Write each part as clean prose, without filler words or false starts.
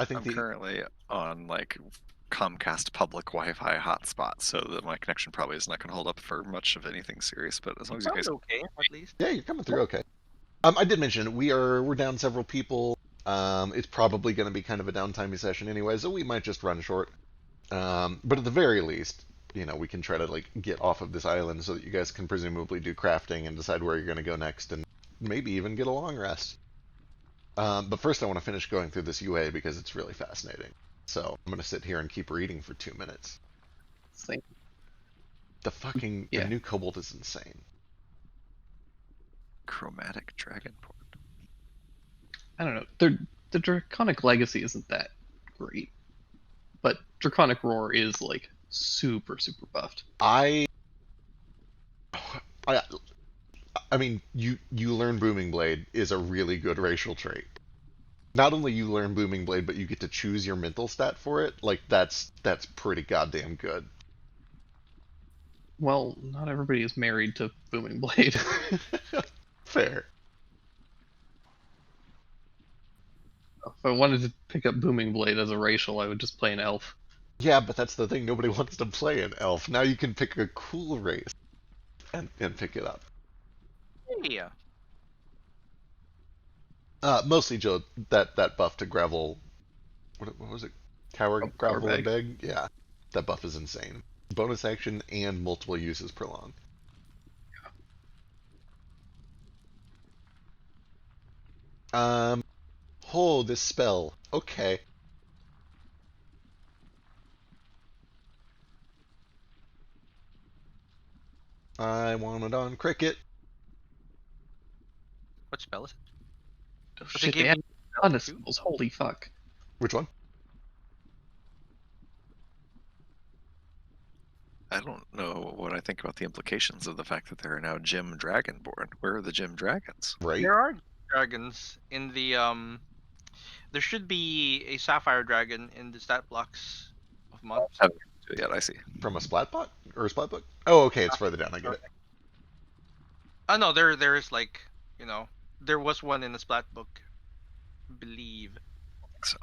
I think I'm currently on like Comcast public Wi-Fi hotspot, so that my connection probably is not going to hold up for much of anything serious. But as long You as you sound guys, okay, at least. yeah, you're coming through okay. I did mention we're down several people. It's probably going to be kind of a downtimey session anyway, so we might just run short. But at the very least, we can try to like get off of this island so that you guys can presumably do crafting and decide where you're going to go next, and maybe even get a long rest. But first, I want to finish going through this UA because it's really fascinating. So I'm going to sit here and keep reading for 2 minutes. Same. The new kobold is insane. chromatic dragonborn. I don't know. The Draconic Legacy isn't that great, but Draconic Roar is like super buffed. I mean, you learn Booming Blade is a really good racial trait. Not only you learn Booming Blade, but you get to choose your mental stat for it. Like that's pretty goddamn good. Well, not everybody is married to Booming Blade. Fair. If I wanted to pick up Booming Blade as a racial, I would just play an elf. Yeah, but that's the thing. Nobody wants to play an elf. Now you can pick a cool race and pick it up. Yeah. Mostly Joe, that buff to gravel. What was it? Gravel, and beg. Yeah, that buff is insane. Bonus action and multiple uses prolonged. Oh, this spell. Okay. I want it on cricket. What spell is it? Oh Does it shit, give they have you a ton of too? spells. Holy fuck. Which one? I don't know what I think about the implications of the fact that there are now Gym Dragonborn. Where are the Gym Dragons? Right? There are dragons in the There should be a sapphire dragon in the stat blocks of months. Haven't gotten to it yet. I see. From a splat pot or a splat book? Oh, okay, it's further down. I get it. Oh no, there is like there was one in the splat book, believe. So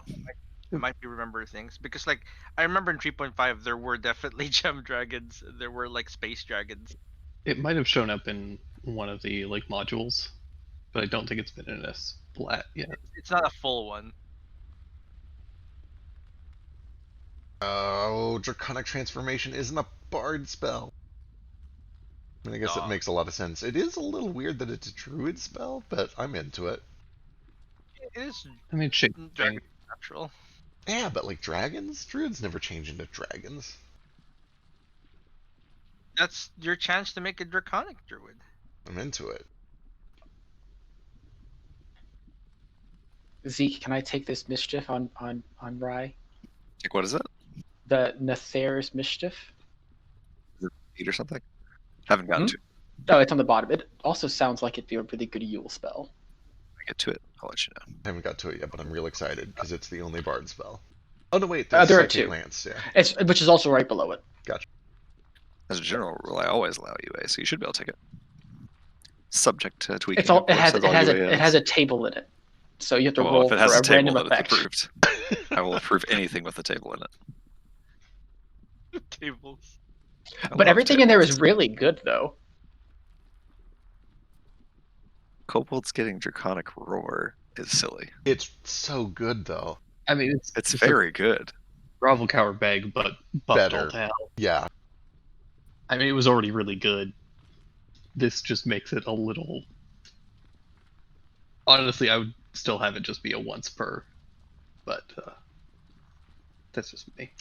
I might be remember things because like I remember in 3.5 there were definitely gem dragons. There were like space dragons. It might have shown up in one of the like modules, but I don't think it's been in a splat yet. It's not a full one. Oh, Draconic Transformation isn't a bard spell. I mean, I guess it makes a lot of sense. It is a little weird that it's a druid spell, but I'm into it. It is I mean, shit. dragon natural. Yeah, but like dragons? Druids never change into dragons. That's your chance to make a draconic druid. I'm into it. Zeke, can I take this mischief on Rye? like, what is it? The Nether's mischief? Is it feet or something? Haven't gotten to it. Oh, it's on the bottom. It also sounds like it'd be a really good Yule spell. When I get to it, I'll let you know. I haven't got to it yet, but I'm real excited because it's the only bard spell. Oh no, wait, There are Psychic two. Lance, yeah. Which is also right below it. Gotcha. As a general rule, I always allow UA, so you should be able to take it. Subject to tweaking. It's all of it course, has. as It all has UA it has a table in it, so you have to Well, roll if it for has a a table, random then effect. it's approved. I will approve anything with a table in it. Tables. But everything in there is really good, though. Kobolds getting Draconic Roar is silly. It's so good though. I mean, It's very good. Gravel Cower Bag, but buffed all to hell. Yeah. I mean, it was already really good. This just makes it a little. Honestly, I would still have it just be a once per, but that's just me.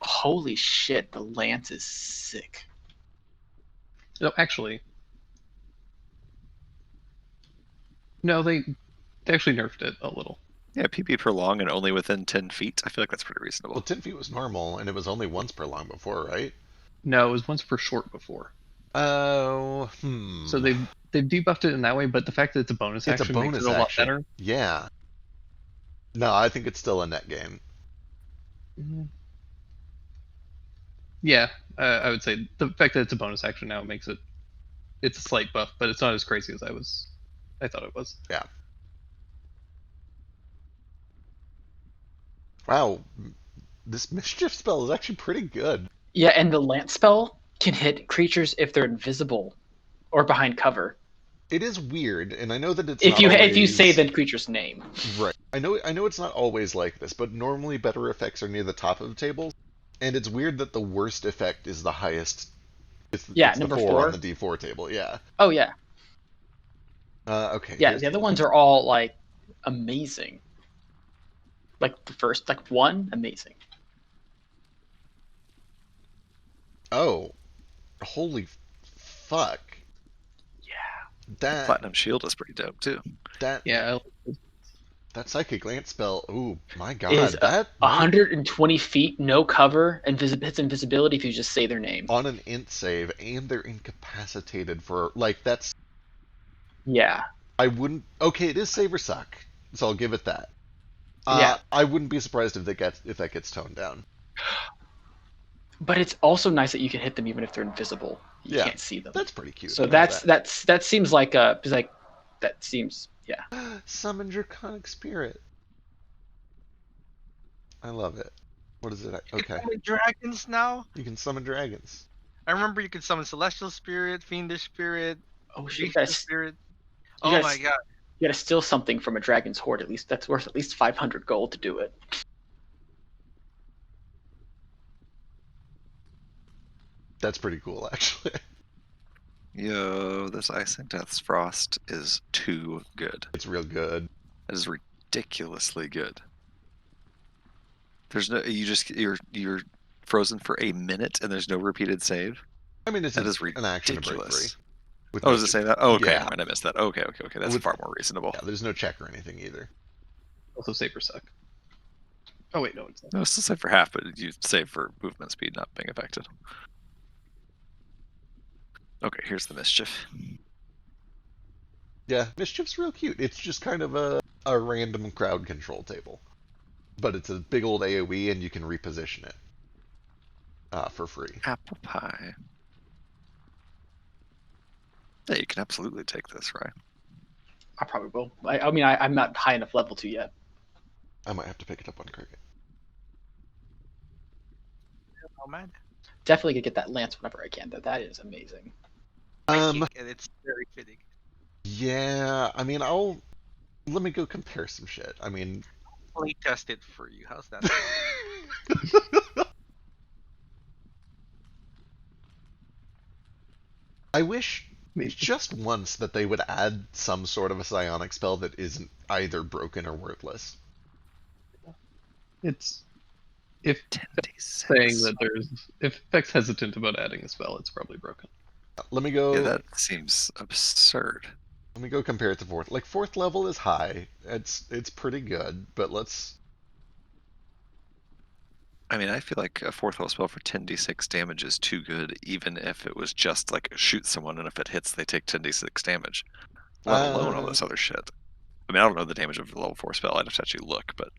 Holy shit, the lance is sick. No, actually, no, they actually nerfed it a little. Yeah, PP per long and only within 10 feet. I feel like that's pretty reasonable. Well, 10 feet was normal, and it was only once per long before, right? No, it was once per short before. Oh, So they've debuffed it in that way, but the fact that it's a bonus action makes it a lot better. Yeah. No, I think it's still a net gain. Yeah, I would say the fact that it's a bonus action now makes it's a slight buff, but it's not as crazy as I thought it was. Yeah. Wow, this mischief spell is actually pretty good. Yeah, and the lance spell can hit creatures if they're invisible or behind cover. It is weird, and I know that it's If not you say always the creature's name. right. I know it's not always like this, but normally better effects are near the top of the table, and it's weird that the worst effect is the highest. Yeah, It's the number 4 on the 4. D4 table. Yeah. Oh yeah. Okay. Yeah, Here's the the other ones lance. are all like amazing. Like the first, like 1, amazing. Oh, holy fuck! Yeah. That Platinum Shield is pretty dope too. that Yeah, that psychic lance spell. Oh my Is god, that might 120 feet, no cover, and hits invisibility if you just say their name. on an int save, and they're incapacitated for like that's. Yeah. I wouldn't. Okay, it is save or suck, so I'll give it that. Yeah. I wouldn't be surprised if that gets toned down. But it's also nice that you can hit them even if they're invisible. You Yeah, can't see them. that's pretty cute. So I like that seems like that seems yeah. that. Summon Draconic Spirit. I love it. What is it? You can Okay, summon dragons now. you can summon dragons. I remember you could summon celestial spirit, fiendish spirit, Oh shit! beastly spirit. You Oh gotta my god! you gotta steal something from a dragon's hoard. At least that's worth at least 500 gold to do it. That's pretty cool, actually. Yo, this Ice and Death's Frost is too good. It's real good. It is ridiculously good. There's no you're frozen for a minute and there's no repeated save. I mean, it's That is an action to break free. ridiculous. With Oh, does it say that? Oh, okay, Yeah. never mind. I missed that. Okay. That's With- far more reasonable. Yeah, there's no check or anything either. also save or suck. Oh wait, no, it's not. No, it's still save for half, but you save for movement speed not being affected. Okay, here's the mischief. Yeah, Mischief's real cute. It's just kind of a random crowd control table. But it's a big old AoE and you can reposition it for free. Apple pie. Yeah, you can absolutely take this, right? I probably will. I mean, I'm not high enough level to yet. I might have to pick it up on Cricket. Oh man! Definitely gonna get that lance whenever I can. That is amazing. Um, And it's very fitting. yeah, I mean, let me go compare some shit. I mean, Play test it for you. How's that? I wish Maybe. just once that they would add some sort of a psionic spell that isn't either broken or worthless. It's if 10d6. saying that if Vex hesitant about adding a spell, it's probably broken. Let me go. Yeah, that seems absurd. Let me go compare it to fourth. Like fourth level is high. It's pretty good, but let's. I mean, I feel like a fourth level spell for 10d6 damage is too good, even if it was just like shoot someone and if it hits, they take 10d6 damage. Let alone all this other shit. I mean, I don't know the damage of the level 4 spell. I'd have to actually look, but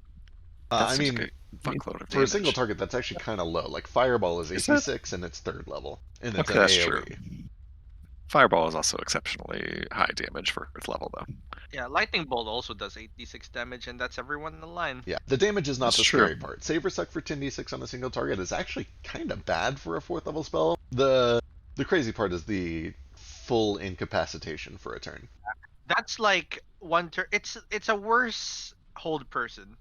that I seems mean, like a fuckload of for damage. a single target, that's actually kind of low. Like Fireball is Is AC that- 6 and it's third level, and it's Okay, an that's AoE. true. Fireball is also exceptionally high damage for 4th level, though. Yeah, lightning bolt also does 8d6 damage, and that's everyone in the line. Yeah, the damage is not That's the true. scary part. Save or suck for 10d6 on a single target is actually kind of bad for a fourth level spell. The crazy part is the full incapacitation for a turn. That's like one turn. It's a worse hold person,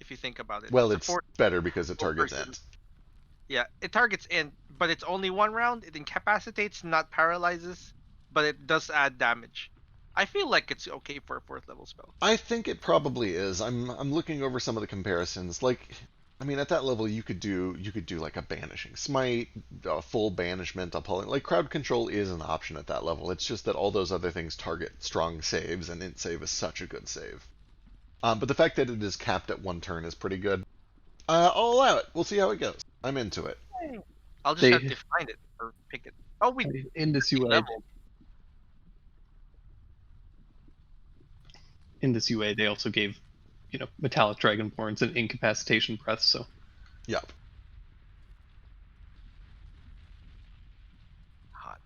if you think about it. Well, a it's four- better because it full targets person. end. Yeah, it targets in, but it's only one round. It incapacitates, not paralyzes, but it does add damage. I feel like it's okay for a 4th level spell. I think it probably is. I'm looking over some of the comparisons. Like, I mean, at that level, you could do like a banishing smite, a full banishment, appalling. Like crowd control is an option at that level. It's just that all those other things target strong saves, and int save is such a good save. But the fact that it is capped at one turn is pretty good. I'll allow it. We'll see how it goes. I'm into it. I'll just They- have to find it or pick it. Oh, we In this UA, level. they also gave, metallic dragonborns an incapacitation breath. So Yep. Hot.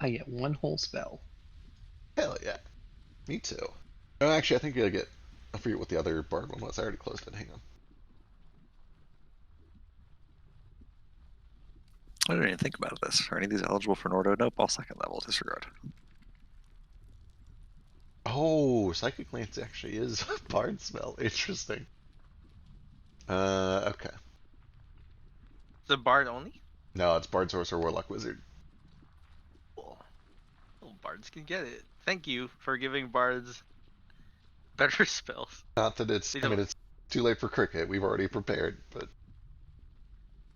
I get one whole spell. Hell yeah. Me too. Oh, actually, I think you'll get. I forget what the other bard one was. I already closed it. Hang on. I didn't even think about this. Are any of these eligible for Nordo? Nope, all second level. Disregard. Oh, Psychic Lance actually is a bard spell. Interesting. Okay. The bard only. No, it's Bard, Sorcerer, Warlock, Wizard. Cool. Well, bards can get it. Thank you for giving bards better spells. Not that it's. They I mean, don't. it's too late for cricket. We've already prepared, but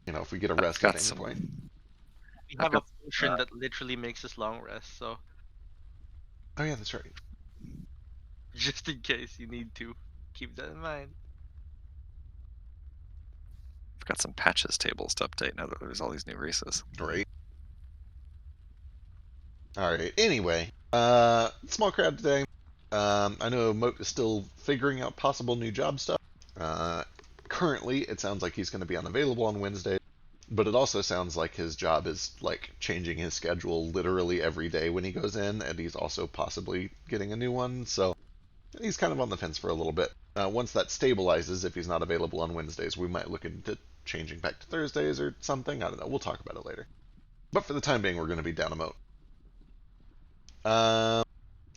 if we get a I've rest got at any some. point. We I've have a got potion that literally makes us long rest, so Oh yeah, that's right. just in case you need to, keep that in mind. I've got some patches tables to update now that there's all these new races. Great. All right. Anyway, small crowd today. I know Moat is still figuring out possible new job stuff. Currently, it sounds like he's going to be unavailable on Wednesday, but it also sounds like his job is like changing his schedule literally every day when he goes in, and he's also possibly getting a new one. So he's kind of on the fence for a little bit. Once that stabilizes, if he's not available on Wednesdays, we might look into changing back to Thursdays or something. I don't know. We'll talk about it later. But for the time being, we're going to be down a Moat.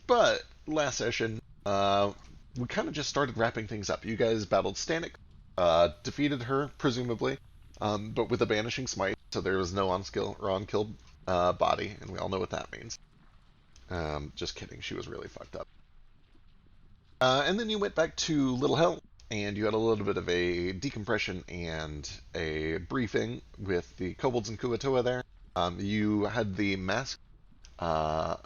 But last session, we kind of just started wrapping things up. You guys battled Stanek, defeated her, presumably, but with a banishing smite, so there was no on-skill or on-kill body, and we all know what that means. Just kidding, she was really fucked up. And then you went back to Little Hell, and you had a little bit of a decompression and a briefing with the kobolds and Kuatoa there. You had the mask of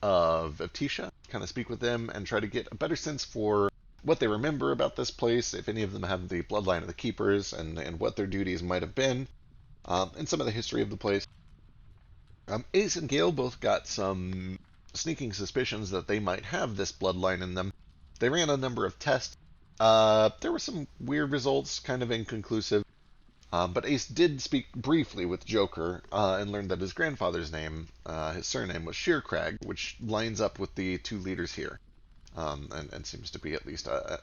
Tisha, kind of speak with them and try to get a better sense for what they remember about this place, if any of them have the bloodline of the Keepers, and what their duties might have been, and some of the history of the place. Ace and Gale both got some sneaking suspicions that they might have this bloodline in them. They ran a number of tests. There were some weird results, kind of inconclusive. But Ace did speak briefly with Joker and learned that his grandfather's name, his surname, was Sheercrag, which lines up with the two leaders here, and seems to be at least a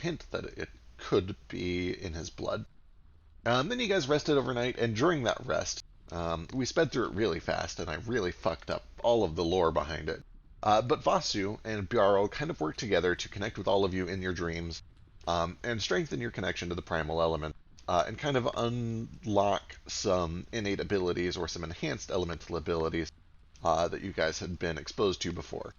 hint that it could be in his blood. Then you guys rested overnight, and during that rest, we sped through it really fast, and I really fucked up all of the lore behind it. But Vasu and Bjarl kind of worked together to connect with all of you in your dreams, and strengthen your connection to the primal element. And kind of unlock some innate abilities or some enhanced elemental abilities that you guys had been exposed to before.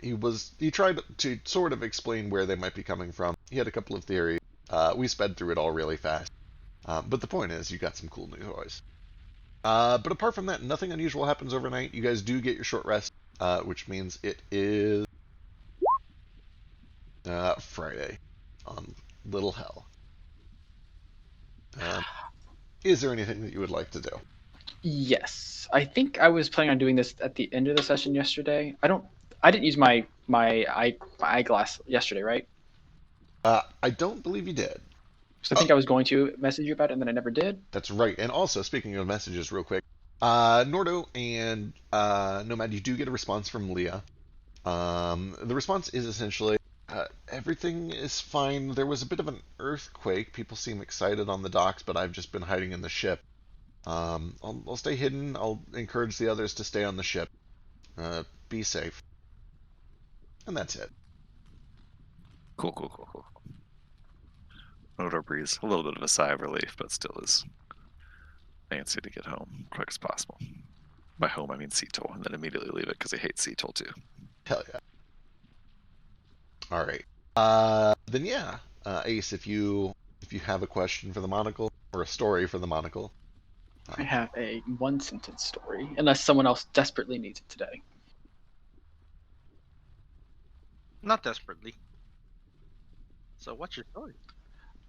He tried to sort of explain where they might be coming from. He had a couple of theories. We sped through it all really fast. But the point is, you got some cool new toys. But apart from that, nothing unusual happens overnight. You guys do get your short rest, which means it is Friday on Little Hell. Is there anything that you would like to do? Yes, I think I was planning on doing this at the end of the session yesterday. I didn't use my eyeglass yesterday, right? I don't believe you did. So I think I was going to message you about it, and then I never did. That's right. And also, speaking of messages, real quick, Nordo and Nomad, you do get a response from Leah. The response is essentially, everything is fine. There was a bit of an earthquake. People seem excited on the docks, but I've just been hiding in the ship. I'll stay hidden. I'll encourage the others to stay on the ship. Be safe. And that's it. Cool. Nodo breathes a little bit of a sigh of relief, but still is antsy to get home quick as possible. By home, I mean Seattle, and then immediately leave it because he hates Seattle too. Hell yeah. All right. Then yeah, Ace, if you have a question for the monocle or a story for the monocle. I have a one-sentence story, unless someone else desperately needs it today. Not desperately. So what's your story?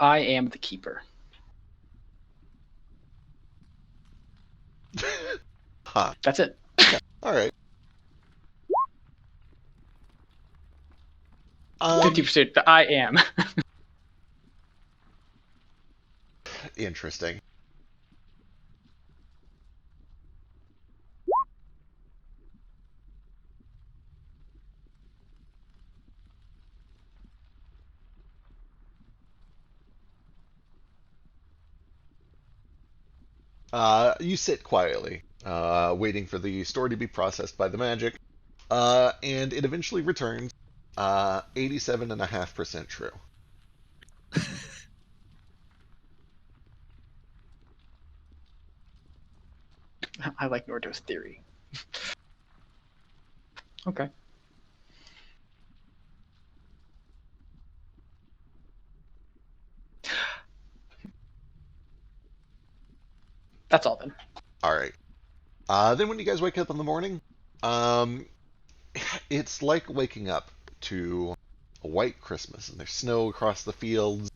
I am the keeper. Huh. That's it. All right. 50%. I am. Interesting. You sit quietly, waiting for the story to be processed by the magic, and it eventually returns 87.5% true. I like Nordo's theory. Okay. That's all then. All right. Then when you guys wake up in the morning, um, it's like waking up to a white Christmas, and there's snow across the fields,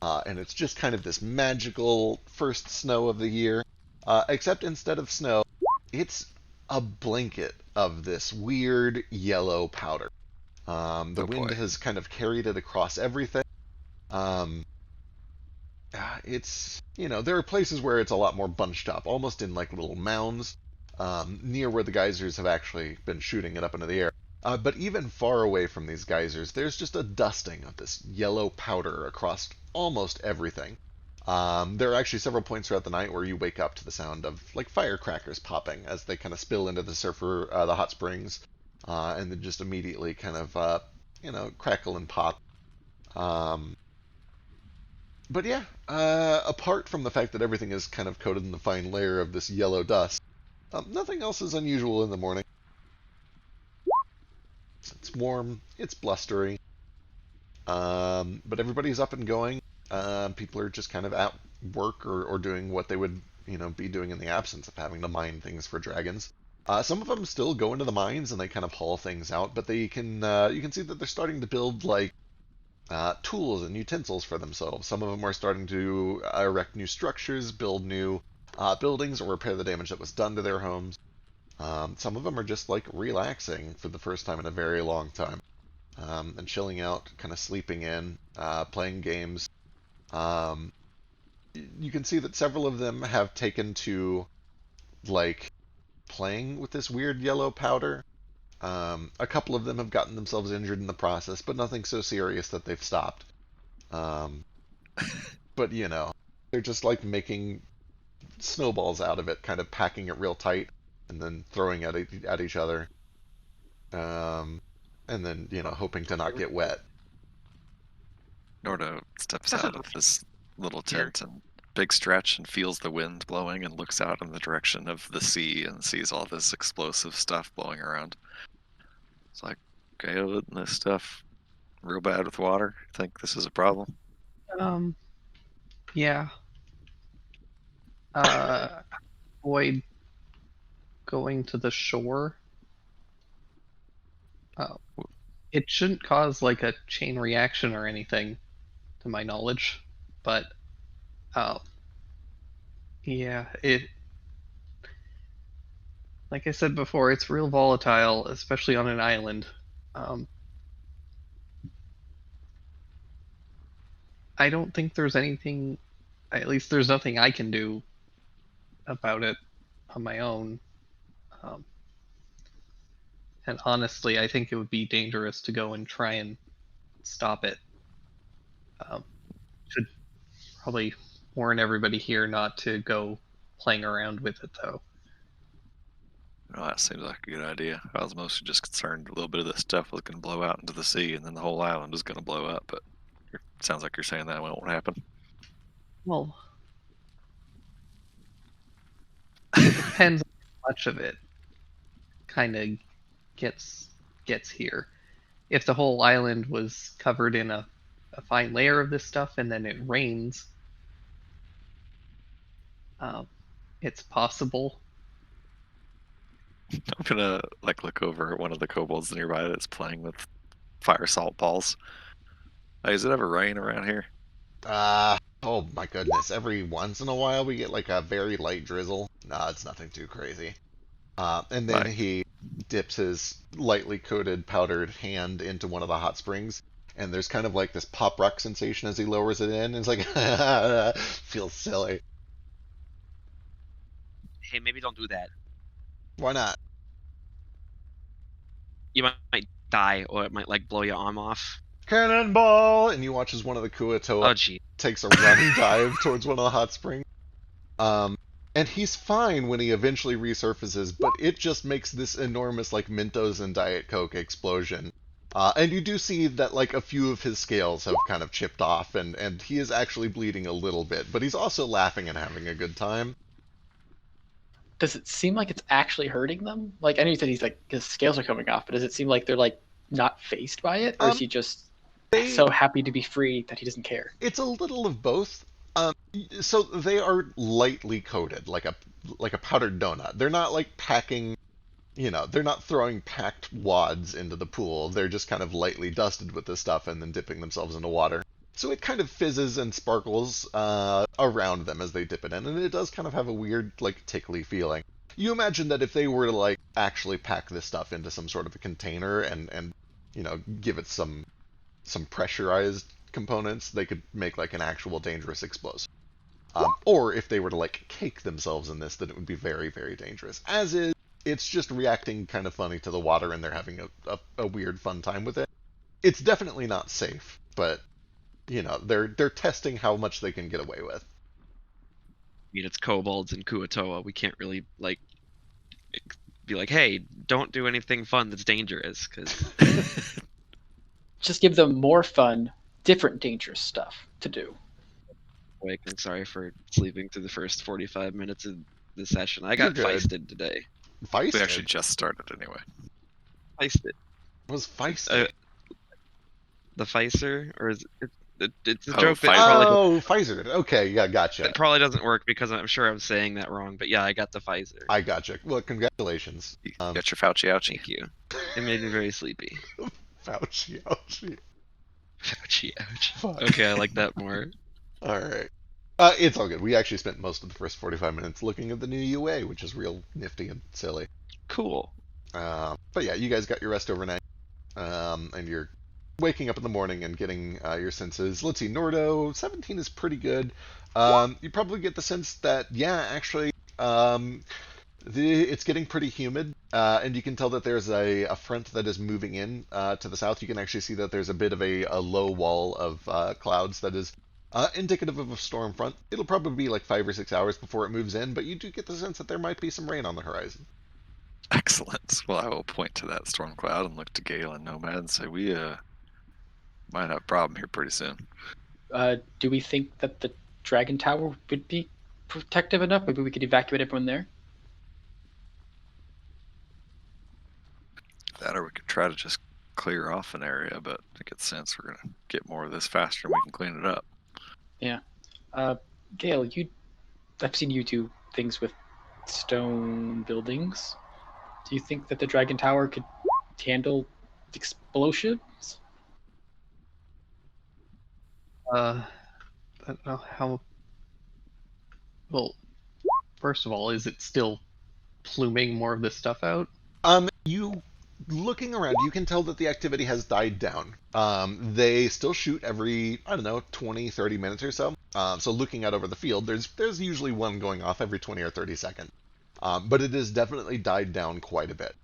and it's just kind of this magical first snow of the year. Except instead of snow, it's a blanket of this weird yellow powder. The Oh wind boy. has kind of carried it across everything. Um, it's, there are places where it's a lot more bunched up, almost in like little mounds, near where the geysers have actually been shooting it up into the air. But even far away from these geysers, there's just a dusting of this yellow powder across almost everything. There are actually several points throughout the night where you wake up to the sound of like firecrackers popping as they kind of spill into the hot springs, and then just immediately kind of, crackle and pop. Um, but yeah, apart from the fact that everything is kind of coated in the fine layer of this yellow dust, nothing else is unusual in the morning. It's warm, it's blustery, but everybody's up and going. People are just kind of at work or doing what they would, be doing in the absence of having to mine things for dragons. Some of them still go into the mines and they kind of haul things out, but they can you can see that they're starting to build like tools and utensils for themselves. Some of them are starting to erect new structures, build new buildings, or repair the damage that was done to their homes. Some of them are just like relaxing for the first time in a very long time, and chilling out, kind of sleeping in, playing games. Um, you can see that several of them have taken to like playing with this weird yellow powder. A couple of them have gotten themselves injured in the process, but nothing so serious that they've stopped. Um, but they're just like making snowballs out of it, kind of packing it real tight, and then throwing at each other, um, and then hoping to not get wet. Nordo steps Doesn't out of his little Here. tent and big stretch and feels the wind blowing and looks out in the direction of the sea and sees all this explosive stuff blowing around. It's like, okay, isn't this stuff real bad with water? Think this is a problem? Yeah. Avoid going to the shore. It shouldn't cause like a chain reaction or anything, to my knowledge, but yeah, like I said before, it's real volatile, especially on an island. Um, I don't think there's anything, at least there's nothing I can do about it on my own. Um, and honestly, I think it would be dangerous to go and try and stop it. Um, should probably warn everybody here not to go playing around with it, though. No, that seems like a good idea. I was mostly just concerned a little bit of this stuff was going to blow out into the sea and then the whole island is going to blow up, but it sounds like you're saying that won't happen. Well, it depends on how much of it kind of gets here. If the whole island was covered in a fine layer of this stuff and then it rains, it's possible. I'm gonna like look over at one of the kobolds nearby that's playing with fire salt balls. Hey, does it ever rain around here? Oh my goodness! Every once in a while we get like a very light drizzle. Nah, it's nothing too crazy. And then Right. he dips his lightly coated powdered hand into one of the hot springs, and there's kind of like this pop rock sensation as he lowers it in. It's like feels silly. Hey, maybe don't do that. Why not? You might die, or it might like blow your arm off. Cannonball! And you watch as one of the Oh, Kuatoa gee. takes a running dive towards one of the hot springs. Um, And he's fine when he eventually resurfaces, but it just makes this enormous, like, Mentos and Diet Coke explosion. And you do see that, like, a few of his scales have kind of chipped off, and he is actually bleeding a little bit, but he's also laughing and having a good time. Does it seem like it's actually hurting them? Like, I know you said he's like his scales are coming off, but does it seem like they're like not phased by it, or is he just so happy to be free that he doesn't care? It's a little of both. Um, so they are lightly coated, like a powdered donut. They're not like packing, they're not throwing packed wads into the pool. They're just kind of lightly dusted with this stuff and then dipping themselves into water. So it kind of fizzes and sparkles around them as they dip it in, and it does kind of have a weird, like, tickly feeling. You imagine that if they were to, like, actually pack this stuff into some sort of a container and give it some pressurized components, they could make like an actual dangerous explosive. Or if they were to like cake themselves in this, then it would be very, very dangerous. As is, it's just reacting kind of funny to the water, and they're having a weird fun time with it. It's definitely not safe, but they're testing how much they can get away with. I mean, it's kobolds and Kuatoa. We can't really like be like, hey, don't do anything fun that's dangerous, because Just give them more fun, different dangerous stuff to do. like, I'm sorry for sleeping through the first 45 minutes of the session. I You're got good. feisted today. Feisted? We actually just started anyway. Feisted. Was feisted? The Pfizer, or is it's a Oh, joke that Pfizer. probably Pfizer. Okay, yeah, gotcha. it probably doesn't work because I'm sure I'm saying that wrong. But yeah, I got the Pfizer. I gotcha. Well, congratulations. You got your Fauci ouchie. Thank you. It made me very sleepy. Fauci, ouchie. Ouchie, ouch. Fuck. Okay, I like that more. All right. It's all good. We actually spent most of the first 45 minutes looking at the new UA, which is real nifty and silly. Cool. But yeah, you guys got your rest overnight, and you're waking up in the morning and getting your senses. Let's see, Nordo, 17 is pretty good. You probably get the sense that, yeah, actually, it's getting pretty humid, and you can tell that there's a front that is moving in to the south. You can actually see that there's a bit of a low wall of clouds that is indicative of a storm front. It'll probably be like 5 or 6 hours before it moves in, but you do get the sense that there might be some rain on the horizon. Excellent. Well, I will point to that storm cloud and look to Gale and Nomad and say, we might have a problem here pretty soon. Do we think that the Dragon Tower would be protective enough? Maybe we could evacuate everyone there? That, or we could try to just clear off an area, but I get the sense we're going to get more of this faster and we can clean it up. Yeah. Gail, I've seen you do things with stone buildings. Do you think that the Dragon Tower could handle explosions? I don't know how. Well, first of all, is it still pluming more of this stuff out? You looking around, you can tell that the activity has died down. They still shoot every, I don't know, 20, 30 minutes or so. So looking out over the field, there's usually one going off every 20 or 30 seconds. But it has definitely died down quite a bit.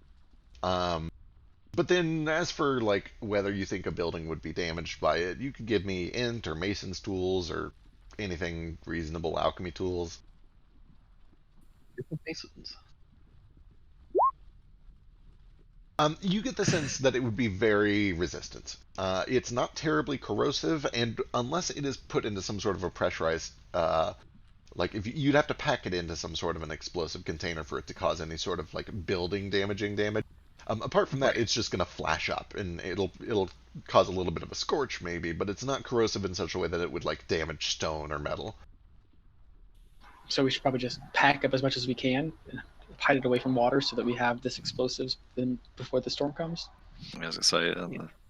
But then, as for like whether you think a building would be damaged by it, you could give me int or mason's tools or anything reasonable, alchemy tools. Masons. You get the sense that it would be very resistant. It's not terribly corrosive, and unless it is put into some sort of a pressurized, like if you'd have to pack it into some sort of an explosive container for it to cause any sort of like building damaging damage. Apart from that, it's just going to flash up, and it'll cause a little bit of a scorch maybe, but it's not corrosive in such a way that it would like damage stone or metal. So we should probably just pack up as much as we can and hide it away from water so that we have this explosives before the storm comes. As I say,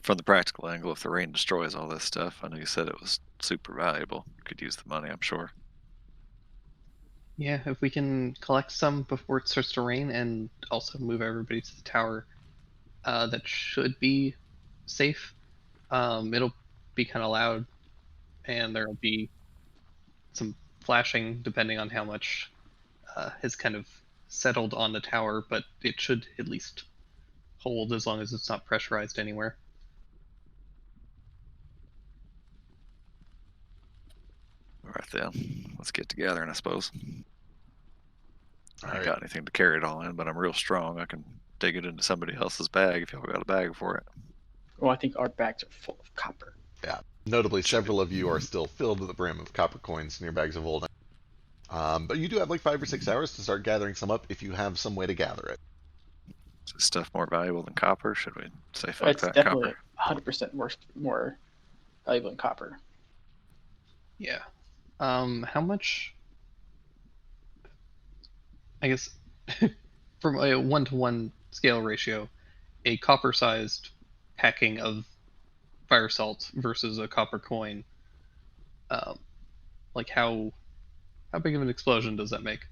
from the practical angle, if the rain destroys all this stuff, I know you said it was super valuable. Could use the money, I'm sure. Yeah, if we can collect some before it starts to rain and also move everybody to the tower, that should be safe. It'll be kind of loud, and there'll be some flashing depending on how much has kind of settled on the tower, but it should at least hold as long as it's not pressurized anywhere. All right then, let's get together, I suppose. I ain't got anything to carry it all in, but I'm real strong. I can dig it into somebody else's bag if y'all got a bag for it. Well, I think our bags are full of copper. Yeah. Notably, Should be. several of you are still filled to the brim of copper coins in your bags of holding. But you do have like 5 or 6 hours to start gathering some up if you have some way to gather it. Is this stuff more valuable than copper? Should we say fuck It's that definitely copper? 100% more valuable than copper. Yeah. How much? I guess from a 1-to-1 scale ratio, a copper-sized packing of fire salt versus a copper coin. Like how big of an explosion does that make?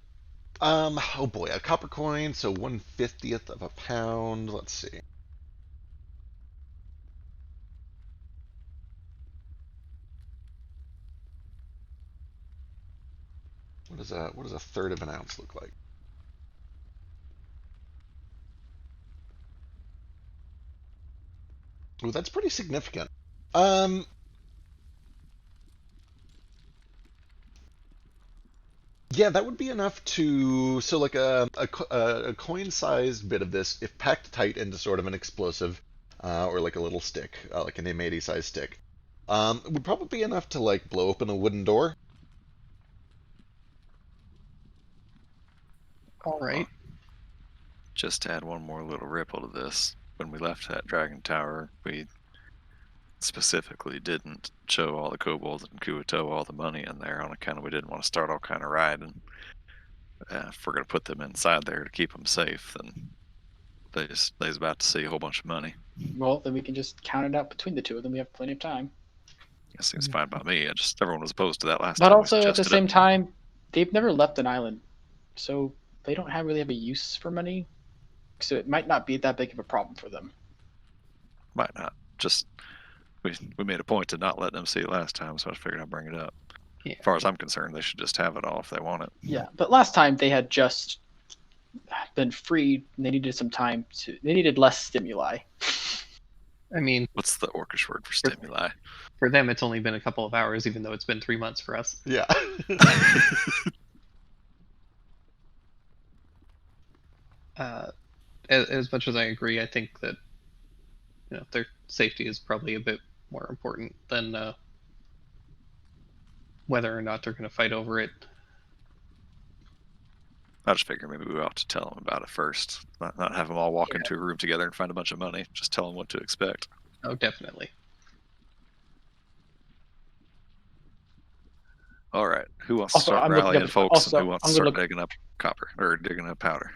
Oh boy, a copper coin, so 1/50th of a pound. Let's see. What does a third of an ounce look like? Ooh, that's pretty significant. Um, yeah, that would be enough to so like a coin-sized bit of this, if packed tight into sort of an explosive, or like a little stick, like an M80-sized stick, would probably be enough to like blow open a wooden door. All right. Just to add one more little ripple to this, when we left that Dragon Tower, we specifically didn't show all the kobolds and Kuo all the money in there on account of we didn't want to start all kind of riding. If we're going to put them inside there to keep them safe, then they's about to see a whole bunch of money. Well, then we can just count it out between the two of them. We have plenty of time. That seems fine by me. Everyone was opposed to that last But time. also, we at the suggested same it. time, they've never left an island, so they don't really have a use for money. So it might not be that big of a problem for them. Might not. Just we made a point to not let them see it last time, so I figured I'd bring it up. Yeah. As far as I'm concerned, they should just have it all if they want it. Yeah, but last time they had just been freed, and they needed some time to. They needed less stimuli. I mean, What's the Orcish word for stimuli? for them, it's only been a couple of hours, even though it's been 3 months for us. Yeah. As much as I agree, I think that their safety is probably a bit more important than whether or not they're going to fight over it. I just figure maybe we ought to tell them about it first. Not have them all walk into a room together and find a bunch of money. Just tell them what to expect. Oh, definitely. All right. Who wants to Also, start I'm looking rallying up- folks, also, and who wants I'm to gonna start digging up copper or digging up powder?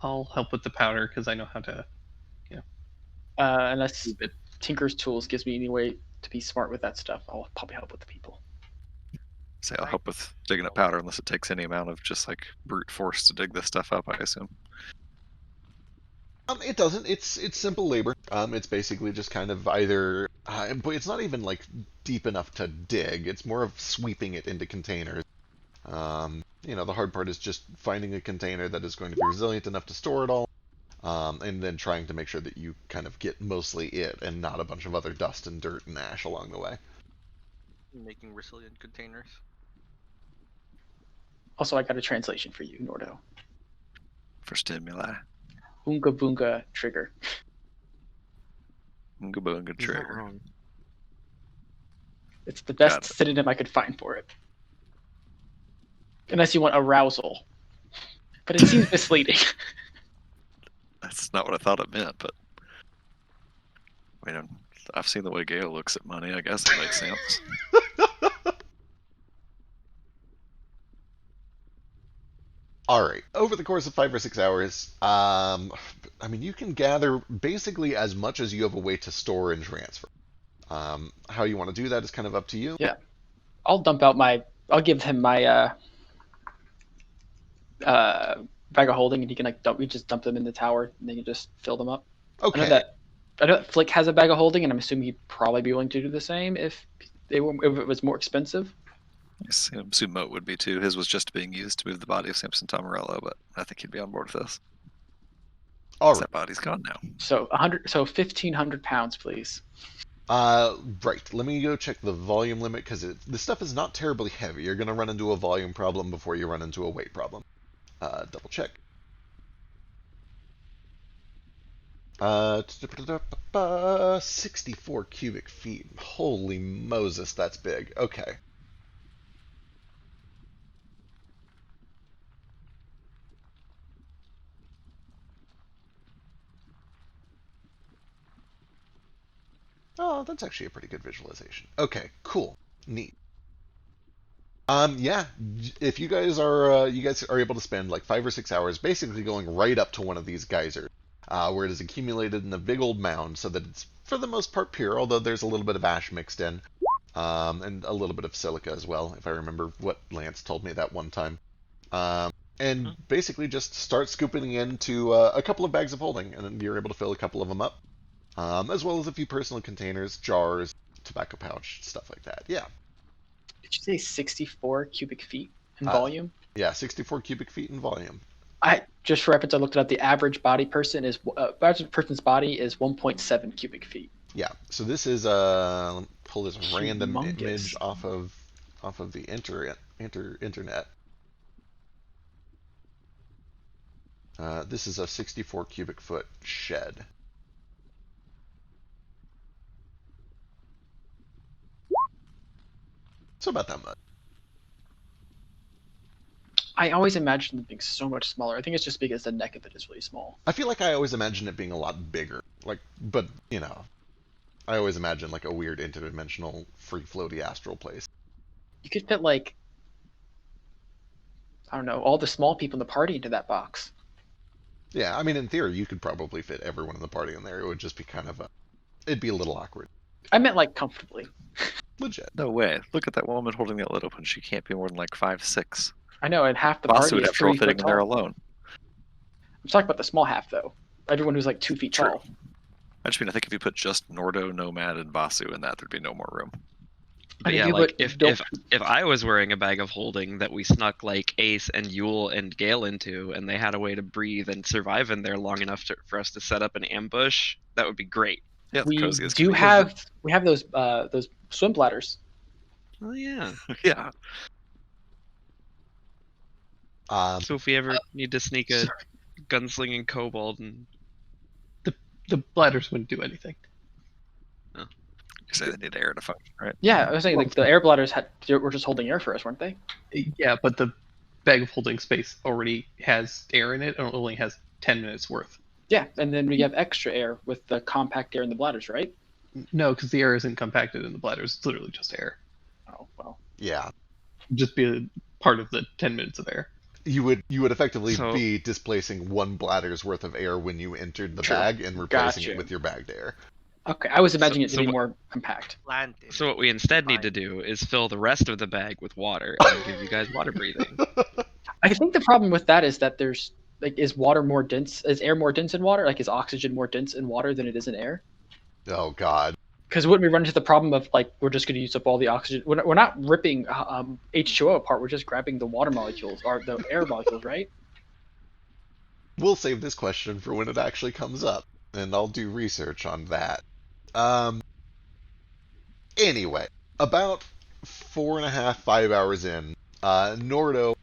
I'll help with the powder because I know how to. Unless Keep it. Tinker's Tools gives me any way to be smart with that stuff, I'll probably help with the people. Say I'll help with digging up powder unless it takes any amount of just like brute force to dig this stuff up, I assume. It doesn't. It's simple labor. It's basically just kind of either, but it's not even like deep enough to dig. It's more of sweeping it into containers. The hard part is just finding a container that is going to be resilient enough to store it all, and then trying to make sure that you kind of get mostly it and not a bunch of other dust and dirt and ash along the way. Making resilient containers. Also, I got a translation for you, Nordo. For stimuli. Boonga boonga trigger. Oonga boonga He's not trigger. wrong. It's the best Got it. synonym I could find for it. Unless you want arousal. But it seems misleading. That's not what I thought it meant, but I mean, I've seen the way Gale looks at money. I guess it makes sense. All right. Over the course of 5 or 6 hours, you can gather basically as much as you have a way to store and transfer. How you want to do that is kind of up to you. Yeah. I'll give him my bag of holding, and he can we just dump them in the tower, and they can just fill them up. Okay. I know that Flick has a bag of holding, and I'm assuming he'd probably be willing to do the same if it was more expensive. Yes, I assume Moat would be too. His was just being used to move the body of Samson Tomarello, but I think he'd be on board with this. All 'Cause right. that body's gone now. So 100, so 1,500 pounds, please. Right. Let me go check the volume limit because this stuff is not terribly heavy. You're gonna run into a volume problem before you run into a weight problem. Double check. 64 cubic feet. Holy Moses, that's big. Okay. Oh, that's actually a pretty good visualization. Okay, cool. Neat. Yeah, if you guys are able to spend like 5 or 6 hours basically going right up to one of these geysers, where it is accumulated in a big old mound, so that it's for the most part pure, although there's a little bit of ash mixed in, and a little bit of silica as well, if I remember what Lance told me that one time. And basically just start scooping into a couple of bags of holding, and then you're able to fill a couple of them up, as well as a few personal containers, jars, tobacco pouch, stuff like that. Yeah. Did you say 64 cubic feet in Uh, volume? Yeah, 64 cubic feet in volume. I just for reference, I looked it up. The average average person's body is 1.7 cubic feet. Yeah, so this is let me pull this random Humongous. image off of the internet. This is a 64 cubic foot shed. So about that much. I always imagined them being so much smaller. I think it's just because the neck of it is really small. I feel like I always imagine it being a lot bigger. Like, but you know, I always imagine like a weird interdimensional, free floaty astral place. You could fit like, I don't know, all the small people in the party into that box. Yeah, I mean, in theory, you could probably fit everyone in the party in there. It would just be it'd be a little awkward. I meant like comfortably. Legit. No way. Look at that woman holding that lid open. She can't be more than like 5'6". I know, and half the Basu party would is have trouble 3 fitting foot in there tall. alone. I'm talking about the small half though. Everyone who's like 2 feet True. tall. I just mean, I think if you put just Nordo, Nomad, and Basu in that, there'd be no more room. I But mean, yeah, you like would- don't- if I was wearing a bag of holding that we snuck like Ace and Yule and Gale into, and they had a way to breathe and survive in there long enough for us to set up an ambush, that would be great. Yeah, the we coziest do could be. have those swim bladders. Oh yeah. Yeah. So if we ever need to sneak a gunslinging kobold and The bladders wouldn't do anything. You say they need air to function, right? Yeah, I was saying like the air bladders were just holding air for us, weren't they? Yeah, but the bag of holding space already has air in it and only has 10 minutes worth. Yeah, and then we have extra air with the compact air in the bladders, right? No, because the air isn't compacted in the bladders. It's literally just air. Oh well. Yeah. Just be a part of the 10 minutes of air. You would effectively So- be displacing one bladder's worth of air when you entered the True. bag and replacing Gotcha. it with your bagged air. Okay, I was imagining it to so be what- more compact. Planted. So what we instead need to do is fill the rest of the bag with water and give you guys water breathing. I think the problem with that is that there's like, is air more dense in water? Like, is oxygen more dense in water than it is in air? Oh God. Because wouldn't we run into the problem of like we're just going to use up all the oxygen? We're not ripping H2O apart. We're just grabbing the water molecules or the air molecules, right? We'll save this question for when it actually comes up, and I'll do research on that. Anyway, about 4.5, 5 hours in, Nordo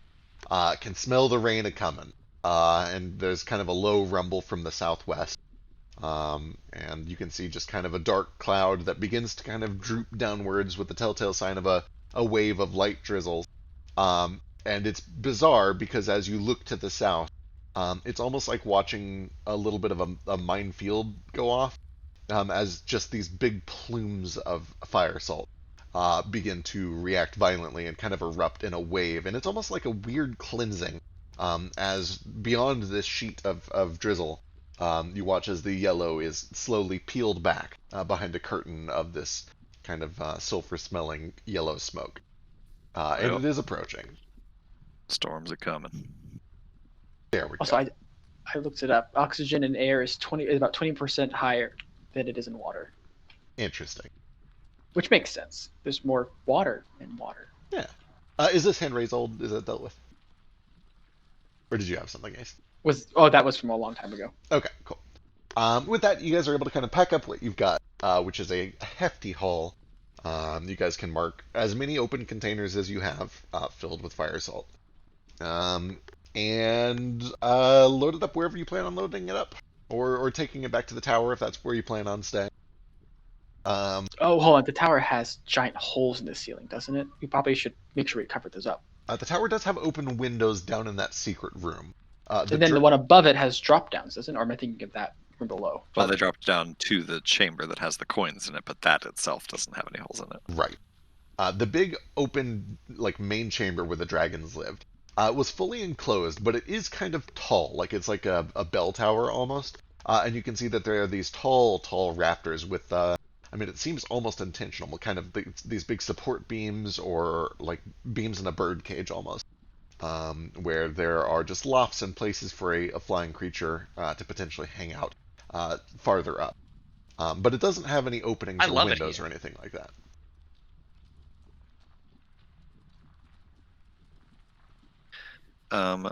can smell the rain a coming, and there's kind of a low rumble from the southwest. And you can see just kind of a dark cloud that begins to kind of droop downwards with the telltale sign of a wave of light drizzles. And it's bizarre because as you look to the south, it's almost like watching a little bit of a minefield go off, as just these big plumes of fire salt begin to react violently and kind of erupt in a wave. And it's almost like a weird cleansing, as beyond this sheet of drizzle, you watch as the yellow is slowly peeled back behind a curtain of this kind of sulfur-smelling yellow smoke. And Yep. it is approaching. Storms are coming. There we Also, go. I looked it up. Oxygen in air is about 20% higher than it is in water, Interesting. which makes sense. There's more water in water. Yeah. Is this hand raise old? Is that dealt with? Or did you have something, Ace? That was from a long time ago. Okay, cool. With that, you guys are able to kind of pack up what you've got, which is a hefty haul. You guys can mark as many open containers as you have filled with fire salt. And load it up wherever you plan on loading it up, or taking it back to the tower if that's where you plan on staying. Oh, hold on. The tower has giant holes in the ceiling, doesn't it? We probably should make sure we cover those up. The tower does have open windows down in that secret room. And then the one above it has drop downs, doesn't it? Or am I thinking of that from below? Well, they dropped down to the chamber that has the coins in it, but that itself doesn't have any holes in it. Right. The big open, like, main chamber where the dragons lived was fully enclosed, but it is kind of tall. Like, it's like a bell tower almost. And you can see that there are these tall rafters with, I mean, it seems almost intentional, kind of these big support beams or, like, beams in a bird cage almost. Where there are just lofts and places for a flying creature to potentially hang out farther up. But it doesn't have any openings or windows or anything like that. I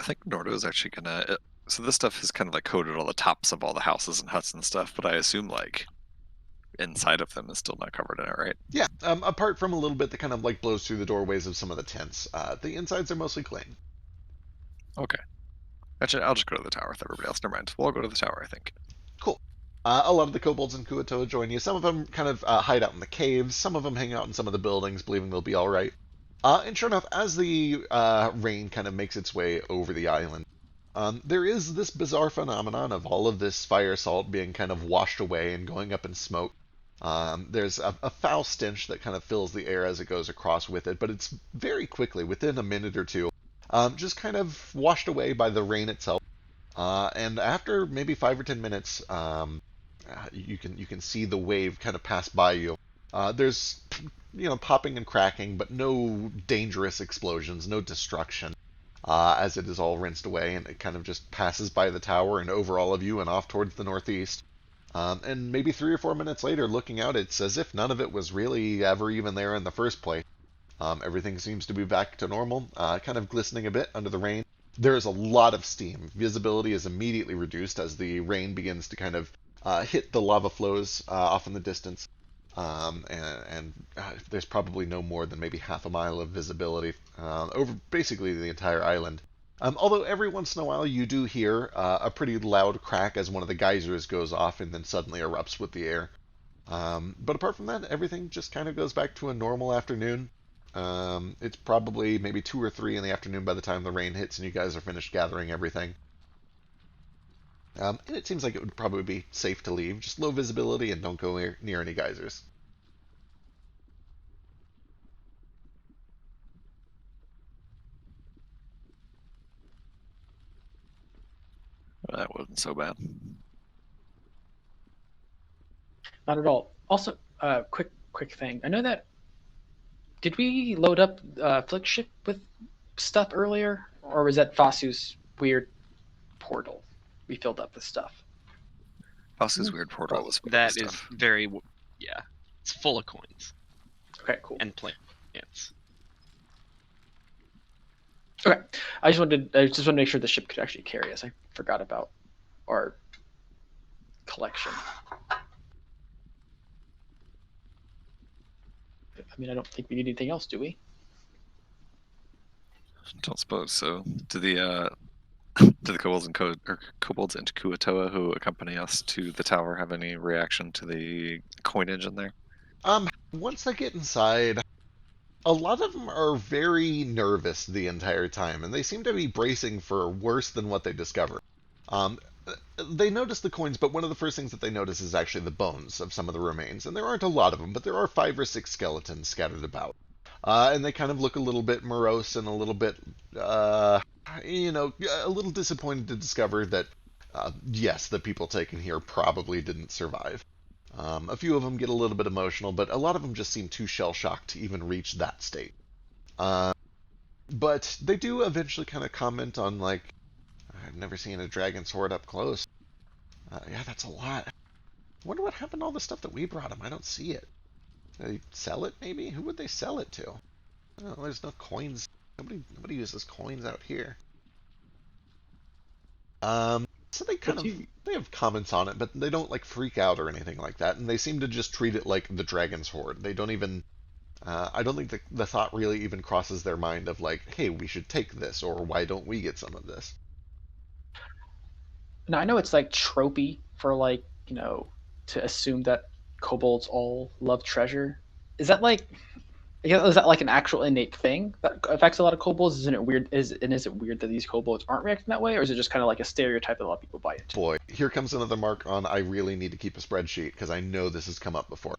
think Nordo is actually gonna. So this stuff has kind of like coated all the tops of all the houses and huts and stuff, but I assume like inside of them is still not covered in it, right? Yeah, apart from a little bit that kind of like blows through the doorways of some of the tents, the insides are mostly clean. Okay. Actually, I'll just go to the tower with everybody else. Never mind. We'll all go to the tower, I think. Cool. A lot of the kobolds and Kuatoa join you. Some of them kind of hide out in the caves. Some of them hang out in some of the buildings, believing they'll be all right. And sure enough, as the rain kind of makes its way over the island, there is this bizarre phenomenon of all of this fire salt being kind of washed away and going up in smoke. There's a foul stench that kind of fills the air as it goes across with it, but it's very quickly, within a minute or two, just kind of washed away by the rain itself. And after maybe 5 or 10 minutes, you can see the wave kind of pass by you. There's popping and cracking, but no dangerous explosions, no destruction. As it is all rinsed away, and it kind of just passes by the tower and over all of you and off towards the northeast. And maybe 3 or 4 minutes later, looking out, it's as if none of it was really ever even there in the first place. Everything seems to be back to normal, kind of glistening a bit under the rain. There is a lot of steam. Visibility is immediately reduced as the rain begins to kind of hit the lava flows off in the distance. And there's probably no more than maybe half a mile of visibility over basically the entire island. Although every once in a while you do hear a pretty loud crack as one of the geysers goes off and then suddenly erupts with the air. But apart from that, everything just kind of goes back to a normal afternoon. It's probably maybe 2 or 3 in the afternoon by the time the rain hits and you guys are finished gathering everything. And it seems like it would probably be safe to leave. Just low visibility and don't go near any geysers. That wasn't so bad. Not at all. Also, quick thing. I know that. Did we load up Flick ship with stuff earlier, or was that Fasu's weird portal we filled up with stuff? Fasu's weird portal was full of That stuff. is very, yeah. It's full of coins Okay, cool. and plants. Okay, I just wanted to make sure the ship could actually carry us. I forgot about our collection. I mean, I don't think we need anything else, do we? Don't suppose so. Do the kobolds and kobolds and Kuatoa who accompany us to the tower have any reaction to the coinage in there? Once they get inside, a lot of them are very nervous the entire time, and they seem to be bracing for worse than what they discover. They notice the coins, but one of the first things that they notice is actually the bones of some of the remains. And there aren't a lot of them, but there are 5 or 6 skeletons scattered about. And they kind of look a little bit morose and a little bit, a little disappointed to discover that, yes, the people taken here probably didn't survive. A few of them get a little bit emotional, but a lot of them just seem too shell-shocked to even reach that state. But they do eventually kind of comment on, like, I've never seen a dragon sword up close. Yeah, that's a lot. Wonder what happened to all the stuff that we brought them. I don't see it. They sell it, maybe? Who would they sell it to? Oh, there's no coins. Nobody uses coins out here. So they What do you, they have comments on it, but they don't like freak out or anything like that, and they seem to just treat it like the Dragon's Hoard. They don't even I don't think the thought really even crosses their mind of like, hey, we should take this, or why don't we get some of this? now I know it's like tropey for like, to assume that kobolds all love treasure. Is that like, is that like an actual innate thing that affects a lot of kobolds? Isn't it weird? Is it weird that these kobolds aren't reacting that way, or is it just kind of like a stereotype that a lot of people buy into? Boy, here comes another mark on I really need to keep a spreadsheet because I know this has come up before.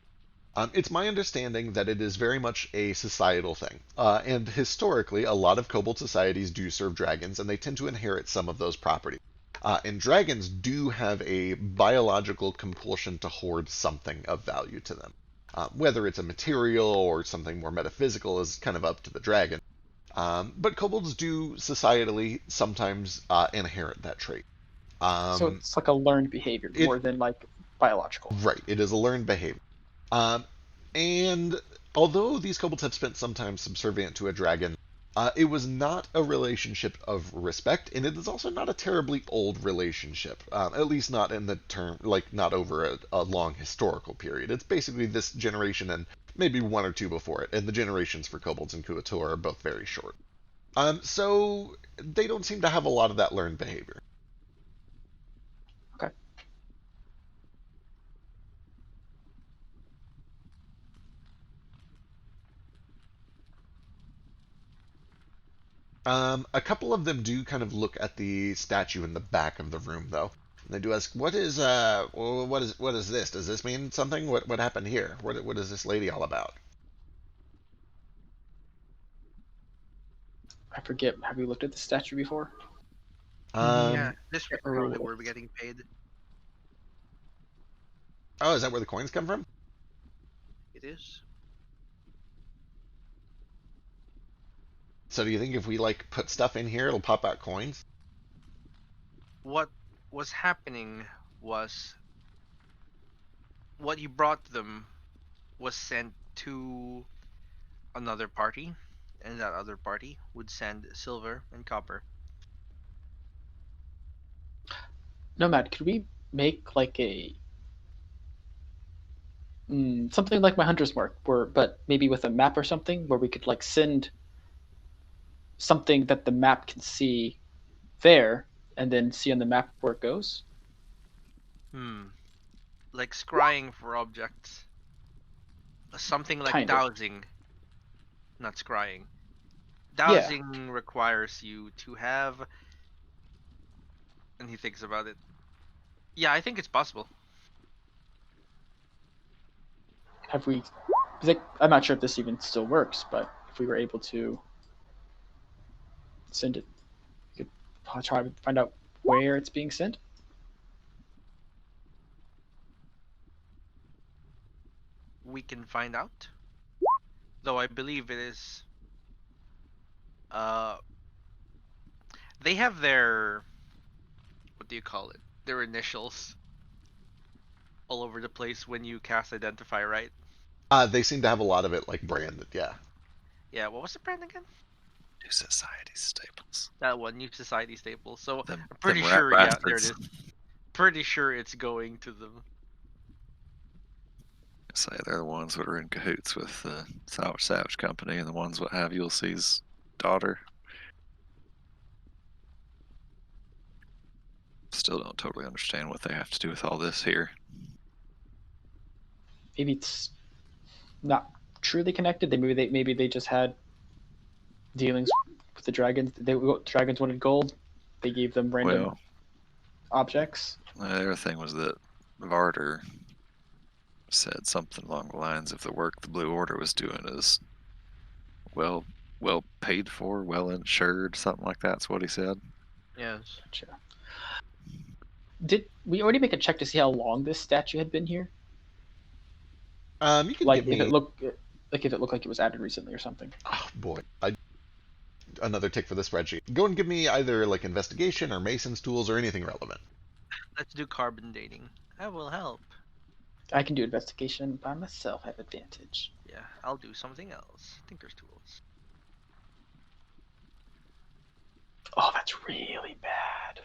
It's my understanding that it is very much a societal thing. And historically, a lot of kobold societies do serve dragons, and they tend to inherit some of those properties. And dragons do have a biological compulsion to hoard something of value to them. Whether it's a material or something more metaphysical is kind of up to the dragon. But kobolds do societally sometimes inherit that trait. So Um, it's like a learned behavior it more than like biological. Right, it is a learned behavior. Um, and although these kobolds have spent some time subservient to a dragon, it was not a relationship of respect, and it is also not a terribly old relationship. At least not in the term, like not over a long historical period. It's basically this generation and maybe one or two before it, and the generations for kobolds and Kuator are both very short. So they don't seem to have a lot of that learned behavior. Okay. A couple of them do kind of look at the statue in the back of the room, though. And they do ask, what is this? Does this mean something? What happened here? What is this lady all about?" I forget. Have you looked at the statue before? Yeah, Um, this is Or probably where we're getting paid. oh, is that where the coins come from? It is. So do you think if we like put stuff in here, it'll pop out coins? What was happening was what you brought them was sent to another party, and that other party would send silver and copper. Nomad, could we make like something like my hunter's mark, but maybe with a map or something, where we could like send something that the map can see there, and then see on the map where it goes? Like scrying for objects. Something like Kind of. dowsing, not scrying. Yeah. Dowsing requires you to have, and he thinks about it. Yeah, I think it's possible. Have we? Like, I'm not sure if this even still works, but if we were able to send it, we could try to find out where it's being sent. We can find out. Though I believe it is. Uh, they have their, what do you call it? Their initials all over the place when you cast Identify, right? They seem to have a lot of it like branded, yeah. Yeah, what was the brand again? New Society staples. That one, New Society Staples. So Them, I'm pretty them rat sure, yeah, there it bastards. is. Pretty sure it's going to them. Say they're the ones that are in cahoots with the Savage Company and the ones what have Ulysses' daughter. Still don't totally understand what they have to do with all this here. Maybe it's not truly connected. Maybe they just had dealings with the dragons. Dragons wanted gold. They gave them random Well, objects. the other thing was that Varder said something along the lines of the work the Blue Order was doing is well paid for, well insured, something like that's what he said. Yes. Gotcha. Did we already make a check to see how long this statue had been here? You could Like give if me. it looked like it was added recently or something. Oh boy, another tick for the spreadsheet. Go and give me either like investigation or Mason's tools or anything relevant. Let's do carbon dating. That will help. I can do investigation by myself. Have advantage. Yeah, I'll do something else. Tinker's tools. Oh, that's really bad.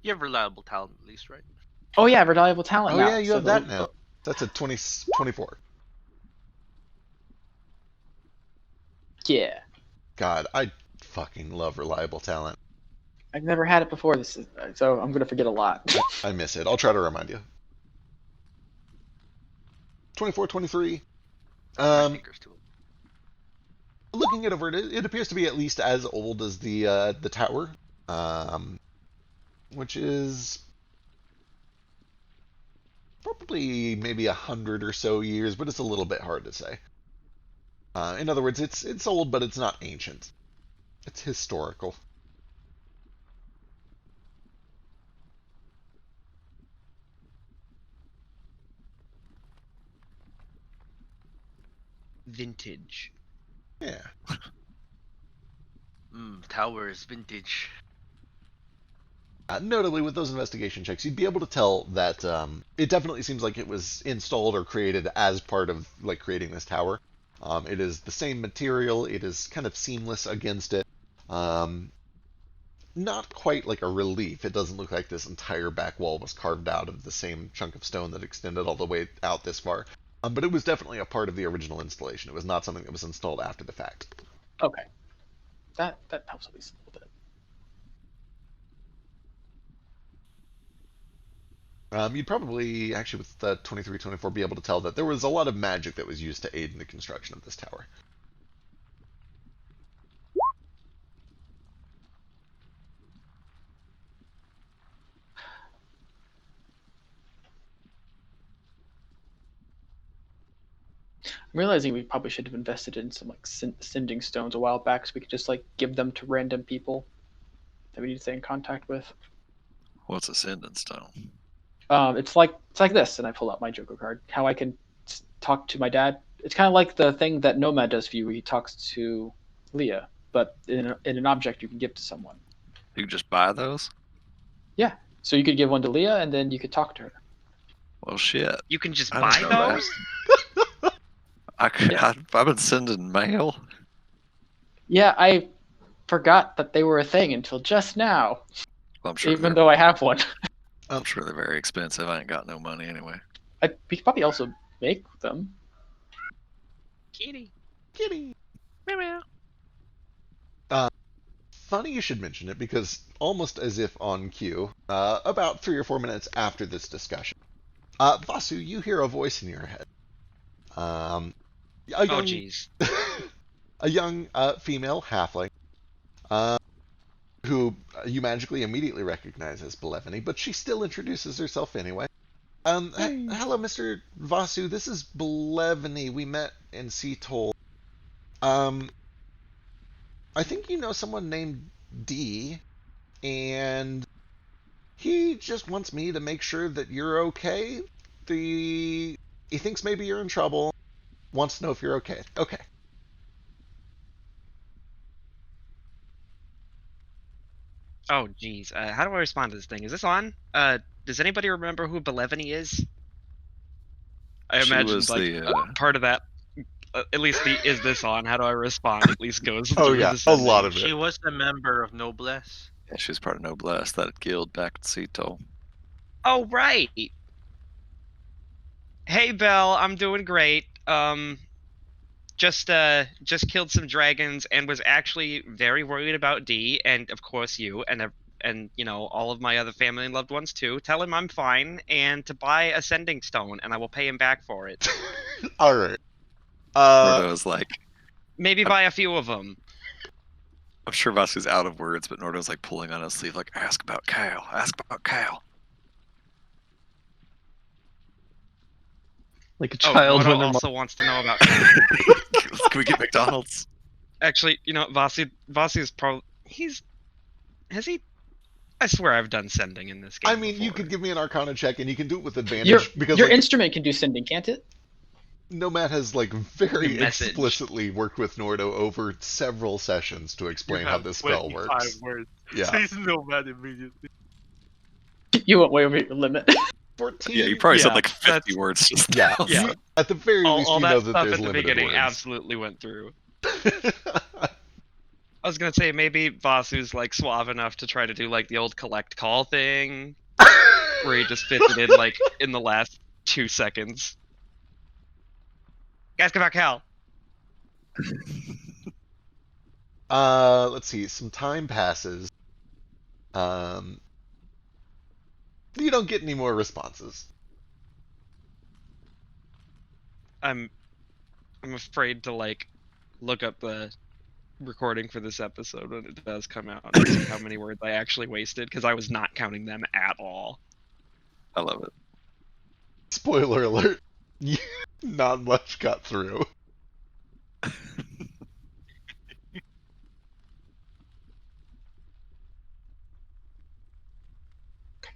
You have reliable talent at least, right? Oh yeah, reliable talent Oh now. yeah, you So have that now. That's a 24. Yeah, God, I fucking love reliable talent. I've never had it before. So I'm gonna forget a lot. I miss it. I'll try to remind you. 24, 23. My fingers too. Looking it over, it appears to be at least as old as the tower, which is probably maybe 100 or so years, but it's a little bit hard to say. In other words, it's old, but it's not ancient. It's historical. Vintage. Yeah. Tower is vintage. Notably, with those investigation checks, you'd be able to tell that it definitely seems like it was installed or created as part of like creating this tower. It is the same material. It is kind of seamless against it. Not quite like a relief. It doesn't look like this entire back wall was carved out of the same chunk of stone that extended all the way out this far. But it was definitely a part of the original installation. It was not something that was installed after the fact. Okay, that helps at least a little bit. You'd probably, actually, with the 23, 24, be able to tell that there was a lot of magic that was used to aid in the construction of this tower. I'm realizing we probably should have invested in some like sending stones a while back, so we could just like give them to random people that we need to stay in contact with. What's a sending stone? It's like this, and I pull out my Joker card. How I can talk to my dad. It's kind of like the thing that Nomad does for you, where he talks to Leah, but in an object you can give to someone. You can just buy those? Yeah. So you could give one to Leah, and then you could talk to her. Well, shit. You can just I buy didn't know those? I've been sending mail. Yeah, I forgot that they were a thing until just now. Well, I'm sure Even though I have one. I'm sure they're very expensive. I ain't got no money anyway. We could probably also make them. Kitty. Kitty! Meow meow. Funny you should mention it, because almost as if on cue, about 3 or 4 minutes after this discussion, Vasu, you hear a voice in your head. A young, Oh, jeez. a young female halfling, who you magically immediately recognize as Belevany, but she still introduces herself anyway. Hello, Mr. Vasu. This is Belevany. We met in Seatol. I think you know someone named D, and he just wants me to make sure that you're okay. He thinks maybe you're in trouble. Wants to know if you're okay. Okay. Oh, jeez. How do I respond to this thing? Is this on? Does anybody remember who Belevany is? I She imagine was like the, part of that. At least the "is this on? How do I respond?" at least goes. Oh through yeah, the a sending. lot of She it. was a member of Noblesse. Yeah, she was part of Noblesse, that guild back at Seattle. Oh right. Hey Belle, I'm doing great. Just killed some dragons and was actually very worried about D and of course you and you know all of my other family and loved ones too. Tell him I'm fine and to buy a sending stone and I will pay him back for it. All right. Nordo was like, Maybe buy a few of them. I'm sure Vasu's out of words, but Nordo's like pulling on his sleeve, like, ask about Kyle, ask about Kyle. Like a Oh, child Noto when they're also wants to know about. Can we get McDonald's? Actually, you know, Vasi's probably has he? I swear I've done sending in this game. I mean, you before. could give me an Arcana check, and you can do it with advantage Your because your like, instrument can do sending, can't it? Nomad has like very Your message. explicitly worked with Nordo over several sessions to explain how this spell works. Words. Yeah, Says Nomad immediately. You went way over your limit. 14. Yeah, you probably said Yeah, like 50 words just Yeah, now. Yeah. you- at the very least, all you that know that stuff there's at the limited beginning words. absolutely went through. I was gonna say maybe Vasu's like suave enough to try to do like the old collect call thing, where he just fits it in like in the last 2 seconds. Guys, come back, Cal. Let's see. Some time passes. Um, you don't get any more responses. I'm afraid to like look up the recording for this episode when it does come out and see how many words I actually wasted because I was not counting them at all. I love it. Spoiler alert. Not much got through.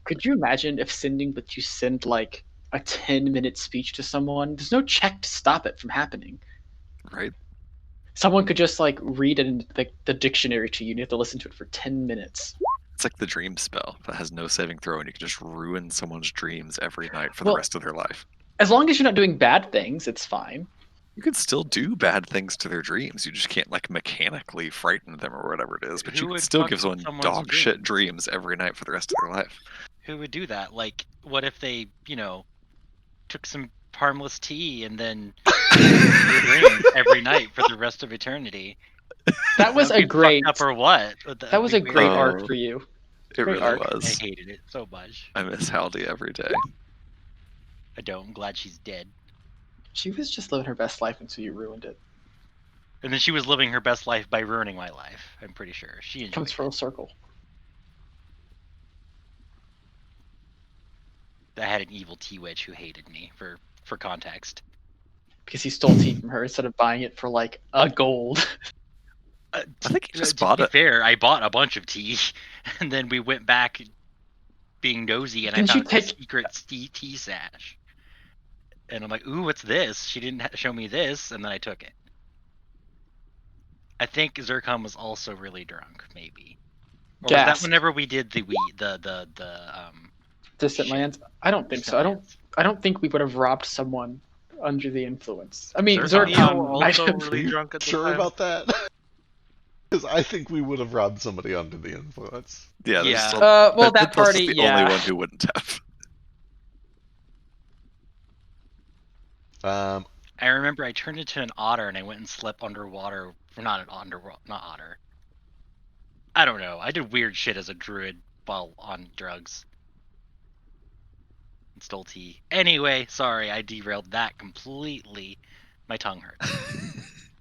Could you imagine if you send like a 10-minute speech to someone? There's no check to stop it from happening. Right? Someone could just like read it in the dictionary to you, and you have to listen to it for 10 minutes. It's like the dream spell that has no saving throw, and you can just ruin someone's dreams every night for Well- the rest of their life. As long as you're not doing bad things, it's fine. You can still do bad things to their dreams. You just can't like mechanically frighten them or whatever it is. But Who you can would still fuck give someone someone's dog shit dreams? dreams every night for the rest of their life. Who would do that? Like, what if they, took some harmless tea and then your dreams every night for the rest of eternity? That was They'll a get great. fucked up or what? That was a great Oh. arc for you. It Great really arc. I was. hated it so much. I miss Haldy every day. I don't. I'm glad she's dead. She was just living her best life until you ruined it. And then she was living her best life by ruining my life. I'm pretty sure she enjoyed Comes it. full circle. I had an evil tea witch who hated me for context. Because he stole tea from her instead of buying it for like a gold. I think you just to bought be it. fair, I bought a bunch of tea, and then we went back being nosy, and Didn't I you found a take- secret tea stash. And I'm like, ooh, what's this? She didn't show me this, and then I took it. I think Zircon was also really drunk, maybe. Or was that Gassed. whenever we did the Distant Shit. lands. I don't think so. I don't think we would have robbed someone under the influence. I mean, Zircon Zircon might also have. really Are you drunk at the sure time. about that? Because I think we would have robbed somebody under the influence. Yeah. there's Yeah. some- Well, that Mythos is party, the yeah. only one who wouldn't have. I remember I turned into an otter and I went and slept underwater. Not otter. I don't know. I did weird shit as a druid while on drugs. And stole tea. Anyway, sorry, I derailed that completely. My tongue hurts.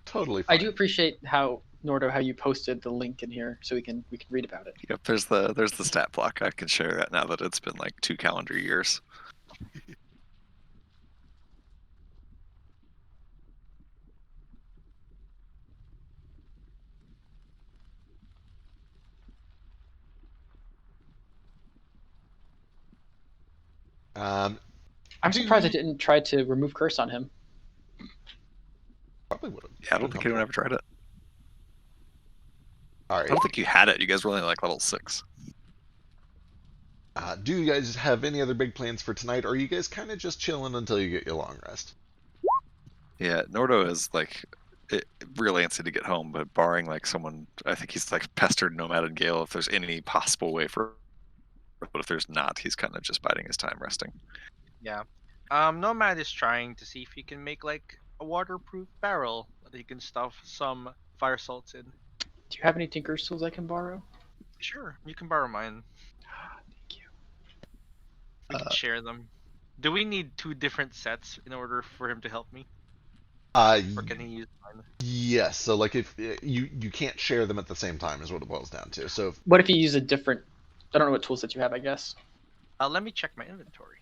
Totally fine. I do appreciate how Nordo how you posted the link in here so we can read about it. Yep. There's the stat block. I can share that now that it's been like 2 calendar years. Um, I'm Do surprised I you- didn't try to remove curse on him. probably would have. Yeah, I don't think anyone ever tried it. All I right. don't think you had it. You guys were only like level 6. Do you guys have any other big plans for tonight, or are you guys kind of just chilling until you get your long rest? Yeah, Nordo is like real antsy to get home, but barring like someone, I think he's like pestered Nomad and Gale if there's any possible way for. But if there's not, he's kind of just biding his time resting. Yeah. Nomad is trying to see if he can make like a waterproof barrel that he can stuff some fire salts in. Do you have any Tinker's tools I can borrow? Sure, you can borrow mine. Thank you. We can share them. Do we need 2 different sets in order for him to help me, or can he use mine? Yes. So like if you can't share them at the same time is what it boils down to. So if, What if you use a different? I don't know what tools that you have. I guess. Let me check my inventory.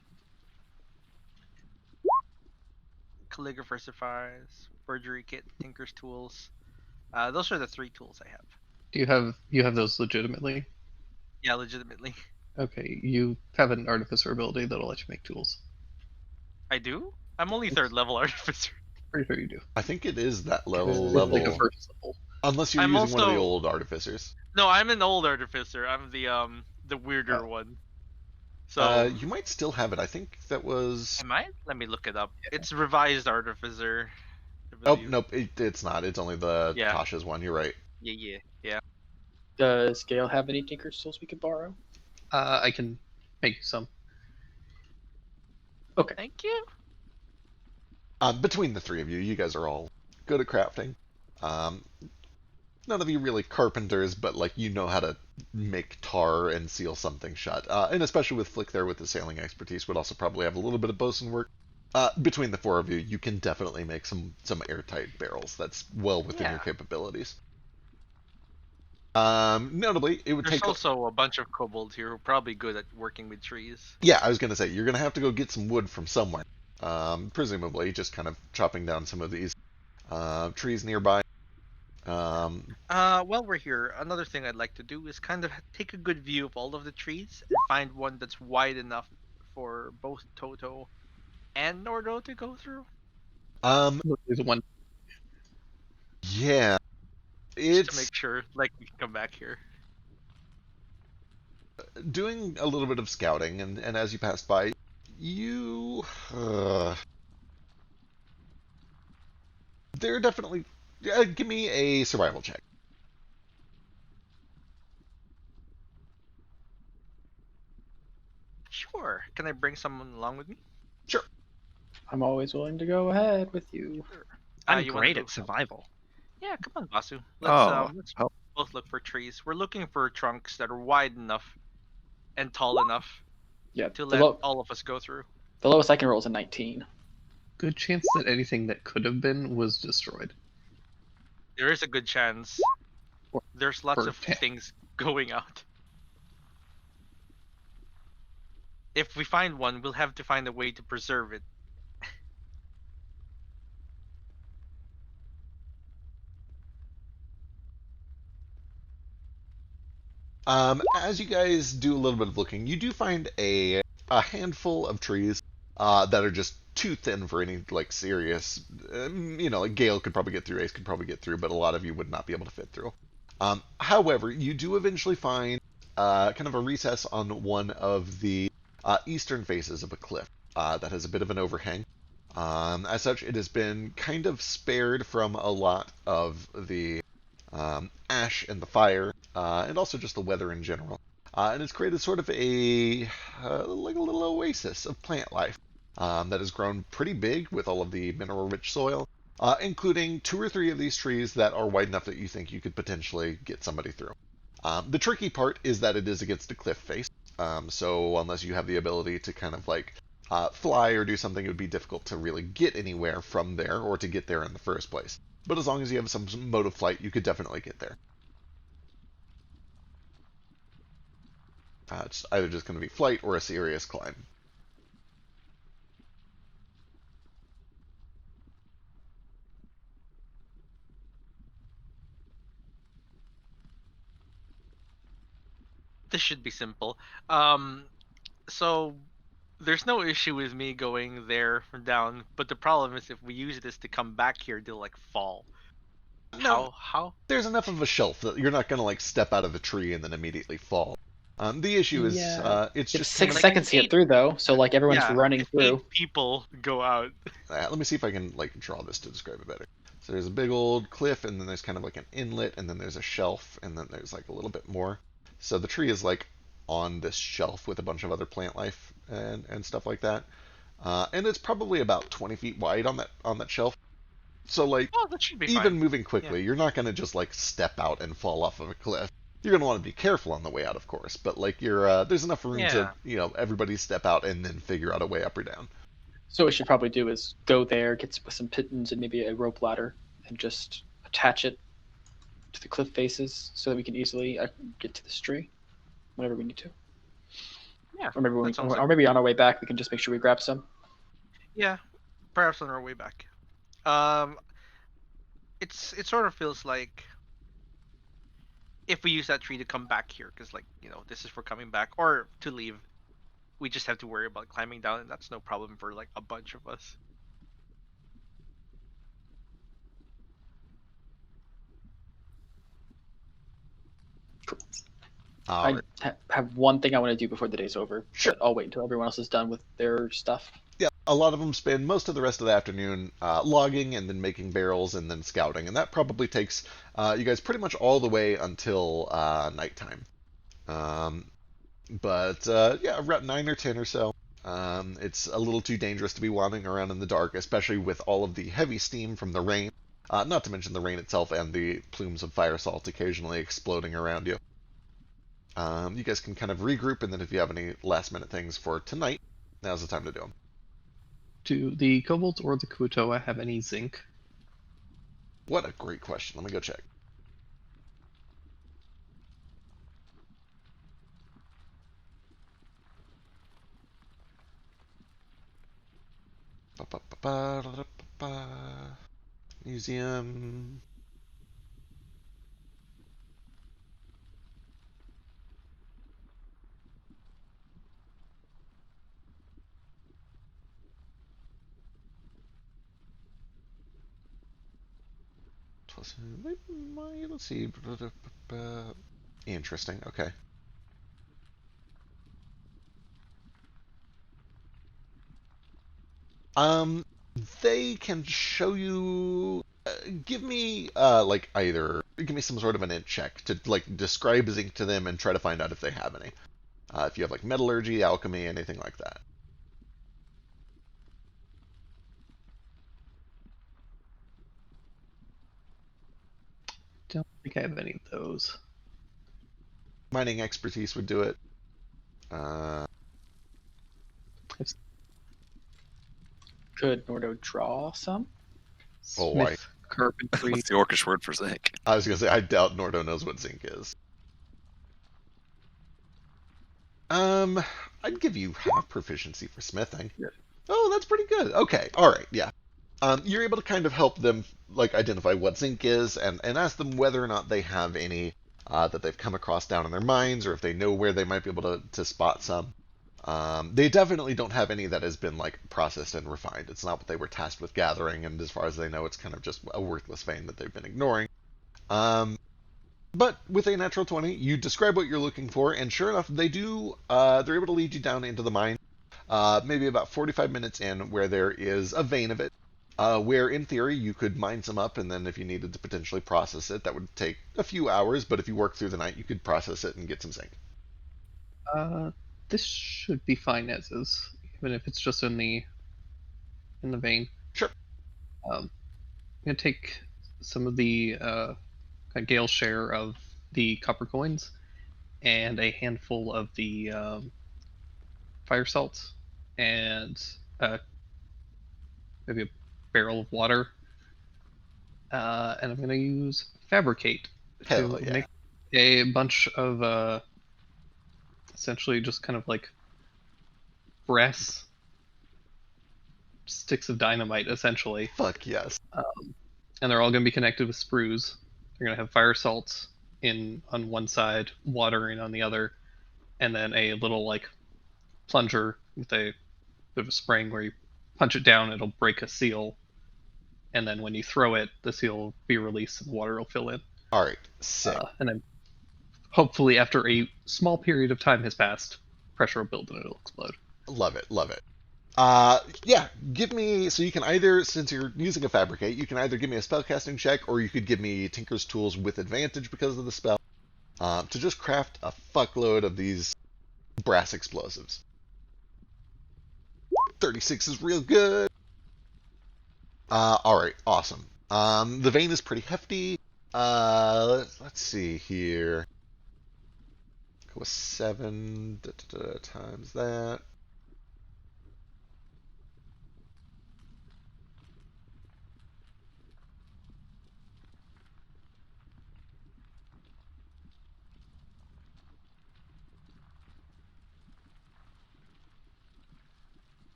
Calligrapher supplies, forgery kit, tinker's tools. Those are the 3 tools I have. Do you have those legitimately? Yeah, legitimately. Okay, you have an artificer ability that'll let you make tools. I do? I'm only 3rd level artificer. Pretty sure you do. I think it is that It's level. like a first level. Unless you're I'm using one of the also- old artificers. No, I'm an old artificer. I'm the weirder Oh. one. So You might still have it. I think that was. am I? Let me look it up. It's revised artificer. I Oh believe. nope, it's not. It's only the Yeah. Tasha's one. You're right. Yeah. Does Gale have any Tinker's tools we could borrow? I can make some. Okay. Thank you. Between the three of you, you guys are all good at crafting. Um, none of you really carpenters, but like you know how to make tar and seal something shut. And especially with Flick there with the sailing expertise, would also probably have a little bit of bosun work. Between the four of you, you can definitely make some airtight barrels. That's well within your Yeah. capabilities. Notably, it would There's take. also a bunch of kobolds here who are probably good at working with trees. Yeah, I was gonna say you're gonna have to go get some wood from somewhere. Presumably, just kind of chopping down some of these trees nearby. While we're here, another thing I'd like to do is kind of take a good view of all of the trees and find one that's wide enough for both Toto and Nordo to go through. There's one. Yeah, Just to it's make sure, like, we can come back here. doing a little bit of scouting, and as you pass by, you. They're definitely. Give me a survival check. Sure. Can I bring someone along with me? Sure. I'm always willing to go ahead with you. Sure. I'm You wanna great go? at survival. Yeah, come on, Basu. Oh, Let's help. both look for trees. We're looking for trunks that are wide enough and tall enough Yeah, to the, let lo- all of us go through. the lowest I can roll is a 19. Good chance that anything that could have been was destroyed. There is a good chance. There's lots of Perfect. things going out. If we find one, we'll have to find a way to preserve it. As you guys do a little bit of looking, you do find a handful of trees that are just too thin for any like serious. Like Gale could probably get through, Ace could probably get through, but a lot of you would not be able to fit through. However, you do eventually find kind of a recess on one of the eastern faces of a cliff that has a bit of an overhang. As such, it has been kind of spared from a lot of the ash and the fire, and also just the weather in general. And it's created sort of like a little oasis of plant life that has grown pretty big with all of the mineral-rich soil, including 2 or 3 of these trees that are wide enough that you think you could potentially get somebody through. The tricky part is that it is against a cliff face, so unless you have the ability to kind of like fly or do something, it would be difficult to really get anywhere from there or to get there in the first place. But as long as you have some mode of flight, you could definitely get there. It's either just going to be flight or a serious climb. This should be simple. So there's no issue with me going there down, but the problem is if we use this to come back here, they'll like fall. No, How? there's enough of a shelf that you're not going to like step out of the tree and then immediately fall. The issue is Yeah. it's It's just 6 kind of, seconds to get through, though, so like everyone's Yeah, running if through. 8 people go out. let me see if I can like draw this to describe it better. So there's a big old cliff, and then there's kind of like an inlet, and then there's a shelf, and then there's like a little bit more. So the tree is like on this shelf with a bunch of other plant life and stuff like that. And it's probably about 20 feet wide on that shelf. So like Oh, that should be even fine. moving quickly, you're not going to just like step out and fall off of a cliff. You're going to want to be careful on the way out, of course, but like there's enough room to everybody step out and then figure out a way up or down. So what we should probably do is go there, get some pittons and maybe a rope ladder, and just attach it to the cliff faces so that we can easily get to this tree whenever we need to. Yeah, Or maybe that sounds or maybe on our way back we can just make sure we grab some. Yeah, perhaps on our way back. It sort of feels like if we use that tree to come back here, because like this is for coming back or to leave, we just have to worry about climbing down, and that's no problem for like a bunch of us. All I have one thing I want to do before the day's over. Sure. But I'll wait until everyone else is done with their stuff. Yeah, a lot of them spend most of the rest of the afternoon logging and then making barrels and then scouting, and that probably takes you guys pretty much all the way until nighttime. Um, but yeah, around 9 or 10 or so. It's a little too dangerous to be wandering around in the dark, especially with all of the heavy steam from the rain. Not to mention the rain itself and the plumes of fire salt occasionally exploding around you. You guys can kind of regroup, and then if you have any last minute things for tonight, now's the time to do them. Do the kobolds or the Kutoa have any zinc? What a great question. Let me go check. Museum. Let's see. Interesting. Okay. Um, they can show you. Give me like either give me some sort of an int check to like describe zinc to them and try to find out if they have any. If you have like metallurgy, alchemy, anything like that. Don't think I have any of those. Mining expertise would do it. Uh, Could Nordo draw some? Oh, Smith, carpentry. What's the Orcish word for zinc? I was gonna say I doubt Nordo knows what zinc is. I'd give you half proficiency for smithing. Yeah. Oh, that's pretty good. Okay, all right, yeah. You're able to kind of help them like identify what zinc is and ask them whether or not they have any that they've come across down in their mines, or if they know where they might be able to spot some. They definitely don't have any that has been like processed and refined. It's not what they were tasked with gathering, and as far as they know, it's kind of just a worthless vein that they've been ignoring. But with a natural 20, you describe what you're looking for, and sure enough, they do. They're able to lead you down into the mine, maybe about 45 minutes in, where there is a vein of it. Where in theory you could mine some up, and then if you needed to potentially process it, that would take a few hours. But if you work through the night, you could process it and get some zinc. This should be fine as is, even if it's just in the vein. Sure. I'm gonna take some of the Gale's share of the copper coins and a handful of the fire salts and maybe a barrel of water. And I'm gonna use fabricate Hell to yeah. make a bunch of essentially just kind of like brass sticks of dynamite, essentially. Fuck yes. And they're all going to be connected with sprues. They're going to have fire salts on one side, water in on the other, and then a little like plunger with a bit of a spring where you punch it down, it'll break a seal, and then when you throw it, the seal will be released and the water will fill in. All right, sick. And then hopefully after a small period of time has passed, pressure will build and it'll explode. Love it, love it. Yeah, give me, so you can either, since you're using a fabricate, you can either give me a spellcasting check, or you could give me Tinker's Tools with advantage because of the spell, to just craft a fuckload of these brass explosives. 36 is real good. Alright, awesome. The vein is pretty hefty. Let's see here. Go with 7 times that.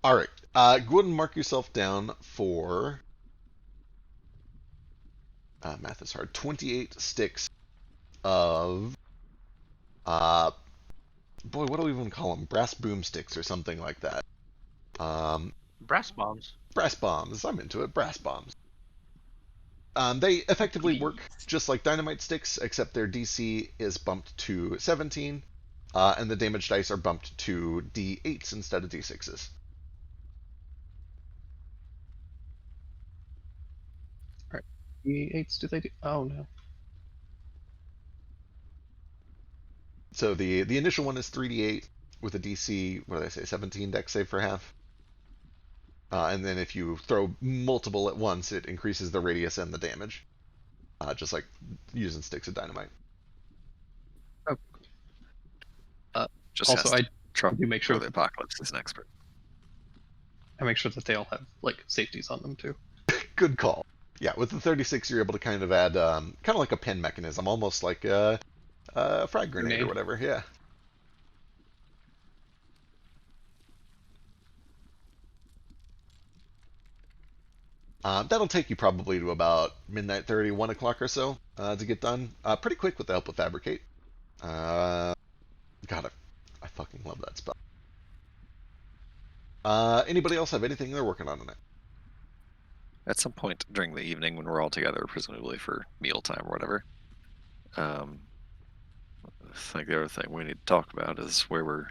All right. Go ahead and mark yourself down for math is hard. 28 sticks of boy, what do we even call them? Brass boomsticks or something like that. Brass bombs. Brass bombs. I'm into it. Brass bombs. They effectively work just like dynamite sticks, except their DC is bumped to 17. and the damage dice are bumped to D8s instead of D6s. D8s, do they do? Oh no. So the initial one is 3d8 with a DC, what did I say, 17 dex save for half. And then if you throw multiple at once, it increases the radius and the damage, just like using sticks of dynamite. Oh. Just Also, has I to try do make sure the apocalypse is an expert. I make sure that they all have like safeties on them too. Good call. Yeah, with the 36, you're able to kind of add kind of like a pin mechanism, almost like a frag grenade or Grenade. whatever. Yeah. That'll take you probably to about midnight 30, 1 o'clock or so to get done. Pretty quick with the help of Fabricate. God, I fucking love that spell. Anybody else have anything they're working on tonight? At some point during the evening when we're all together, presumably for mealtime or whatever, I think the other thing we need to talk about is where we're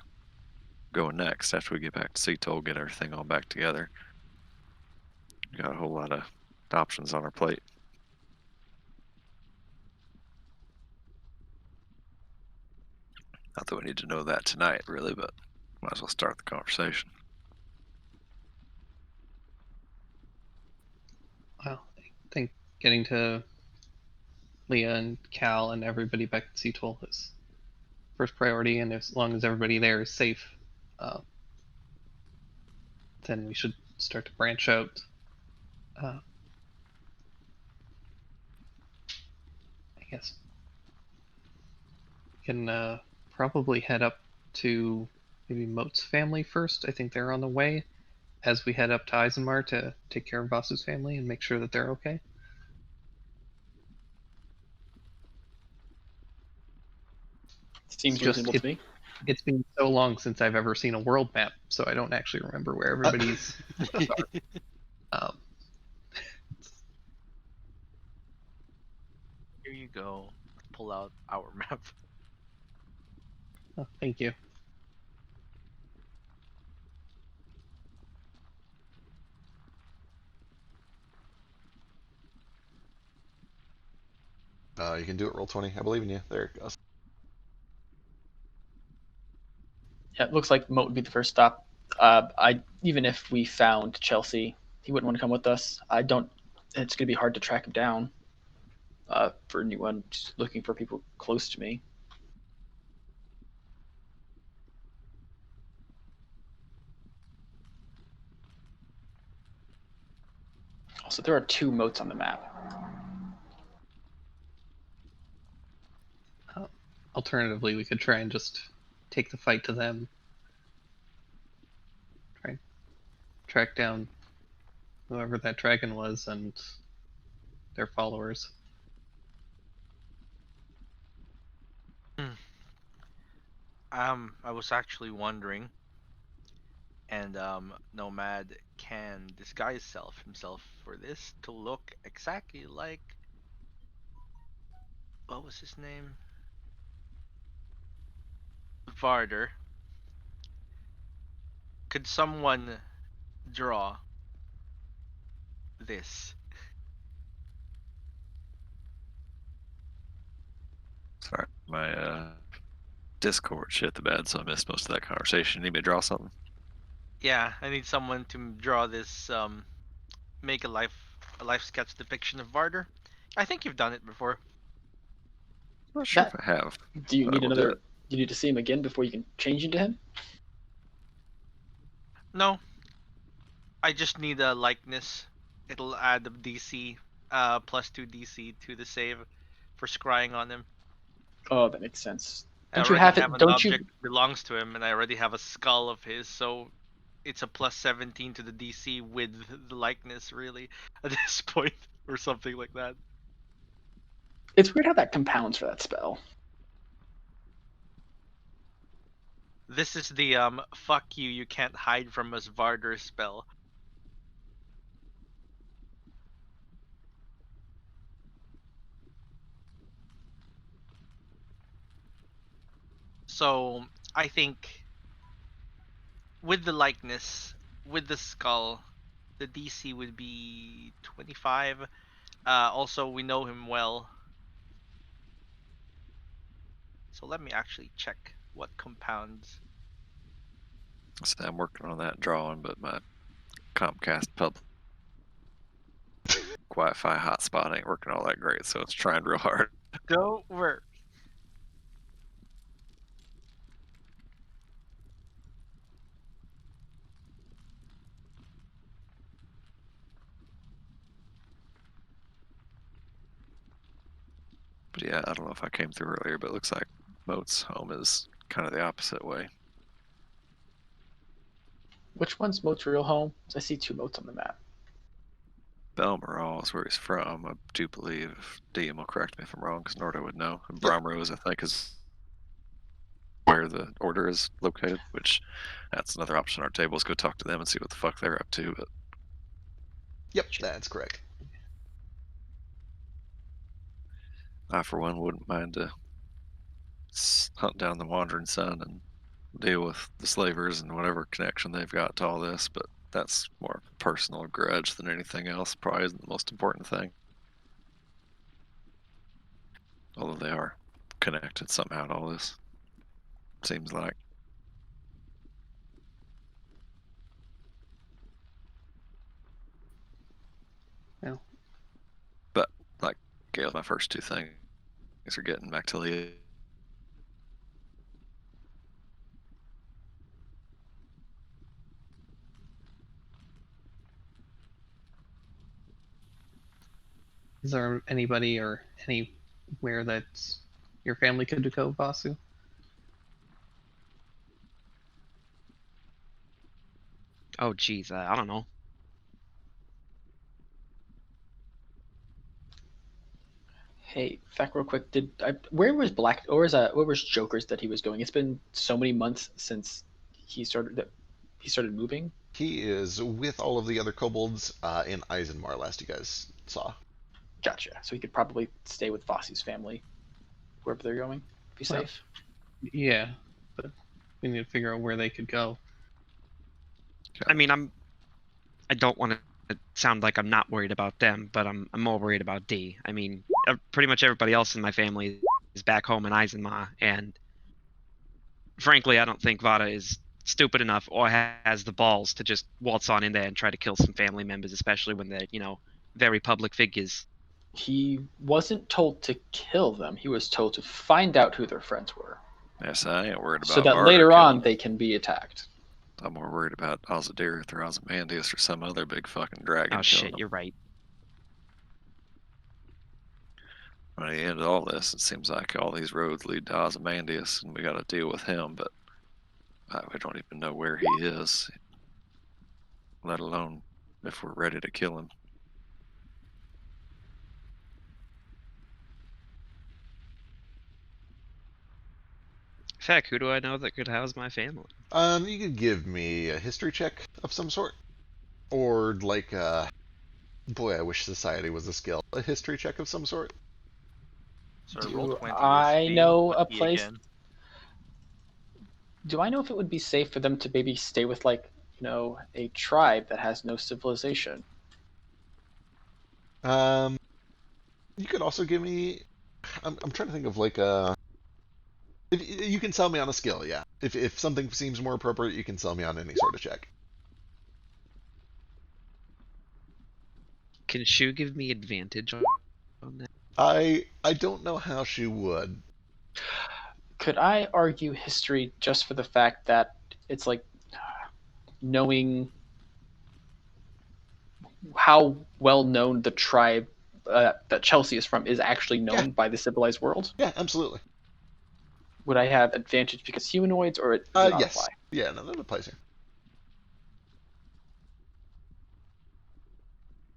going next after we get back to Seattle, get everything all back together. We got a whole lot of options on our plate. Not that we need to know that tonight, really, but might as well start the conversation. Well, I think getting to Leah and Cal and everybody back at Seattle is first priority, and as long as everybody there is safe, then we should start to branch out. I guess we can probably head up to maybe Moat's family first. I think they're on the way as we head up to Eisenmar to take care of Vasu's family and make sure that they're okay. Seems Just reasonable to me. It's been so long since I've ever seen a world map, so I don't actually remember where everybody's stuff are. Here you go. Pull out our map. Oh, thank you. You can do it. Roll 20. I believe in you. There it goes. Yeah, it looks like Moat would be the first stop. I even if we found Chelsea, he wouldn't want to come with us. I don't. It's gonna be hard to track him down. For anyone just looking for people close to me. Also, there are 2 moats on the map. Alternatively, we could try and just take the fight to them. Try and track down whoever that dragon was and their followers. I was actually wondering, and Nomad can disguise himself for this to look exactly like, what was his name? Varder. Could someone draw this? Sorry, my Discord shit the bed, so I missed most of that conversation. Need me to draw something? Yeah, I need someone to draw this. Make a life sketch depiction of Varder. I think you've done it before. I'm not sure That- if I have. Do you But I need will do another? it. You need to see him again before you can change into him. No, I just need a likeness. It'll add the DC, +2 DC to the save for scrying on him. Oh, that makes sense. I Don't you already have have it? an Don't you? object that belongs to him, and I already have a skull of his, so it's a +17 to the DC with the likeness, really, at this point, or something like that. It's weird how that compounds for that spell. This is the fuck you, you can't hide from us Varder spell. So I think with the likeness, with the skull, the DC would be 25. Also, we know him well. So let me actually check what compounds. So I'm working on that drawing, but my Comcast public Wi-Fi hotspot ain't working all that great, so it's trying real hard. Don't worry. But yeah, I don't know if I came through earlier, but it looks like Moat's home is kind of the opposite way. Which one's Moat's real home? I see 2 Moats on the map. Belmoral is where he's from. I do believe. DM will correct me if I'm wrong, because Nordo would know. And Yep. Bromrose, I think, is where the order is located, which that's another option on our table is go talk to them and see what the fuck they're up to. But Yep, that's correct. I, for one, wouldn't mind to hunt down the Wandering Sun and deal with the slavers and whatever connection they've got to all this, but that's more personal grudge than anything else. Probably isn't the most important thing. Although they are connected somehow to all this. Seems like. Well. But, like, Gale, my first 2 things are getting back to Leah. Is there anybody or anywhere that your family could go, Vasu? Oh, geez, I don't know. Hey, fact real quick, where was Joker's that he was going? It's been so many months since he started moving. He is with all of the other kobolds in Eisenmar, last you guys saw. Gotcha. So he could probably stay with Vasu's family, wherever they're going. Be Well, safe. Yeah, but we need to figure out where they could go. I mean, I don't want to sound like I'm not worried about them, but I'm more worried about D. I mean, pretty much everybody else in my family is back home in Eisenmar, and frankly, I don't think Vada is stupid enough or has the balls to just waltz on in there and try to kill some family members, especially when they're, very public figures. He wasn't told to kill them. He was told to find out who their friends were, Yes, I ain't worried about so that Barter later killing on them. they can be attacked. I'm more worried about Ozydirith or Ozymandias or some other big fucking dragon. Oh killing shit, them. you're right. At the end of all this, it seems like all these roads lead to Ozymandias, and we got to deal with him, but we don't even know where he is, let alone if we're ready to kill him. Feck, who do I know that could house my family? You could give me a history check of some sort, or like boy, I wish society was a skill. A history check of some sort. So Do roll 20 I being know a lucky place- again. Do I know if it would be safe for them to maybe stay with a tribe that has no civilization? You could also give me. I'm trying to think of like a. If, you can sell me on a skill, yeah. If something seems more appropriate, you can sell me on any sort of check. Can Shu give me advantage on that? I don't know how she would. Could I argue history just for the fact that it's like knowing how well known the tribe that Chelsea is from is actually known by the civilized world? Yeah, absolutely. Would I have advantage because humanoids, or does it not Yes. apply? Yeah, no, that applies here.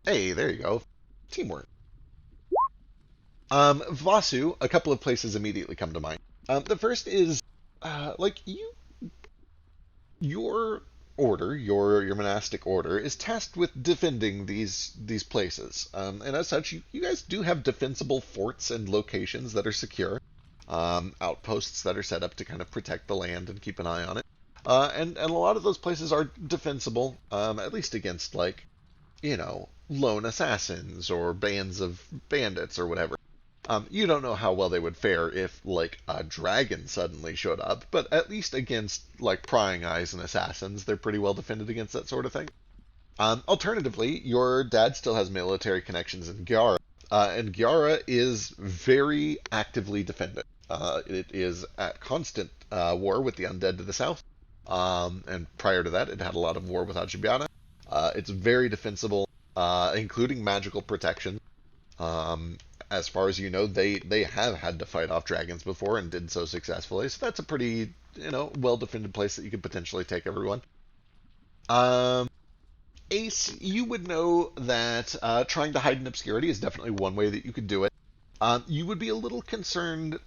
Hey, there you go. Teamwork. Vasu, a couple of places immediately come to mind. The first is, your order, your monastic order, is tasked with defending these places. And as such, you guys do have defensible forts and locations that are secure. outposts that are set up to kind of protect the land and keep an eye on it. And a lot of those places are defensible, at least against, like, lone assassins or bands of bandits or whatever. You don't know how well they would fare if, like, a dragon suddenly showed up, but at least against, like, prying eyes and assassins, they're pretty well defended against that sort of thing. Alternatively, your dad still has military connections in Gyara, and Gyara is very actively defended. It is at constant war with the undead to the south, and prior to that, it had a lot of war with Ajibiana. It's very defensible, including magical protection. As far as you know, they have had to fight off dragons before and did so successfully. So that's a pretty, well defended place that you could potentially take everyone. Ace, you would know that trying to hide in obscurity is definitely one way that you could do it. You would be a little concerned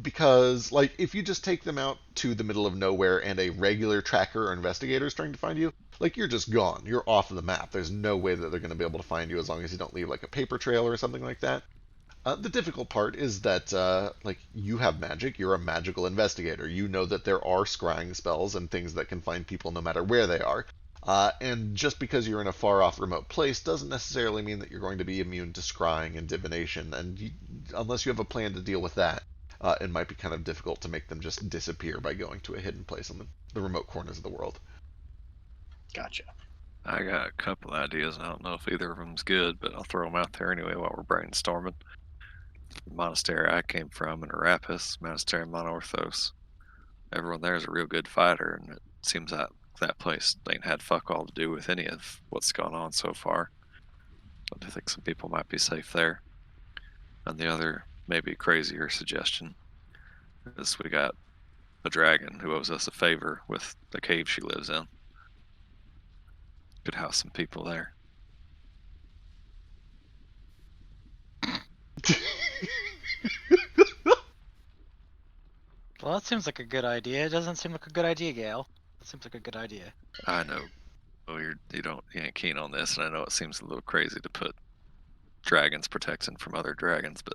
because, like, if you just take them out to the middle of nowhere and a regular tracker or investigator is trying to find you, like, you're just gone. You're off of the map. There's no way that they're going to be able to find you as long as you don't leave, like, a paper trail or something like that. The difficult part is that, like, you have magic. You're a magical investigator. You know that there are scrying spells and things that can find people no matter where they are. And just because you're in a far-off remote place doesn't necessarily mean that you're going to be immune to scrying and divination. And unless you have a plan to deal with that, it might be kind of difficult to make them just disappear by going to a hidden place in the remote corners of the world. Gotcha. I got a couple ideas, and I don't know if either of them's good, but I'll throw them out there anyway while we're brainstorming. The monastery I came from in Arapis, Monastery of Monorthos. Everyone there is a real good fighter, and it seems that that place ain't had fuck all to do with any of what's gone on so far. But I think some people might be safe there. And the other, maybe crazier suggestion is we got a dragon who owes us a favor with the cave she lives in. Could house some people there. Well, that seems like a good idea. It doesn't seem like a good idea, Gale. It seems like a good idea. I know. Oh, you ain't keen on this, and I know it seems a little crazy to put dragons protecting from other dragons, but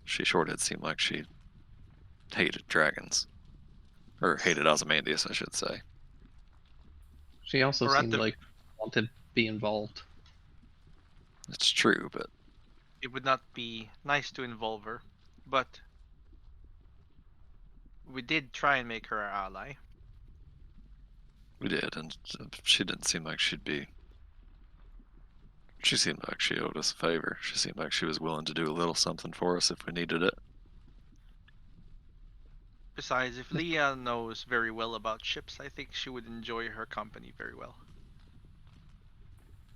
she sure did seem like she hated dragons. Or hated Ozymandias, I should say. She also Or at seemed the- like wanted to be involved. It's true, but It would not be nice to involve her, but we did try and make her our ally. we did, and she didn't seem like she'd be. She seemed like she owed us a favor. She seemed like she was willing to do a little something for us if we needed it. Besides, if Leah knows very well about ships, I think she would enjoy her company very well.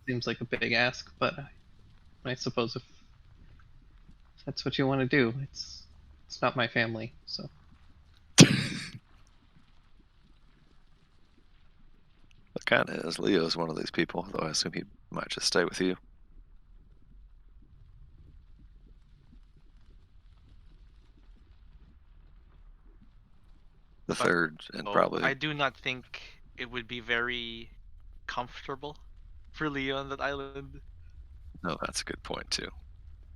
Seems like a big ask, but I suppose if that's what you want to do, it's not my family, so. It kind of is. Leo's one of these people, though I assume he might just stay with you. The But- third, and Oh, probably I do not think it would be very comfortable for Leo on that island. no, that's a good point too.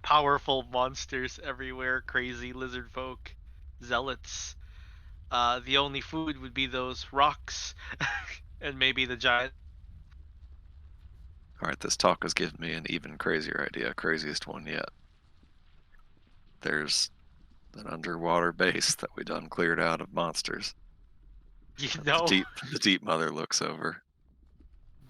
Powerful monsters everywhere, crazy lizard folk, zealots. The only food would be those rocks, and maybe the giant. All right, this talk has given me an even crazier idea, craziest one yet. There's an underwater base that we done cleared out of monsters. You The know, deep mother looks over.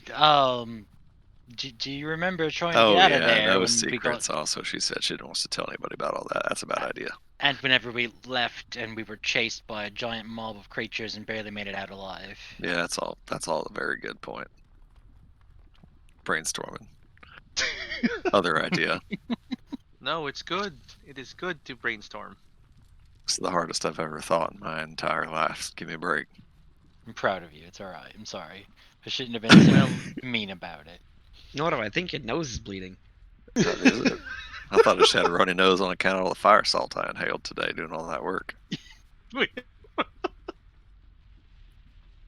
Do you remember trying to Oh get out yeah, of there no when we secrets. got, Also, she said she didn't want to tell anybody about all that. That's a bad idea. and whenever we left and we were chased by a giant mob of creatures and barely made it out alive? Yeah, that's all. That's all a very good point. Brainstorming. Other idea. no, it's good. It is good to brainstorm. It's the hardest I've ever thought in my entire life. Give me a break. I'm proud of you. It's all right. I'm sorry. I shouldn't have been so mean about it. What do I think? Your nose is bleeding. That is it. I thought I just had a runny nose on account of all the fire salt I inhaled today doing all that work.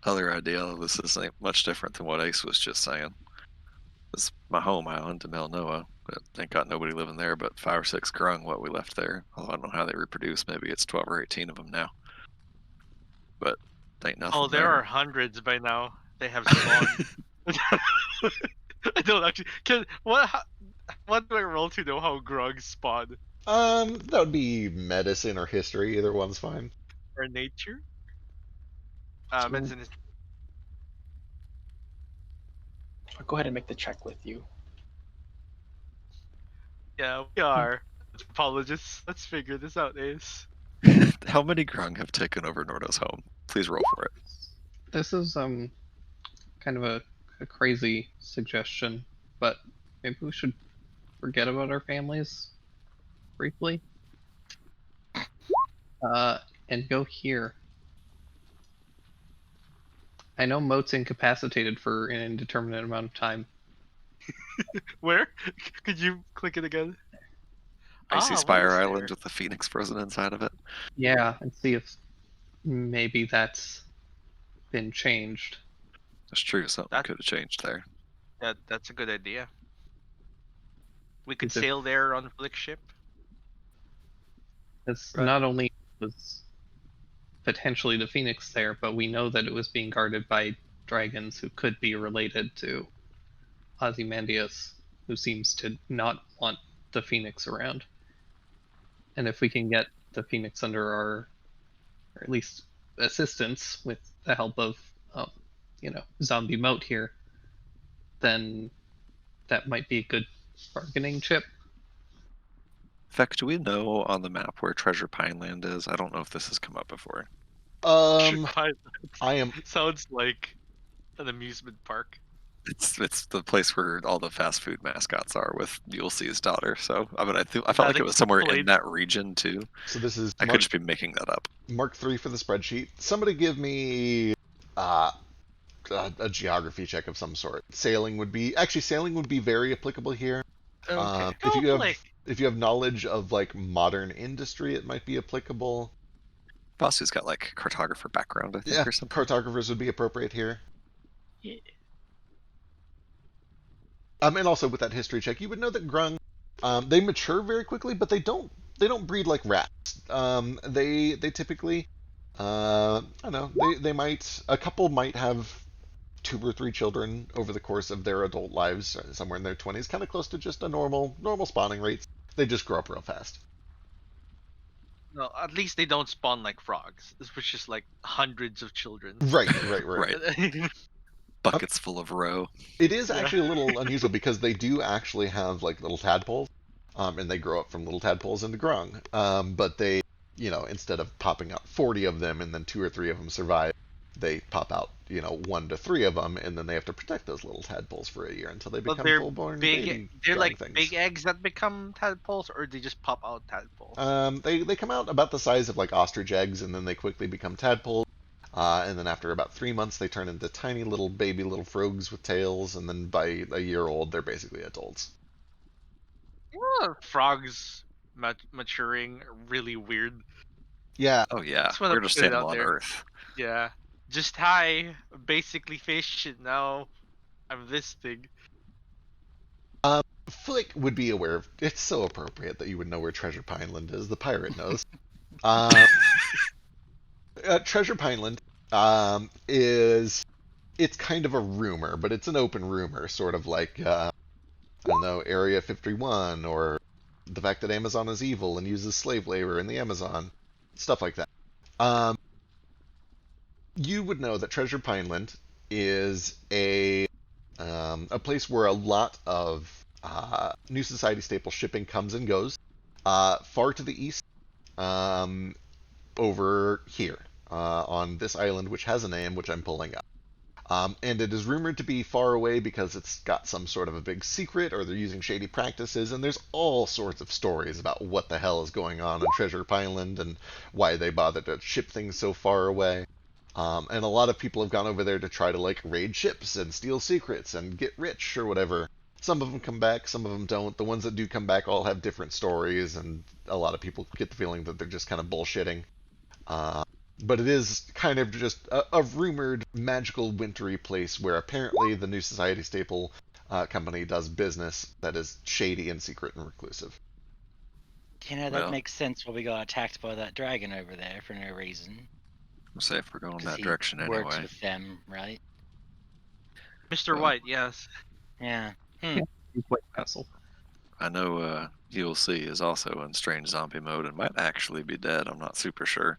Other idea, this isn't much different than what Ace was just saying. It's my home island to Melnoa. But ain't got nobody living there but 5 or 6 grung what we left there. Although I don't know how they reproduce. Maybe it's 12 or 18 of them now. But ain't nothing Oh, there there. are hundreds by now. They have spawned. I don't actually. What do I roll to know how Grog spawn? That would be medicine or history. Either one's fine. Or nature? So- Medicine is. I'll go ahead and make the check with you. Yeah, we are. Apologists. Let's figure this out, Ace. How many grung have taken over Nordo's home? Please roll for it. This is kind of a crazy suggestion, but maybe we should forget about our families briefly. And go here. I know Moat's incapacitated for an indeterminate amount of time. Where? Could you click it again? Icy what Spire is Island there? with the phoenix frozen inside of it. Yeah, and see if maybe that's been changed. That's true. Something That- could have changed there. That's a good idea. We could Is it- sail there on Flick ship. It's Right. not only was potentially the Phoenix there, but we know that it was being guarded by dragons who could be related to Ozymandias, who seems to not want the Phoenix around. And if we can get the Phoenix under our, or at least assistance with the help of, Zombie Moat here, then that might be a good bargaining chip. Feck, do we know on the map where Treasure Pineland is? I don't know if this has come up before. I am. Sounds like an amusement park. It's the place where all the fast food mascots are with Ulysses' daughter. So I felt like it was somewhere in that region too. So this is I could just be making that up. Mark 3 for the spreadsheet. Somebody give me a geography check of some sort. Sailing would be very applicable here. Okay. If you have knowledge of like modern industry, it might be applicable. Bossy's got like cartographer background, I think, Yeah, or something. cartographers would be appropriate here. Yeah. And also with that history check, you would know that grung, they mature very quickly, but they don't breed like rats. They typically, I don't know, a couple might have 2 or 3 children over the course of their adult lives, somewhere in their 20s, kind of close to just a normal spawning rates. They just grow up real fast. No, at least they don't spawn like frogs. This was just like hundreds of children. Right. Buckets full of roe. It is actually a little unusual because they do actually have like little tadpoles, and they grow up from little tadpoles into grung. But they, instead of popping out 40 of them and then 2 or 3 of them survive, they pop out, 1 to 3 of them, and then they have to protect those little tadpoles for a year until they become they're full-born big. baby They're grung like things. big eggs that become tadpoles, or they just pop out tadpoles. They come out about the size of like ostrich eggs, and then they quickly become tadpoles. And then after about 3 months, they turn into tiny little baby little frogs with tails, and then by a year old, they're basically adults. Frogs maturing are really weird. Yeah. Oh yeah, Just wanna we're just put it animal out on there. Earth. Yeah. Just hi, basically fish, and now I'm this thing. Flick would be aware of. It's so appropriate that you would know where Treasure Pineland is. The pirate knows. Treasure Pineland it's kind of a rumor, but it's an open rumor, sort of like I don't know, Area 51, or the fact that Amazon is evil and uses slave labor in the Amazon, stuff like that. You would know that Treasure Pineland is a place where a lot of New Society staple shipping comes and goes. Far to the east, over here on this island, which has a name, which I'm pulling up. And it is rumored to be far away because it's got some sort of a big secret, or they're using shady practices, and there's all sorts of stories about what the hell is going on Treasure Pineland and why they bother to ship things so far away. And a lot of people have gone over there to try to like raid ships and steal secrets and get rich or whatever. Some of them come back, some of them don't. The ones that do come back all have different stories, and a lot of people get the feeling that they're just kind of bullshitting. But it is kind of just a rumored magical wintry place where apparently the New Society staple company does business that is shady and secret and reclusive. You know, that Well, makes sense why we got attacked by that dragon over there for no reason. we'll say if we're going 'Cause that he direction works anyway. with them, right? Mr. Well, White, yes. Yeah. White Castle. I know ULC is also in strange zombie mode and might actually be dead. I'm not super sure.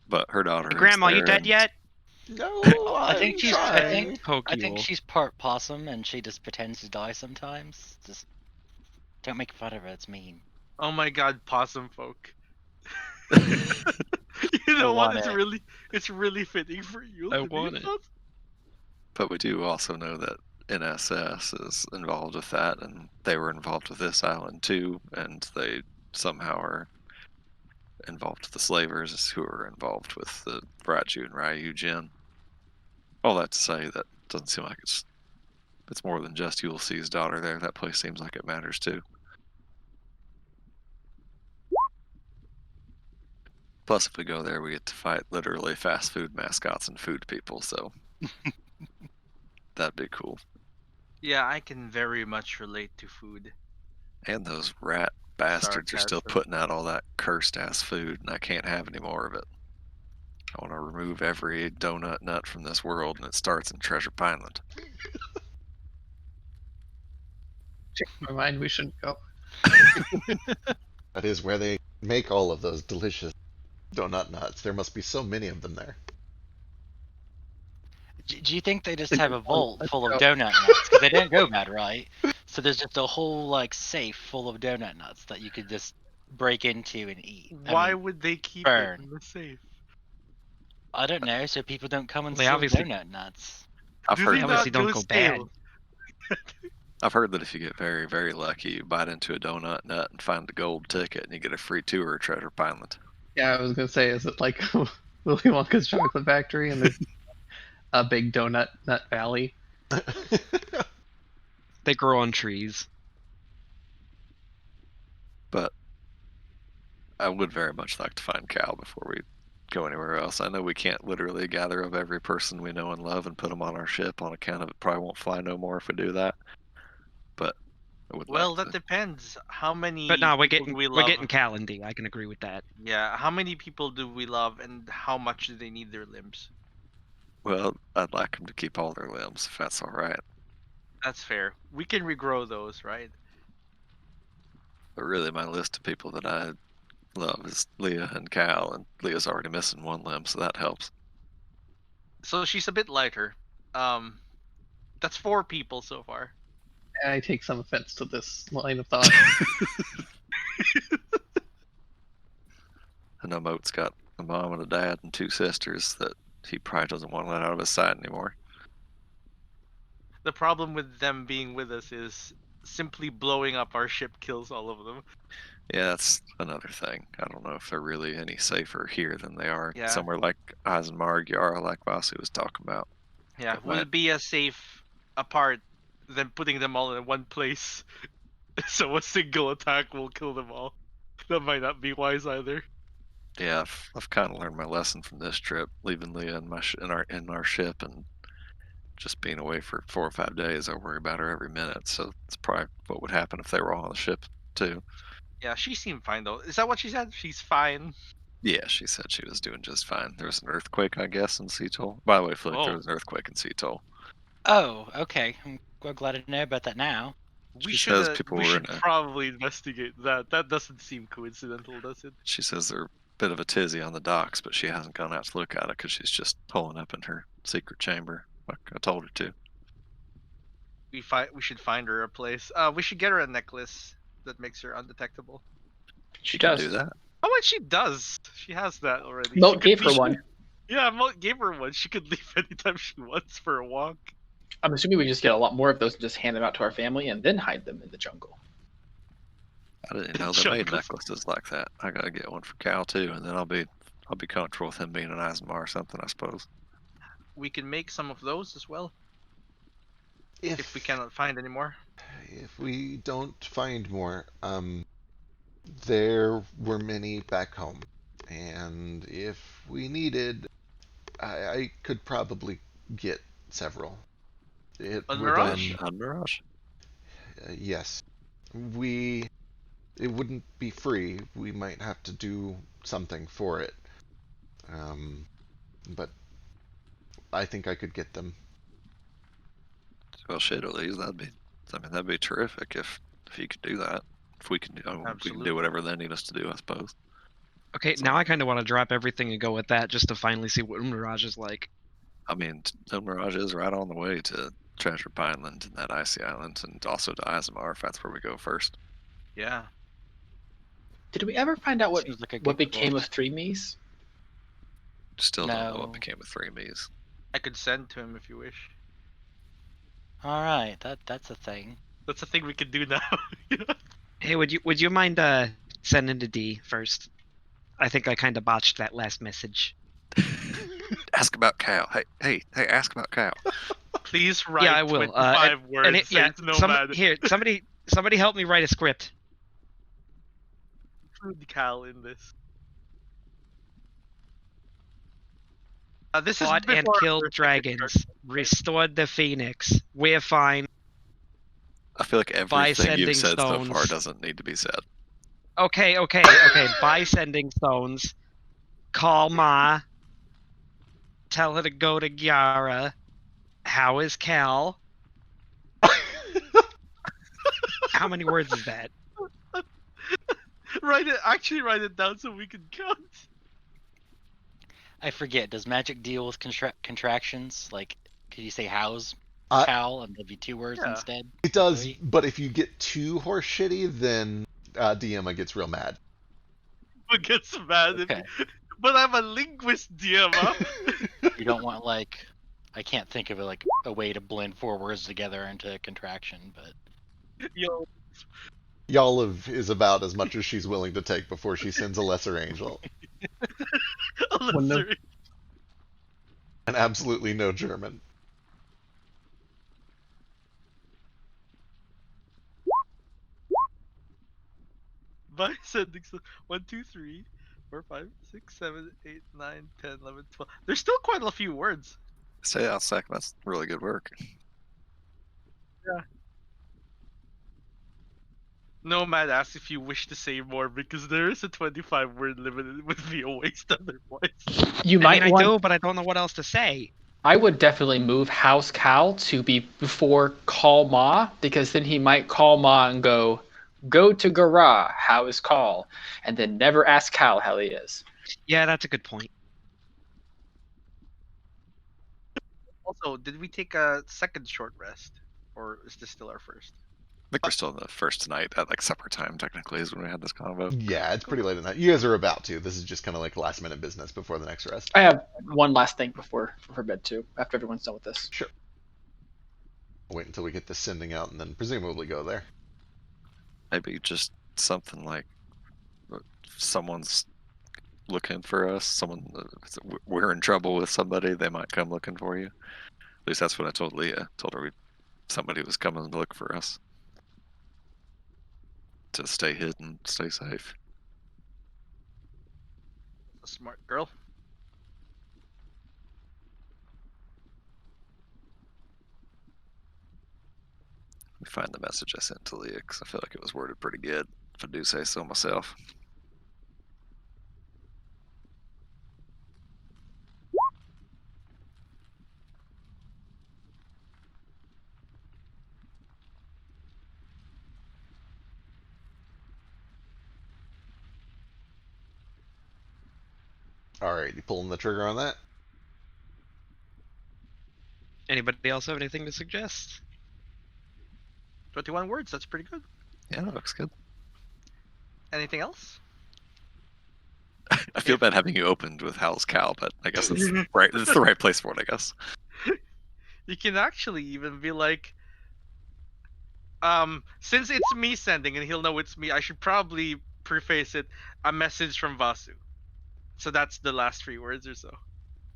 But her daughter Hey, is Grandma, you there, dead and yet? No, I I'm think she's. trying. I think she's part possum, and she just pretends to die sometimes. Just don't make fun of her. It's mean. Oh my God, possum folk. You I know what? want it. It's really fitting for you I to be want a it. possum. But we do also know that NSS is involved with that, and they were involved with this island too, and they somehow are involved with the slavers who are involved with the Raju and Ryu Jin. All that to say, that doesn't seem like it's more than just Ulysses' daughter there. That place seems like it matters too. Plus, if we go there, we get to fight literally fast food mascots and food people, so that'd be cool. Yeah, I can very much relate to food. And those rat bastards are still Sarcasm. putting out all that cursed ass food, and I can't have any more of it. I want to remove every donut nut from this world, and it starts in Treasure Pineland. My mind, we shouldn't go. That is where they make all of those delicious donut nuts. There must be so many of them there. Do you think they just have a vault Let's full of go. donut nuts? Because they don't go bad, right? So there's just a whole like safe full of donut nuts that you could just break into and eat. Why would they keep burn. it in the safe? I don't know, so people don't come and They steal obviously- donut nuts. I've Do heard they that. obviously not don't go go bad. stale? I've heard that if you get very, very lucky, you bite into a donut nut and find the gold ticket, and you get a free tour of Treasure Pineland. Yeah, I was gonna say, is it like Willy Wonka's chocolate factory and there's a big donut nut valley? They grow on trees. But I would very much like to find Cal before we go anywhere else. I know we can't literally gather up every person we know and love and put them on our ship on account of it probably won't fly no more if we do that. But I would Well, like that to. depends. How many But no, we're people getting do we we're love? getting Cal and D. I can agree with that. Yeah, how many people do we love, and how much do they need their limbs? Well, I'd like them to keep all their limbs if that's all right. That's fair. We can regrow those, right? But really, my list of people that I love is Leah and Cal, and Leah's already missing one limb, so that helps. So she's a bit lighter. That's 4 people so far. I take some offense to this line of thought. I know Moat's got a mom and a dad and 2 sisters that he probably doesn't want to let out of his sight anymore. The problem with them being with us is simply blowing up our ship kills all of them. Yeah, that's another thing. I don't know if they're really any safer here than they are Yeah. somewhere like Eisenmarg, Yara, like Vasi was talking about. Yeah, But will man- it be as safe apart than putting them all in one place? So a single attack will kill them all. That might not be wise either. Yeah, I've kind of learned my lesson from this trip, leaving Leah in in our ship and just being away for 4 or 5 days. I worry about her every minute, so it's probably what would happen if they were all on the ship too. Yeah, she seemed fine though. Is that what she said? She's fine. Yeah, she said she was doing just fine. There was an earthquake, I guess, in Seatoll. By the way, Flick, there Oh. was an earthquake in Seatoll. Oh, okay. I'm glad to know about that now. We She says should people we were should in a- probably investigate that. That doesn't seem coincidental, does it? She says they're a bit of a tizzy on the docks, but she hasn't gone out to look at it because she's just holing up in her secret chamber, like I told her to. We should find her a place. We should get her a necklace that makes her undetectable. She Can does. do that. Oh, wait, she does. She has that already. Moat She could gave her leave- one. Yeah, Moat gave her one. She could leave anytime she wants for a walk. I'm assuming we just get a lot more of those and just hand them out to our family and then hide them in the jungle. I didn't know they made Chunkless. necklaces like that. I gotta get one for Cal too, and then I'll be comfortable with him being an Eisenbar or something, I suppose. We can make some of those as well if we cannot find any more. If we don't find more, there were many back home, and if we needed, I could probably get several. It On would, Mirage? On Mirage? yes. It wouldn't be free. We might have to do something for it. But I think I could get them. Well, shit, Elise, that'd be terrific if you could do that. If we can, we can Absolutely. do whatever they need us to do, I suppose. Okay, So- now I kind of want to drop everything and go with that just to finally see what Mirage is like. I mean, Mirage is right on the way to Treasure Pineland and that icy island, and also to Azamar, if that's where we go first. Yeah. Did we ever find out what Seems like a what good became course. of Three Me's? Still don't know what No. became of 3Ms. I could send to him if you wish. All right, that's a thing. That's a thing we can do now. Hey, would you mind sending to D first? I think I kind of botched that last message. Ask about Cal. Hey, ask about Cal. Please write Yeah, I will. 25 words. And it, yeah, since Nomad. here, somebody help me write a script. Include Cal in this. This Fought is and before killed our dragons. Restored the phoenix. We're fine. I feel like By everything you've sending said so far stones. doesn't need to be said. Okay. By sending stones. Call Ma. Tell her to go to Gyara. How is Cal? How many words is that? Actually write it down so we can count. I forget. Does magic deal with contractions? Like, could you say how's Uh, Cal and there'd be 2 words Yeah. instead? It does, Three? but if you get too horse shitty, then Diema gets real mad. But gets mad at Okay. me. But I'm a linguist, Diema. You don't want like, I can't think of like a way to blend 4 words together into a contraction, but Yo, Y'all is about as much as she's willing to take before she sends a lesser angel. When the- lesser- And absolutely no German. by sending 1, 2, 3, 4, 5, 6, 7, 8, 9, 10, 11, 12. There's still quite a few words. Say out second. That's really good work. Nomad asks if you wish to say more because there is a 25 word limit and it would be a waste otherwise. You I might mean, I want. do, but I don't know what else to say. I would definitely move House Cal to be before Call Ma, because then he might call Ma and go to Gara, how is Call? And then never ask Cal how he is. Yeah, that's a good point. Also, did we take a second short rest? Or is this still our first? I think we're still in the first night at like supper time. Technically, is when we had this convo. Yeah, it's pretty late at night. You guys are about to. This is just kind of like last minute business before the next rest. I have one last thing before bed too, after everyone's done with this. Sure. Wait until we get the sending out and then presumably go there. Maybe just something like someone's looking for us. We're in trouble with somebody. They might come looking for you. At least that's what I told Leah. Told her somebody was coming to look for us. To stay hidden, stay safe. A smart girl. Let me find the message I sent to Leah because I feel like it was worded pretty good, if I do say so myself. Alright, you pulling the trigger on that? Anybody else have anything to suggest? 21 words, that's pretty good. Yeah, that looks good. Anything else? I feel bad having you opened with Hal's Cal, but I guess it's right. It's the right place for it, I guess. You can actually even be like, since it's me sending and he'll know it's me, I should probably preface it a message from Vasu. So that's the last 3 words or so.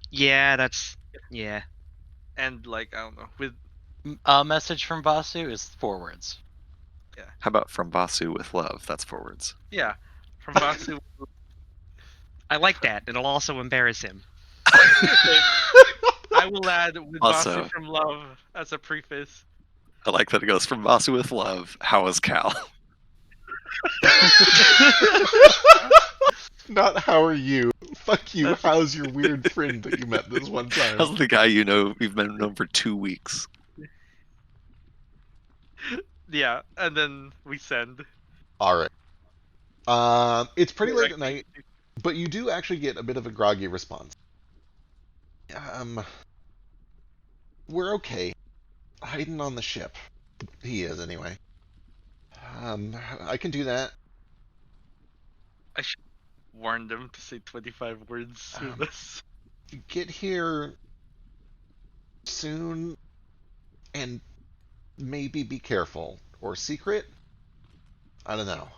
Yeah, yeah. And like, I don't know, with A message from Vasu is 4 words. How about from Basu with love? That's 4 words. yeah, from Vasu. I like that. It'll also embarrass him. I I will add with Also- Vasu from Love as a preface. I like that it goes from Vasu with love. How is Cal? Not how are you? Fuck you. That's- How's your weird friend that you met this one time? How's the guy you've known for 2 weeks? Yeah, and then we send. All right. It's pretty late at night, but you do actually get a bit of a groggy response. We're okay. Hiding on the ship. He is, anyway. I can do that. I should warn them to say 25 words with us. Get here soon, and maybe be careful. Or secret? I don't know.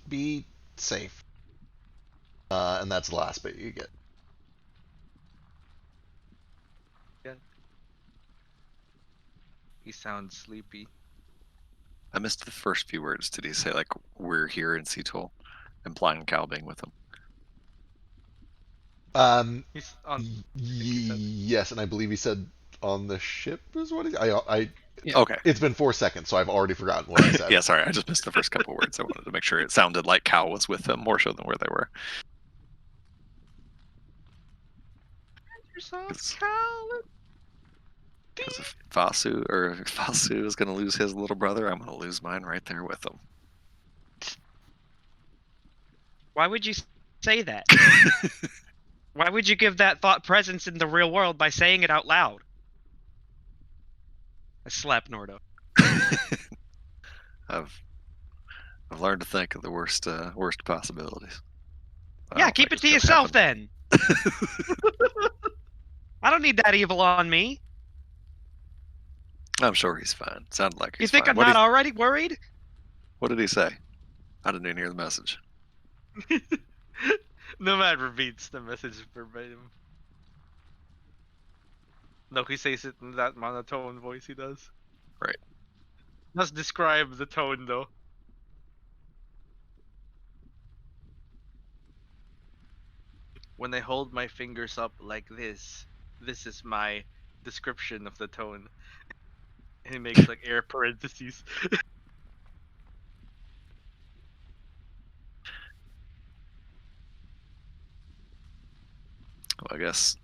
Be safe. And that's the last bit you get. He sounds sleepy. I missed the first few words. Did he say, like, we're here in Seattle, implying Cal being with him? He's on. Yes, and I believe he said on the ship is what he. Yeah. Okay. It's been 4 seconds, so I've already forgotten what I said. Yeah, sorry. I just missed the first couple words. I wanted to make sure it sounded like Cal was with them more so than where they were. Yourself, Cal. Because if Vasu is going to lose his little brother, I'm going to lose mine right there with him. Why would you say that? Why would you give that thought presence in the real world by saying it out loud? I slap Nordo. I've learned to think of the worst possibilities. I Yeah, don't keep think it to it's gonna yourself then. I don't need that evil on me. I'm sure he's fine. Sounded like You he's think fine. I'm not already worried? What did he say? I didn't even hear the message. Nomad repeats the message verbatim. No, he says it in that monotone voice he does. Right. Let's describe the tone though. When I hold my fingers up like this is my description of the tone. And he makes like air parentheses. Well, I guess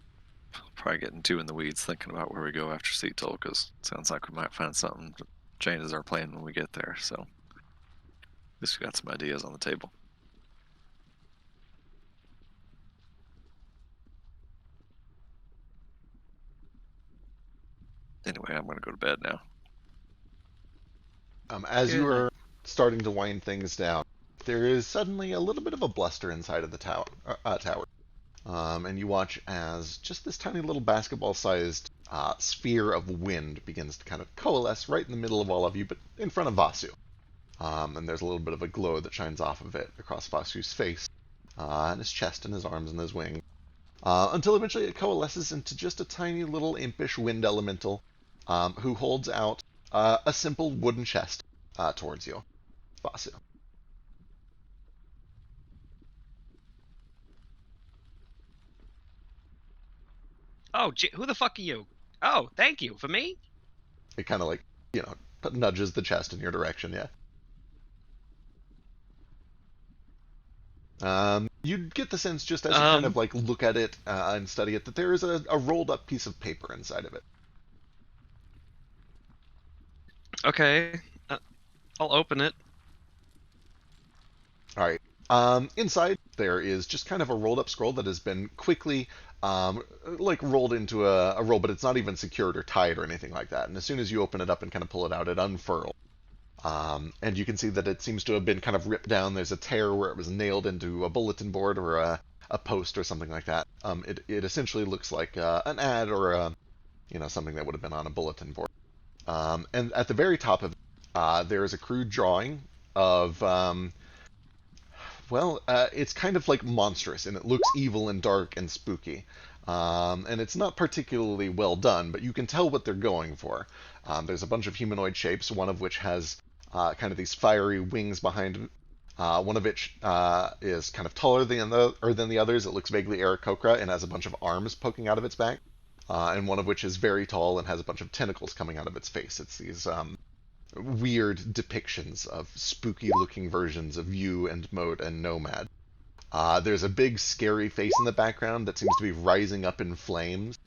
probably getting too in the weeds thinking about where we go after Seattle, because it sounds like we might find something that changes our plan when we get there. So at least we got some ideas on the table. Anyway, I'm going to go to bed now. As you Good are starting to wind things down, there is suddenly a little bit of a bluster inside of the tower. And you watch as just this tiny little basketball-sized sphere of wind begins to kind of coalesce right in the middle of all of you, but in front of Vasu. And there's a little bit of a glow that shines off of it across Vasu's face, and his chest and his arms and his wings, until eventually it coalesces into just a tiny little impish wind elemental who holds out a simple wooden chest towards you, Vasu. Oh, who the fuck are you? Oh, thank you. For me? It kind of like, nudges the chest in your direction, yeah. You get the sense, just as you kind of like look at it and study it, that there is a rolled up piece of paper inside of it. Okay. I'll open it. All right. Inside, there is just kind of a rolled up scroll that has been quickly like rolled into a roll, but it's not even secured or tied or anything like that. And as soon as you open it up and kind of pull it out, it unfurls. And you can see that it seems to have been kind of ripped down. There's a tear where it was nailed into a bulletin board or a post or something like that. It essentially looks like an ad or something that would have been on a bulletin board. And at the very top of it, there is a crude drawing of it's kind of like monstrous, and it looks evil and dark and spooky. And it's not particularly well done, but you can tell what they're going for. There's a bunch of humanoid shapes, one of which has kind of these fiery wings behind One of which is kind of taller than the others. It looks vaguely Aarakocra and has a bunch of arms poking out of its back. And one of which is very tall and has a bunch of tentacles coming out of its face. It's these weird depictions of spooky-looking versions of you and Mode and Nomad. There's a big, scary face in the background that seems to be rising up in flames,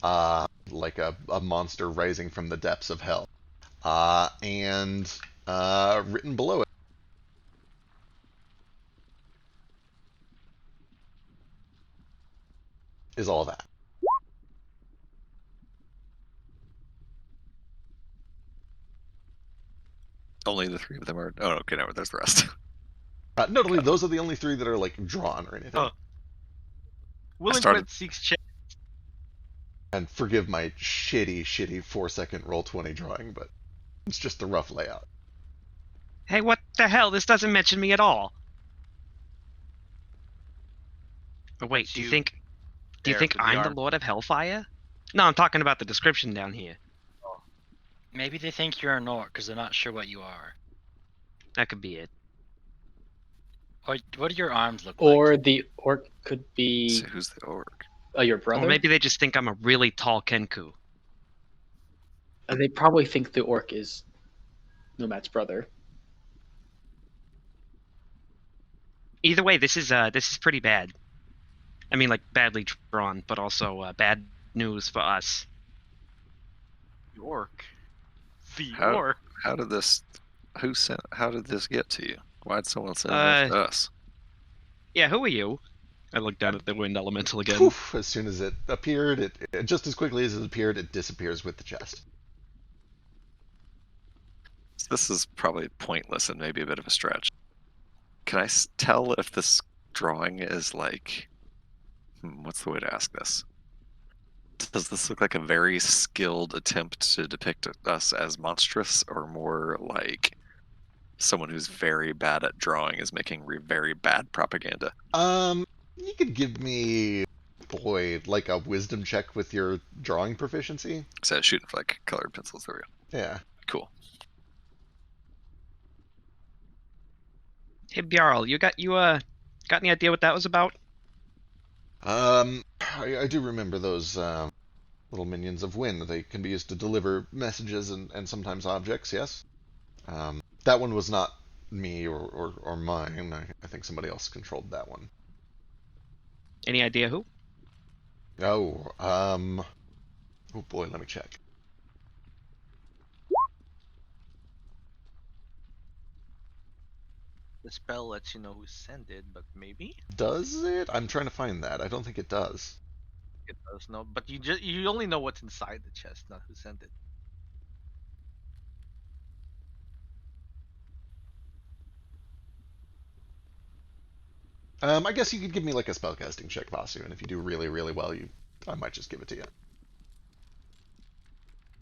like a monster rising from the depths of hell. And written below it is all that. Only the 3 of them are. Oh, okay, no, there's the rest. Notably, those are the only 3 that are like drawn or anything. Oh. Will and started- Quit seeks check. And forgive my shitty 4-second Roll20 drawing, but it's just a rough layout. Hey, what the hell? This doesn't mention me at all. Oh, wait, That's do you you think there for the I'm the arm. Lord of Hellfire? No, I'm talking about the description down here. Maybe they think you're an orc because they're not sure what you are. That could be it. What do your arms look like? Or the orc could be So who's the orc? your brother. Or maybe they just think I'm a really tall Kenku. They probably think the orc is Nomad's brother. Either way, this is pretty bad. I mean, like badly drawn, but also bad news for us. The orc. The How- orc. How did this? Who sent? How did this get to you? Why'd someone send it to us? Yeah, who are you? I looked down at the wind elemental again. Poof, as soon as it appeared, it just as quickly as it appeared, it disappears with the chest. This is probably pointless and maybe a bit of a stretch. Can I tell if this drawing is like? What's the way to ask this? Does this look like a very skilled attempt to depict us as monstrous, or more like someone who's very bad at drawing is making very bad propaganda? You could give me, boy, like a wisdom check with your drawing proficiency. So shooting for like colored pencils. There we go. Yeah. Cool. Hey, Bjarl, you got any idea what that was about? I do remember those little minions of wind. They can be used to deliver messages and sometimes objects, yes. That one was not me or mine. I think somebody else controlled that one. Any idea who? Oh, oh boy, let me check. The spell lets you know who sent it, but maybe Does it? I'm trying to find that. I don't think it does. it does know. But you only know what's inside the chest, not who sent it. I guess you could give me like a spellcasting check, Vasu, and if you do really, really well, I might just give it to you.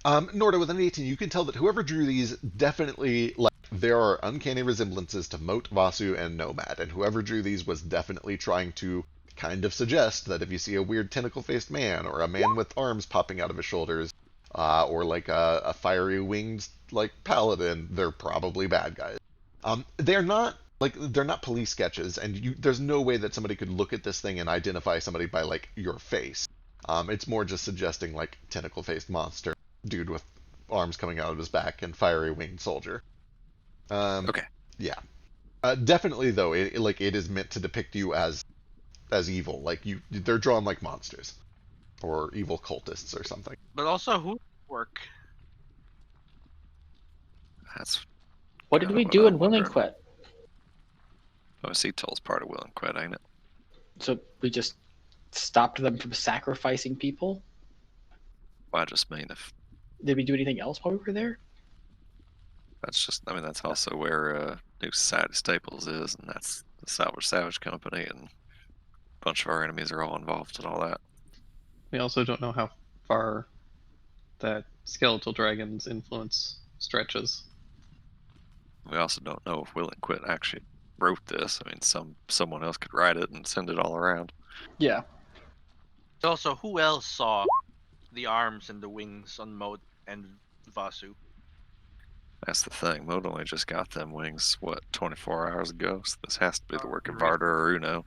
Norda, with an 18, you can tell that whoever drew these definitely, like, there are uncanny resemblances to Moat, Vasu, and Nomad, and whoever drew these was definitely trying to kind of suggest that if you see a weird tentacle-faced man, or a man with arms popping out of his shoulders, or like a fiery winged, like, paladin, they're probably bad guys. They're not police sketches, and there's no way that somebody could look at this thing and identify somebody by, like, your face. It's more just suggesting, like, tentacle-faced monster, dude with arms coming out of his back, and fiery winged soldier. Okay. Yeah. Definitely, though, it is meant to depict you as evil. Like, they're drawn like monsters. Or evil cultists or something. But also who orc? That's. What did we what do I'm in Will and wondering. Quit? Oh, Toll's part of Will and Quit, ain't it? So we just stopped them from sacrificing people? Well, I just mean if Did we do anything else while we were there? that's just. I mean, that's also where New Society Staples is, and that's the Savage Company, and a bunch of our enemies are all involved and all that. We also don't know how far that skeletal dragon's influence stretches. We also don't know if Will and Quit actually wrote this. I mean, someone else could write it and send it all around. Yeah. Also, who else saw the arms and the wings on Moat and Vasu? That's the thing. Mode only just got them wings, what, 24 hours ago? So this has to be the work of Right. Varder or Uno,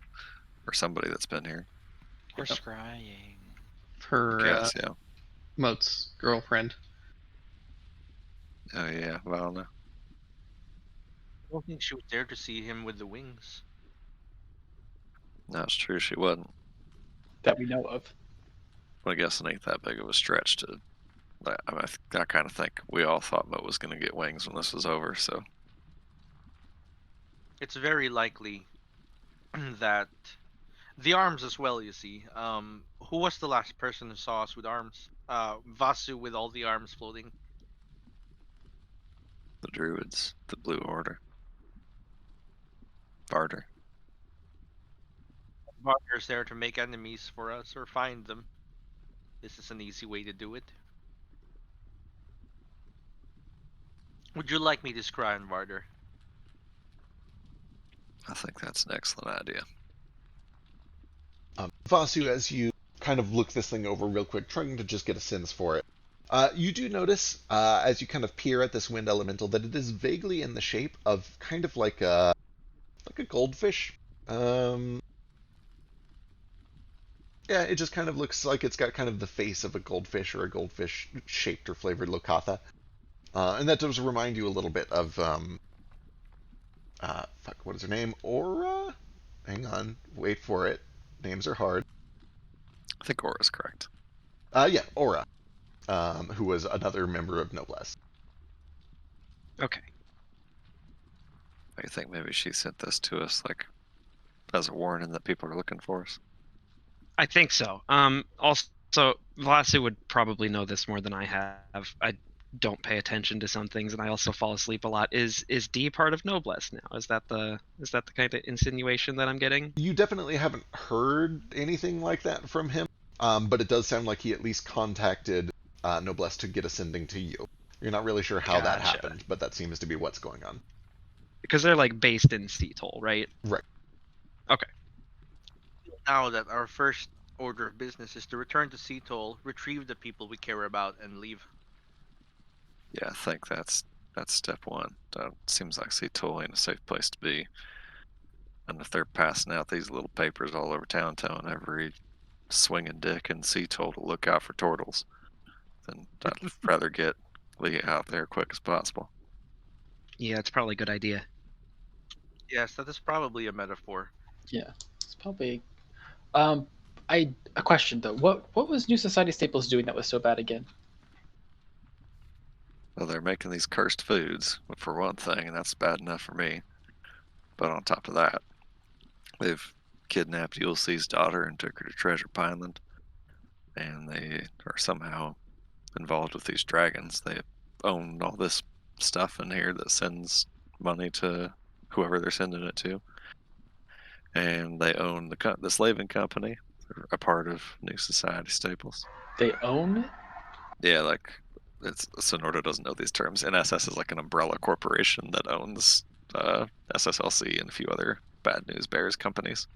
or somebody that's been here. Or Yep. scrying. For Guess, yeah. Moat's girlfriend. Oh yeah, Valna. I don't think she was there to see him with the wings. No, it's true. She wasn't. That we know of. But I guess it ain't that big of a stretch to. I mean, I kind of think we all thought Mo was going to get wings when this was over. So It's very likely that the arms as well. You see, who was the last person who saw us with arms? Vasu with all the arms floating. the Druids, the Blue Order, Varder. Varder's there to make enemies for us or find them. This is an easy way to do it. Would you like me to scry on Varder? I think that's an excellent idea. Vasu, as you kind of look this thing over real quick, trying to just get a sense for it, you do notice, as you kind of peer at this wind elemental, that it is vaguely in the shape of kind of like a goldfish. Yeah, it just kind of looks like it's got kind of the face of a goldfish or a goldfish shaped or flavored locatha. And that does remind you a little bit of, fuck, what is her name? Aura? Hang on, wait for it. Names are hard. I think Aura's correct. Yeah, Aura, who was another member of Noblesse. Okay. I think maybe she sent this to us like as a warning that people are looking for us. I think so. Also, Vasu would probably know this more than I have. I don't pay attention to some things, and I also fall asleep a lot. Is D part of Noblesse now? Is that the kind of insinuation that I'm getting? You definitely haven't heard anything like that from him, but it does sound like he at least contacted Noblesse to get a sending to you. You're not really sure how that Gotcha. happened, but that seems to be what's going on. Because they're like based in Seattle, right? Right. Okay. Now that our first order of business is to return to Seattle, retrieve the people we care about, and leave. Yeah, I think that's step one. That seems like Seattle ain't a safe place to be. And if they're passing out these little papers all over town telling every swinging dick in Seattle to look out for turtles, then I'd rather get Lee out there quick as possible. Yeah, it's probably a good idea. Yes, that is probably a metaphor. Yeah, it's probably. A question though. What was New Society Staples doing that was so bad again? Well, they're making these cursed foods, for one thing, and that's bad enough for me. But on top of that, they've kidnapped Ulysses' daughter and took her to Treasure Pineland, and they are somehow involved with these dragons. They own all this stuff in here that sends money to whoever they're sending it to, and they own the slaving company. They're a part of New Society Staples. They own it? Yeah, like it's Sonorta doesn't know these terms. NSS is like an umbrella corporation that owns SSLC and a few other Bad News Bears companies.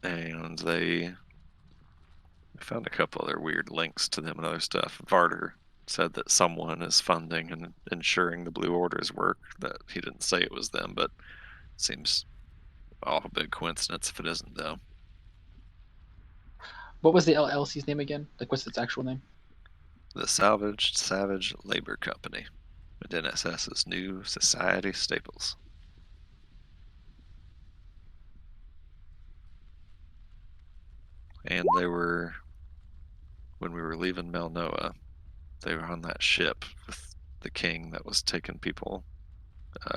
And they found a couple other weird links to them and other stuff. Varder said that someone is funding and ensuring the Blue Order's work. That he didn't say it was them, but seems awful big coincidence if it isn't them. What was the LLC's name again? Like, what's its actual name? The Savage Labor Company, and NSS's New Society Staples. And they were, when we were leaving Melnoa, they were on that ship with the king that was taking people,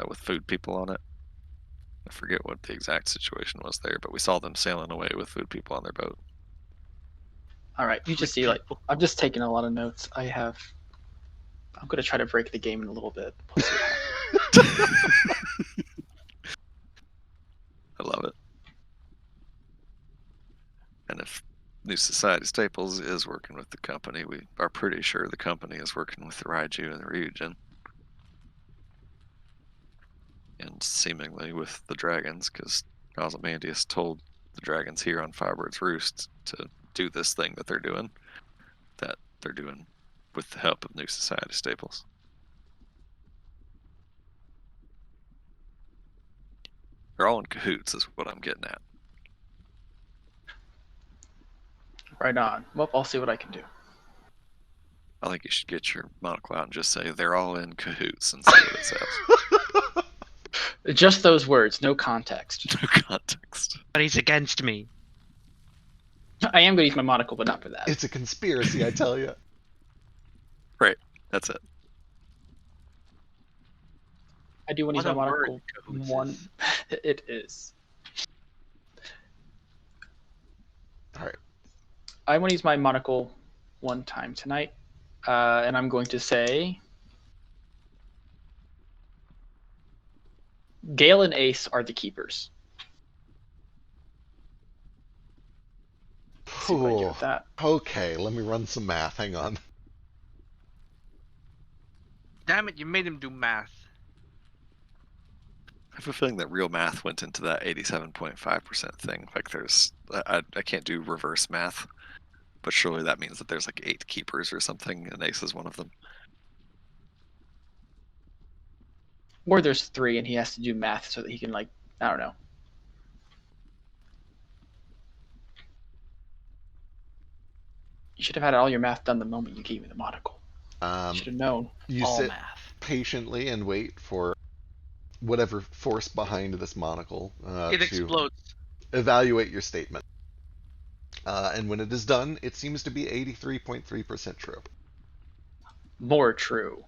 with food people on it. I forget what the exact situation was there, but we saw them sailing away with food people on their boat. All right, you just see, like, I'm just taking a lot of notes. I'm gonna try to break the game in a little bit. I love it. And if New Society Staples is working with the company, we are pretty sure the company is working with the Raiju and the Ryujin. And seemingly with the dragons, because Ozymandias told the dragons here on Firebird's Roost to do this thing that they're doing with the help of New Society Staples. They're all in cahoots, is what I'm getting at. Right on. Well, I'll see what I can do. I think you should get your monocle out and just say they're all in cahoots and see what it says. Just those words, no context. No context. But he's against me. I am going to use my monocle, but not for that. It's a conspiracy, I tell you. Right. That's it. I do want to use What my a word, monocle. cahoots One. is. It is. All right. I want to use my monocle one time tonight, and I'm going to say Gale and Ace are the keepers. See what I do with that. Okay, let me run some math. Hang on. Damn it! You made him do math. I have a feeling that real math went into that 87.5% thing. Like I can't do reverse math, but surely that means that there's like 8 keepers or something, and Ace is one of them. Or there's 3, and he has to do math so that he can, like, I don't know. You should have had all your math done the moment you gave me the monocle. Should have known. You All sit math. patiently and wait for whatever force behind this monocle It to explodes. evaluate your statement. And when it is done, it seems to be 83.3% true. More true.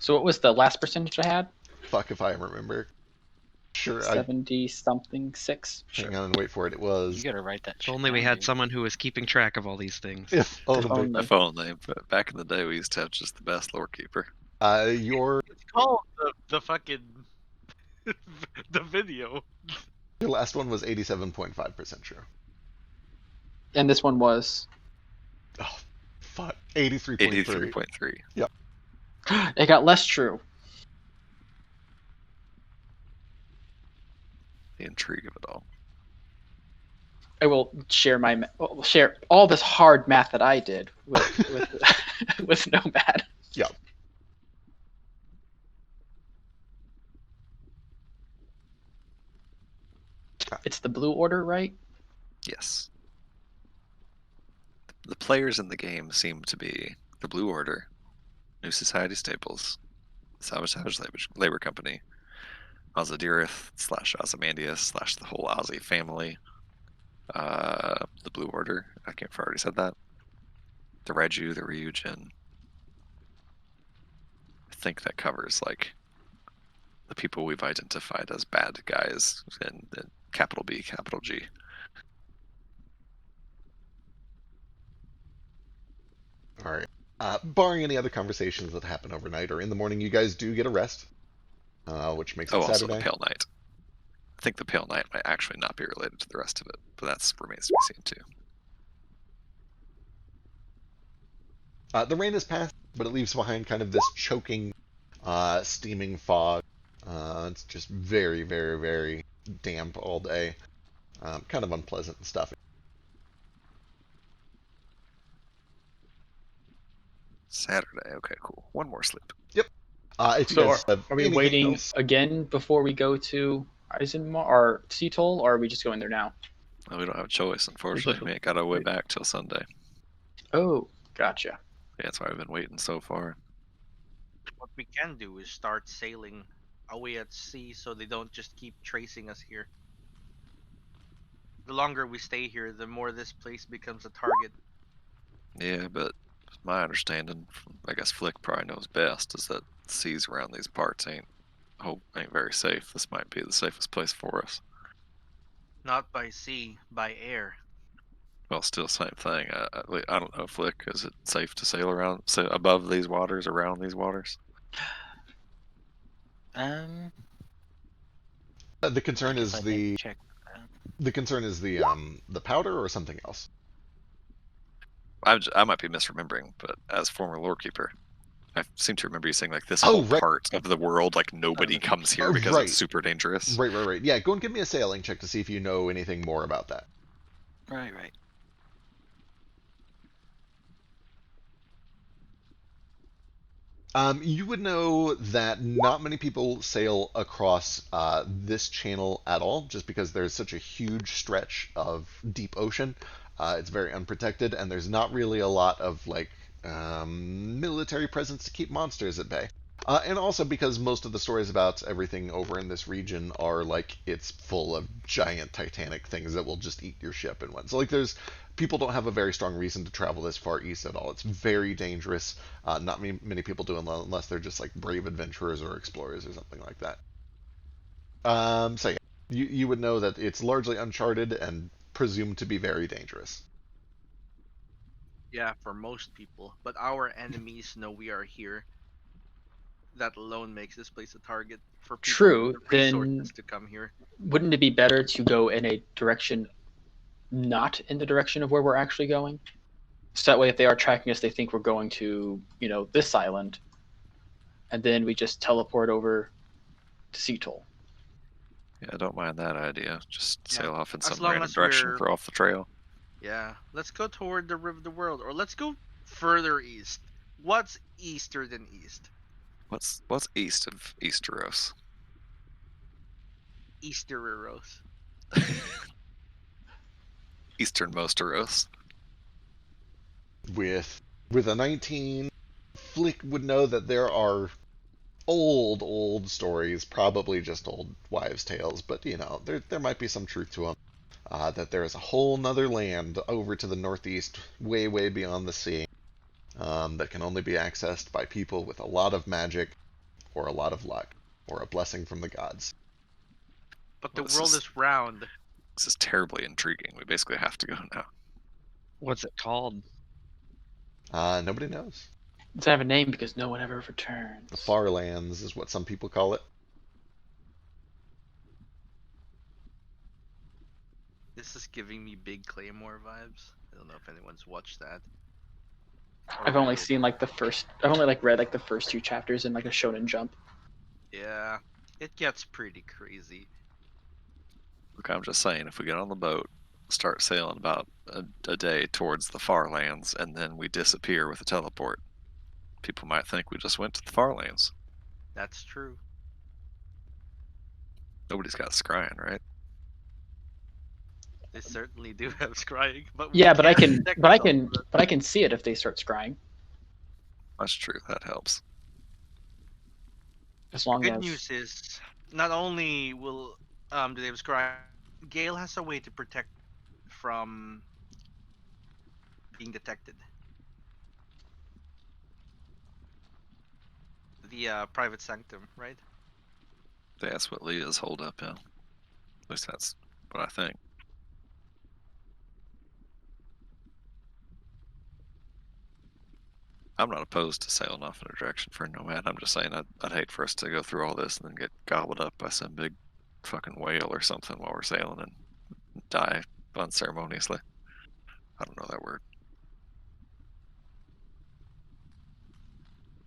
So what was the last percentage I had? Fuck if I remember. Sure, 70 something 6. hang on and wait for it. It was You gotta write that If shit only we down, had dude. someone who was keeping track of all these things. if only. only. If only, but back in the day, we used to have just the best lore keeper. Your It's called the fucking the video. last one was 87.5% true. And this one was. Oh, fuck. 83.3. 83.3. It got less true. The intrigue of it all. I will share share all this hard math that I did with with Nomad. Yeah. It's the blue order, right? Yes. The players in the game seem to be the Blue Order, New Society Staples, Sabotage Labor Company, Ozydirith / Ozymandias / the whole Ozzy family, the Blue Order. I can't remember if I already said that. The Reju, the Ryujin. I think that covers like the people we've identified as bad guys in capital B, capital G. All right. Barring any other conversations that happen overnight or in the morning, you guys do get a rest, which makes it Also Saturday. the Pale Knight. I think the Pale Knight might actually not be related to the rest of it, but that remains to be seen too. The rain has passed, but it leaves behind kind of this choking, steaming fog. It's just very, very, very damp all day. Kind of unpleasant and stuff. Saturday. Okay, cool. One more sleep. If you So guys have are we anything waiting else- again before we go to Eisenmar or Seatoll, or are we just going there now? Well, we don't have a choice, unfortunately. We ain't got our way back till Sunday. Oh, gotcha. Yeah, that's why I've been waiting so far. What we can do is start sailing away at sea so they don't just keep tracing us here. The longer we stay here, the more this place becomes a target. Yeah, but my understanding, I guess Flick probably knows best, is that seas around these parts ain't very safe. This might be the safest place for us. Not by sea, by air. Well, still same thing. I don't know, Flick. Is it safe to sail above these waters, around these waters? Um, the concern I is guess I the didn't check. the concern is the powder or something else. I might be misremembering, but as former lore keeper, I seem to remember you saying like this Oh, whole right. part of the world, like nobody comes here because right. it's super dangerous. Right. Yeah, go and give me a sailing check to see if you know anything more about that. Right. You would know that not many people sail across this channel at all, just because there's such a huge stretch of deep ocean. It's very unprotected, and there's not really a lot of like military presence to keep monsters at bay. And also because most of the stories about everything over in this region are like it's full of giant titanic things that will just eat your ship in one. So like there's people don't have a very strong reason to travel this far east at all. It's very dangerous. Not many people do unless they're just like brave adventurers or explorers or something like that. So yeah, you would know that it's largely uncharted and presumed to be very dangerous. Yeah, for most people. But our enemies know we are here. That alone makes this place a target for people with True. the Then resources to come here. wouldn't it be better to go in a direction not in the direction of where we're actually going? So that way, if they are tracking us, they think we're going to, this island, and then we just teleport over to Seattle. Yeah, I don't mind that idea. Just Yeah, sail off in as some long random as direction we're for off the trail. Yeah, let's go toward the River of the World, or let's go further east. What's easter than east? What's east of Easteros? Easteros. Easternmost Eros. With a 19, Flick would know that there are old stories, probably just old wives' tales, but there might be some truth to them. That there is a whole nother land over to the northeast, way beyond the sea, that can only be accessed by people with a lot of magic, or a lot of luck, or a blessing from the gods. But the Well, this world is- is round. This is terribly intriguing. We basically have to go now. What's it called? Nobody knows. It doesn't have a name because no one ever returns. The Far Lands is what some people call it. This is giving me big Claymore vibes. I don't know if anyone's watched that. I've only seen like the first. I've only like read like the first two chapters in like a Shonen Jump. Yeah, it gets pretty crazy. Look, I'm just saying, if we get on the boat, start sailing about a day towards the far lands, and then we disappear with a teleport, people might think we just went to the far lands. That's true. Nobody's got scrying, right? They certainly do have scrying, but Yeah, but I can't can, detect but I them. can, but I can see it if they start scrying. That's true. That helps. As long Good as news is, not only will do they have scrying, Gale has a way to protect from being detected. The private sanctum, right? That's what Leah's hold up, yeah. At least that's what I think. I'm not opposed to sailing off in a direction for a nomad. I'm just saying I'd hate for us to go through all this and then get gobbled up by some big fucking whale or something while we're sailing and die unceremoniously. I don't know that word.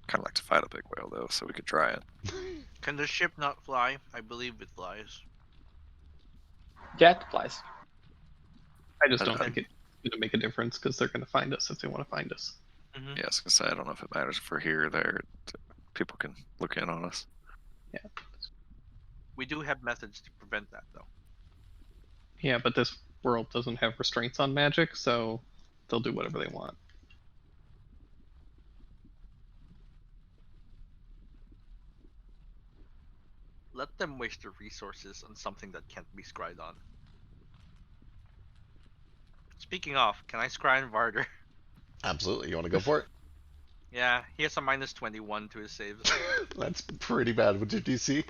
Kind of like to fight a big whale though, so we could try it. Can the ship not fly? I believe it flies. yeah, it flies. I just don't Okay. think it's going to make a difference because they're going to find us if they want to find us. Mm-hmm. Yeah, I was gonna say I don't know if it matters if we're here or there. People can look in on us. We do have methods to prevent that, though. Yeah, but this world doesn't have restraints on magic, so they'll do whatever they want. Let them waste their resources on something that can't be scryed on. Speaking of, can I scry on Varder? Absolutely. You want to go for it? Yeah, he has a minus 21 to his saves. That's pretty bad. What's your DC?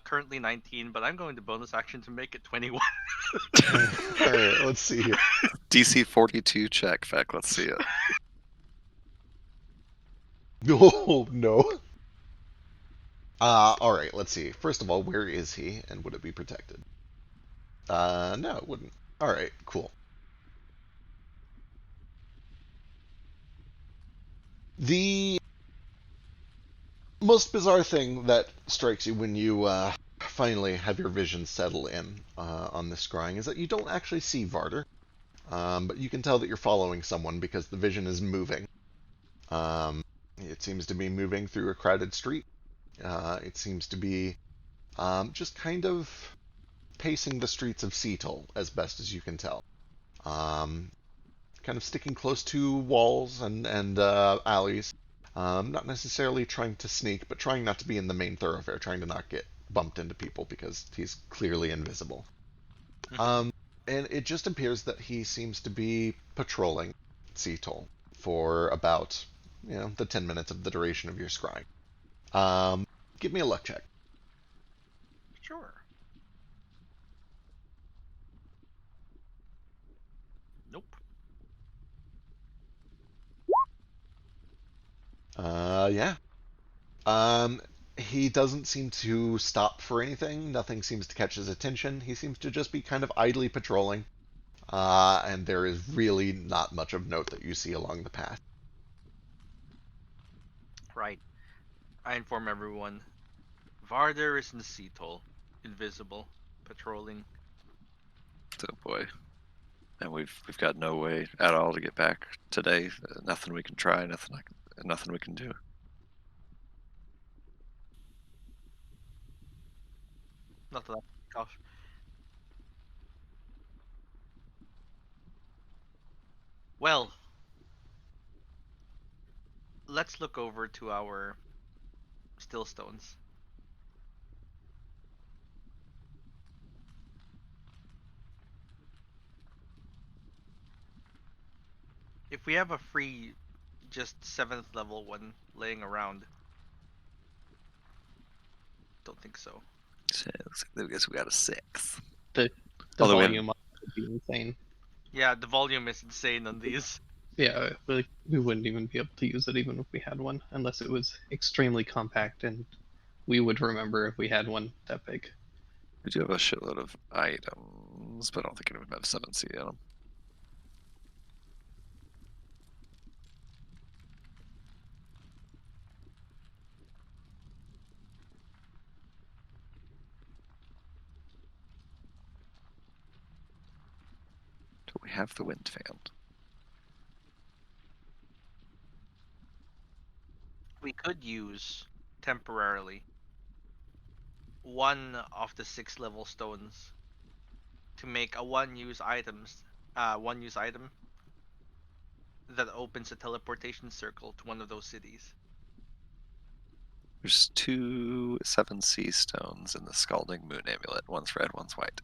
Currently 19, but I'm going to bonus action to make it 21. Alright, let's see here. DC 42 check, Feck. Let's see it. Oh, no. Alright, let's see. First of all, where is he, and would it be protected? No, it wouldn't. Alright, cool. The most bizarre thing that strikes you when you finally have your vision settle in on this scrying is that you don't actually see Varder, but you can tell that you're following someone because the vision is moving. It seems to be moving through a crowded street. It seems to be just kind of pacing the streets of Seattle as best as you can tell. Um, Kind of sticking close to walls and alleys. Not necessarily trying to sneak, but trying not to be in the main thoroughfare, trying to not get bumped into people because he's clearly invisible. And it just appears that he seems to be patrolling Seattle for about, the 10 minutes of the duration of your scrying. Give me a luck check. Sure. Nope. Yeah. He doesn't seem to stop for anything. Nothing seems to catch his attention. He seems to just be kind of idly patrolling. And there is really not much of note that you see along the path. Right. I inform everyone. Varder is in Seattle, invisible, patrolling. Oh boy. And we've got no way at all to get back today. Nothing we can try. Nothing we can do. Not that. Gosh. Well, let's look over to our still stones. If we have a free, just 7th level one laying around, don't think so. So it looks like I guess we got a 6. The Although we volume would be insane. Yeah, the volume is insane on these. Yeah, we wouldn't even be able to use it even if we had one, unless it was extremely compact, and we would remember if we had one that big. We do have a shitload of items, but I don't think any of them have 7C in them. Do we have the wind fan? We could use temporarily one of the 6 level stones to make a one use item that opens a teleportation circle to one of those cities. There's 2 7C stones in the Scalding Moon Amulet. One's red, one's white.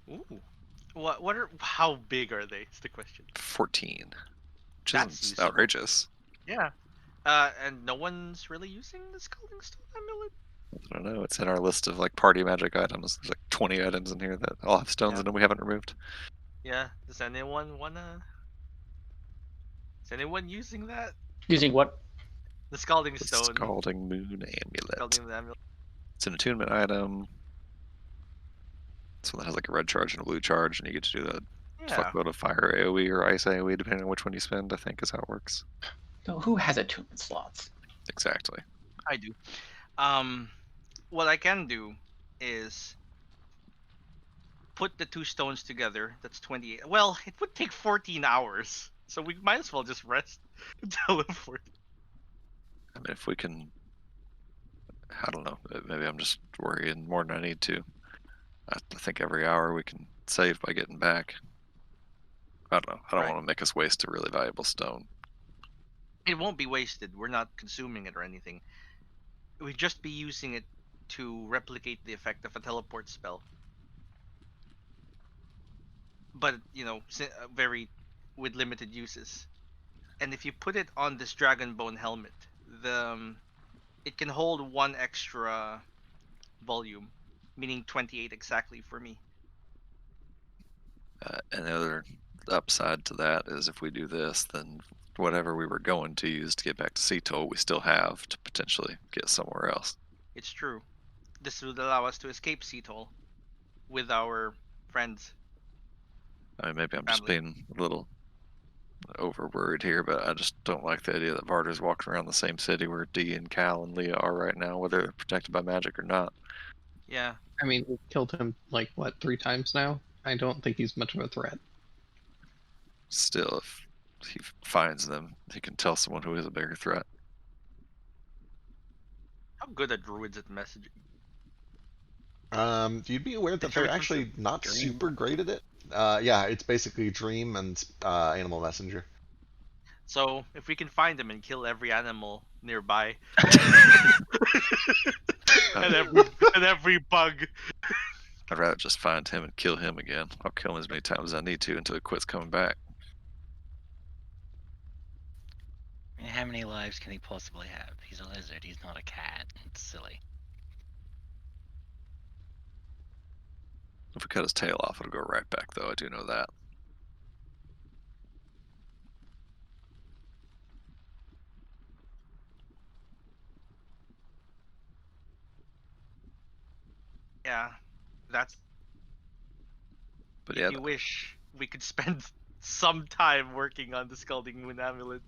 Ooh. How big are they? Is the question. 14. Which That's isn't useful. outrageous. Yeah. And no one's really using the Scalding Stone Amulet? I don't know. It's in our list of like party magic items. There's like 20 items in here that all have stones Yeah. in them we haven't removed. Yeah. Does anyone wanna? Is anyone using that? Using what? The Scalding The Stone. Scalding Moon Amulet. Scalding Amulet. It's an attunement item. It's one that has like a red charge and a blue charge, and you get to do the Yeah. fuckload of fire AoE or ice AoE, depending on which one you spend, I think is how it works. No, who has attunement slots? Exactly. I do. What I can do is put the 2 stones together. That's 28. Well, it would take 14 hours, so we might as well just rest and teleport. I mean, if we can, I don't know. Maybe I'm just worrying more than I need to. I think every hour we can save by getting back. I don't know. I don't Right. want to make us waste a really valuable stone. It won't be wasted. We're not consuming it or anything. We'd just be using it to replicate the effect of a teleport spell. But, very with limited uses. And if you put it on this dragon bone helmet, it can hold 1 extra volume, meaning 28 exactly for me. And the other upside to that is if we do this, then whatever we were going to use to get back to Seattle, we still have to potentially get somewhere else. It's true. This would allow us to escape Seattle with our friends. I mean, maybe I'm just Family. being a little over worried here, but I just don't like the idea that Varder's walking around the same city where Dee and Cal and Leah are right now, whether they're protected by magic or not. Yeah. I mean, we've killed him like what 3 times now. I don't think he's much of a threat. Still, if he finds them, he can tell someone who is a bigger threat. How good are druids at messaging? You'd be aware that they're Druids with actually not dream. super great at it. Yeah, it's basically Dream and Animal Messenger. So if we can find them and kill every animal nearby, and every bug. I'd rather just find him and kill him again. I'll kill him as many times as I need to until he quits coming back. I mean, how many lives can he possibly have? He's a lizard. He's not a cat. It's silly. If we cut his tail off, it'll go right back, though. I do know that. Yeah, that's. But If yeah, you wish, we could spend some time working on the Scalding Moon Amulet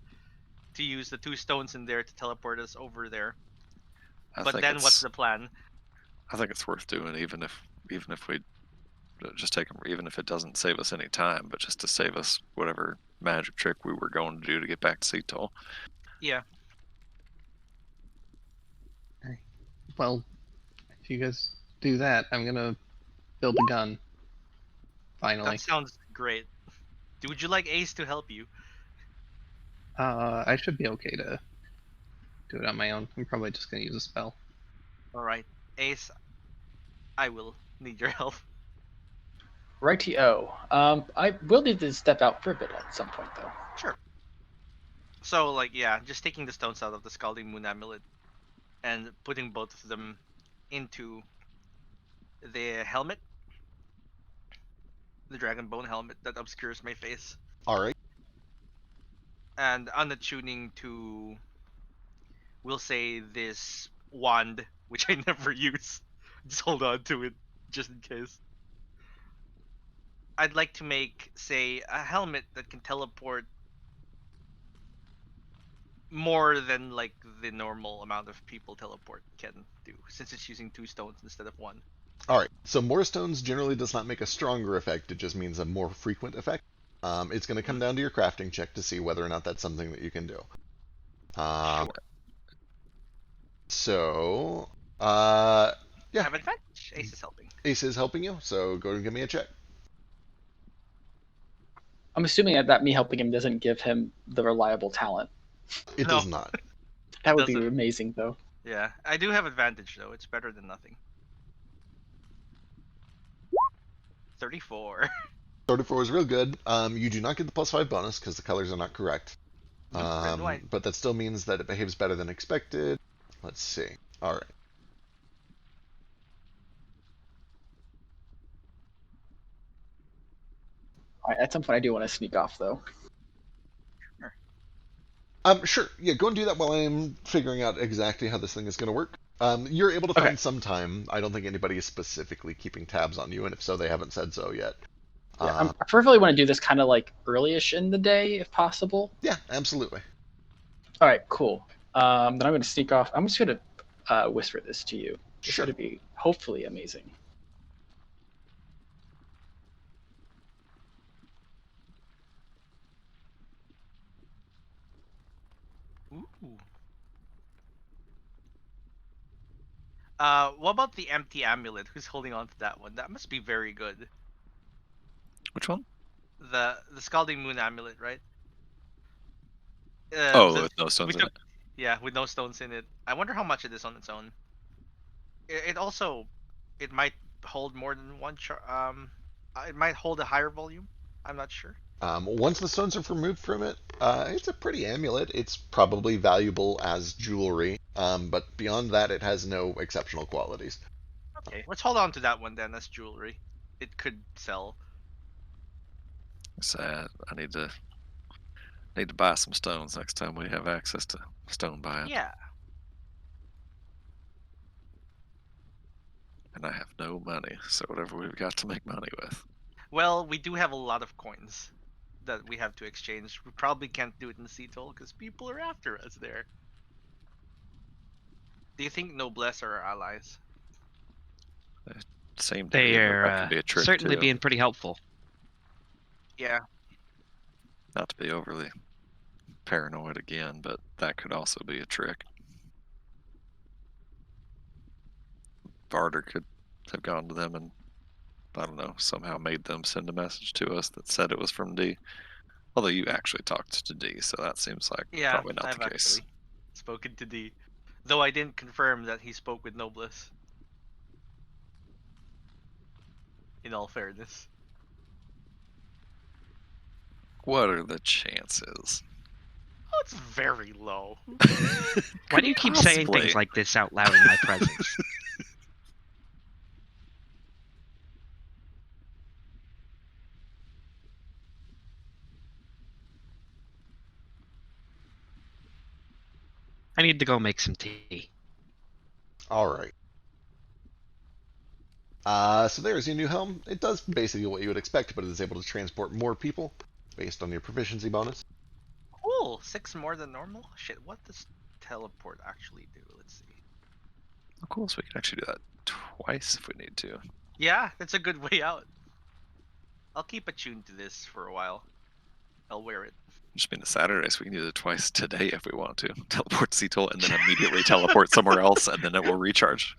to use the 2 stones in there to teleport us over there. But then what's the plan? I think it's worth doing, even if we just take him, even if it doesn't save us any time, but just to save us whatever magic trick we were going to do to get back to Seattle. Yeah. Well, if you guys do that, I'm gonna build a gun. Finally. That sounds great. Would you like Ace to help you? I should be okay to do it on my own. I'm probably just gonna use a spell. Alright. Ace, I will need your help. Righty-o. I will need to step out for a bit at some point, though. Sure. So, like, yeah, just taking the stones out of the Scalding Moon Amulet and putting both of them into the helmet. The dragon bone helmet that obscures my face. Alright. And on the tuning to, we'll say, this wand, which I never use. Just hold on to it, just in case. I'd like to make, say, a helmet that can teleport more than like the normal amount of people teleport can do, since it's using 2 stones instead of 1. Alright, so more stones generally does not make a stronger effect, it just means a more frequent effect. It's going to come down to your crafting check to see whether or not that's something that you can do. Sure. So, yeah. Have advantage. Ace is helping. Ace is helping you, so go and give me a check. I'm assuming that me helping him doesn't give him the reliable talent. It No. does not. That would be Doesn't. amazing, though. Yeah, I do have advantage though. It's better than nothing. 34. 34 is real good. You do not get the +5 bonus because the colors are not correct. Red and white. But that still means that it behaves better than expected. Let's see. Alright. All right, at some point, I do want to sneak off, though. Sure. Yeah, go and do that while I'm figuring out exactly how this thing is going to work. You're able to Okay. find some time. I don't think anybody is specifically keeping tabs on you, and if so, they haven't said so yet. Yeah, I preferably want to do this kind of like early-ish in the day, if possible. Yeah, absolutely. All right, cool. Then I'm going to sneak off. I'm just going to whisper this to you. It's Sure. going to be hopefully amazing. Ooh. What about the empty amulet? Who's holding on to that one? That must be very good. Which one? The Scalding Moon Amulet, right? With no stones in it. Yeah, with no stones in it. I wonder how much it is on its own. It also, it might hold more than one it might hold a higher volume. I'm not sure. Once the stones are removed from it, it's a pretty amulet. It's probably valuable as jewelry, but beyond that, it has no exceptional qualities. Okay, let's hold on to that one then as jewelry. It could sell. Sad. I need to buy some stones next time we have access to stone buying. Yeah. And I have no money, so whatever we've got to make money with. Well, we do have a lot of coins that we have to exchange. We probably can't do it in Seattle because people are after us there. Do you think Noblesse are our allies? Same They that are could be a trick certainly too. being pretty helpful. Yeah. Not to be overly paranoid again, but that could also be a trick. Varder could have gone to them and, I don't know, somehow made them send a message to us that said it was from D. Although you actually talked to D, so that seems like Yeah, probably not I've the case. actually spoken to D, though I didn't confirm that he spoke with Noblesse. In all fairness. What are the chances? Oh, it's very low. Why do you keep saying things like this out loud in my presence? I need to go make some tea. All right. So there's your new helm. It does basically what you would expect, but it is able to transport more people based on your proficiency bonus. Cool, 6 more than normal. Shit, what does teleport actually do? Let's see. Oh, cool, so we can actually do that twice if we need to. Yeah, that's a good way out. I'll keep attuned to this for a while. I'll wear it. Just being a Saturday, so we can use it twice today if we want to. Teleport Seattle and then immediately teleport somewhere else, and then it will recharge.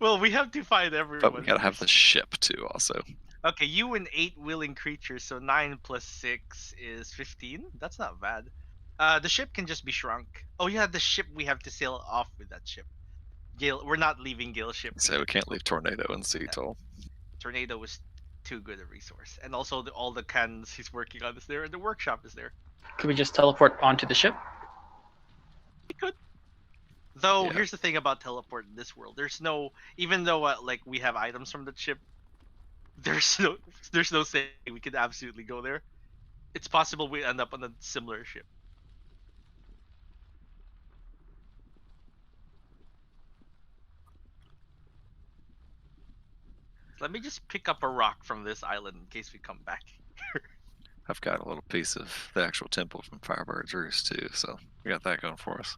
Well, we have to find everyone. But we gotta have the ship too, also. Okay, you and 8 willing creatures, so 9 plus 6 is 15. That's not bad. The ship can just be shrunk. Oh yeah, the ship, we have to sail off with that ship. Gale, we're not leaving Gale's ship. So we can't leave Tornado in Seattle. Tornado was too good a resource, and also all the cannons he's working on is there, and the workshop is there. Could we just teleport onto the ship? We could. Though Yeah. here's the thing about teleport in this world: there's no, even though like we have items from the ship, there's no saying we could absolutely go there. It's possible we end up on a similar ship. Let me just pick up a rock from this island in case we come back. I've got a little piece of the actual temple from Firebird's Roost too, so we got that going for us.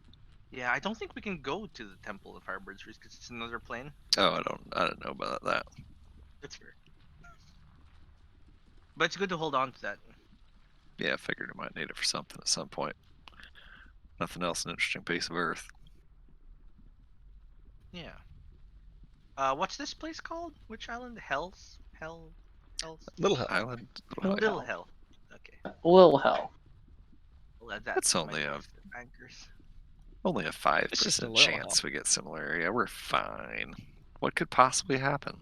Yeah, I don't think we can go to the temple of Firebird's Roost because it's another plane. Oh, I don't know about that. That's fair. But it's good to hold on to that. Yeah, I figured I might need it for something at some point. Nothing else, an interesting piece of Earth. Yeah. What's this place called? Which island? Hells? Hells? Little hell. Island. Little Hell. Okay. Little hell. Well, That's only a anchors. only a It's just a 5% little chance we get similar area. We're fine. What could possibly happen?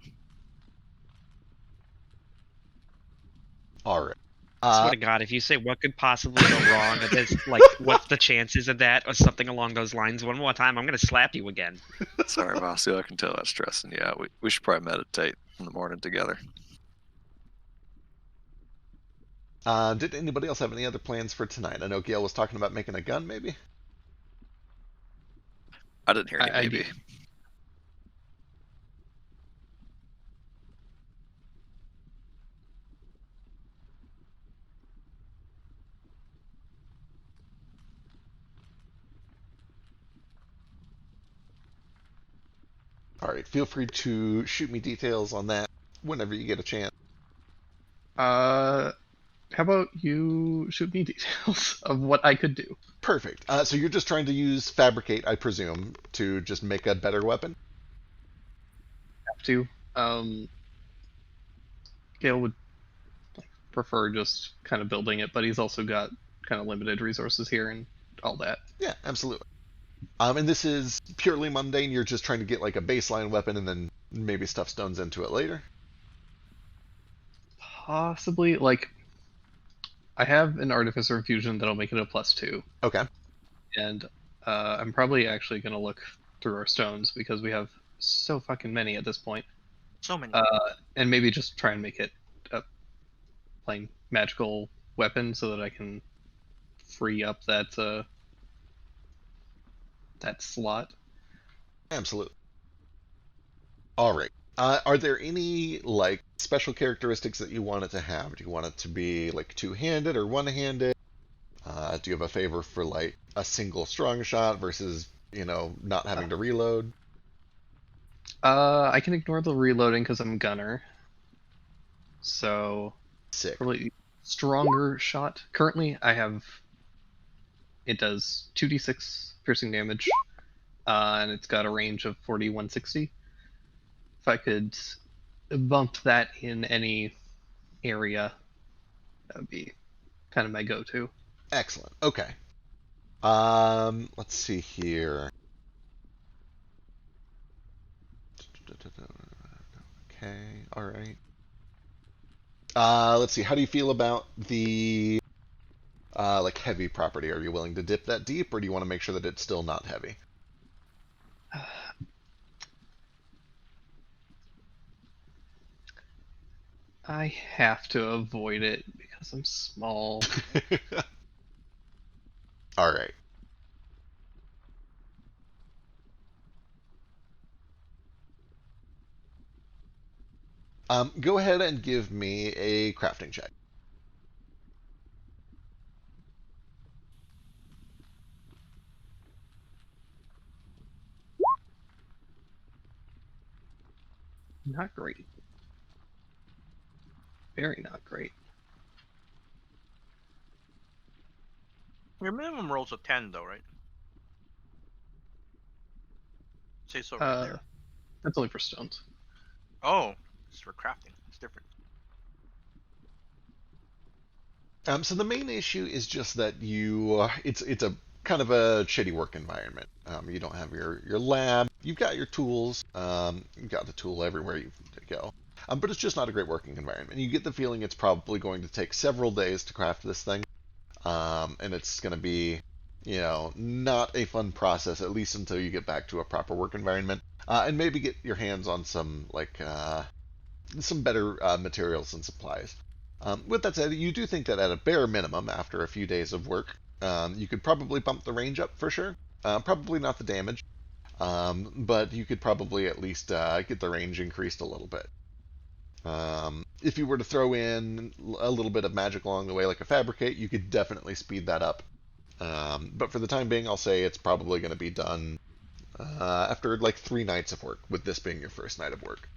All right. Swear to God, if you say what could possibly go wrong, there's like, what's the chances of that, or something along those lines, one more time, I'm gonna slap you again. Sorry, Vasil, I can tell that's stressing you out. We should probably meditate in the morning together. Did anybody else have any other plans for tonight? I know Gale was talking about making a gun, maybe? I didn't hear any I maybe. did. All right, feel free to shoot me details on that whenever you get a chance. How about you shoot me details of what I could do? Perfect. So you're just trying to use fabricate, I presume, to just make a better weapon? Have to. Gale would prefer just kind of building it, but he's also got kind of limited resources here and all that. Yeah, absolutely. And this is purely mundane. You're just trying to get like a baseline weapon and then maybe stuff stones into it later. Possibly, like, I have an Artificer Infusion that'll make it a +2, Okay. and I'm probably actually going to look through our stones because we have so fucking many at this point. So many. And maybe just try and make it a plain magical weapon so that I can free up that that slot. Absolutely. All right. Are there any like special characteristics that you want it to have? Do you want it to be like two-handed or one-handed? Do you have a favor for like a single strong shot versus, not having to reload? I can ignore the reloading because I'm gunner. So Sick. probably stronger shot. Currently, I have It does 2d6 piercing damage, and it's got a range of 40, 160. If I could bump that in any area, that would be kind of my go-to. Excellent. Okay. Let's see here. Okay. All right. Let's see. How do you feel about the like heavy property? Are you willing to dip that deep, or do you want to make sure that it's still not heavy? I have to avoid it because I'm small. All right. Go ahead and give me a crafting check. Not great. Very not great. Your minimum roll's a 10, though, right? Say so right Uh, there. that's only for stones. Oh, it's for crafting. It's different. So the main issue is just that it's a kind of a shitty work environment. You don't have your lab. You've got your tools. You've got the tool everywhere you need to go. But it's just not a great working environment. You get the feeling it's probably going to take several days to craft this thing, and it's going to be, not a fun process at least until you get back to a proper work environment, and maybe get your hands on some better materials and supplies. With that said, you do think that at a bare minimum, after a few days of work, you could probably bump the range up for sure. Probably not the damage, but you could probably at least get the range increased a little bit. If you were to throw in a little bit of magic along the way, like a fabricate, you could definitely speed that up. But for the time being, I'll say it's probably going to be done after like 3 nights of work, with this being your first night of work.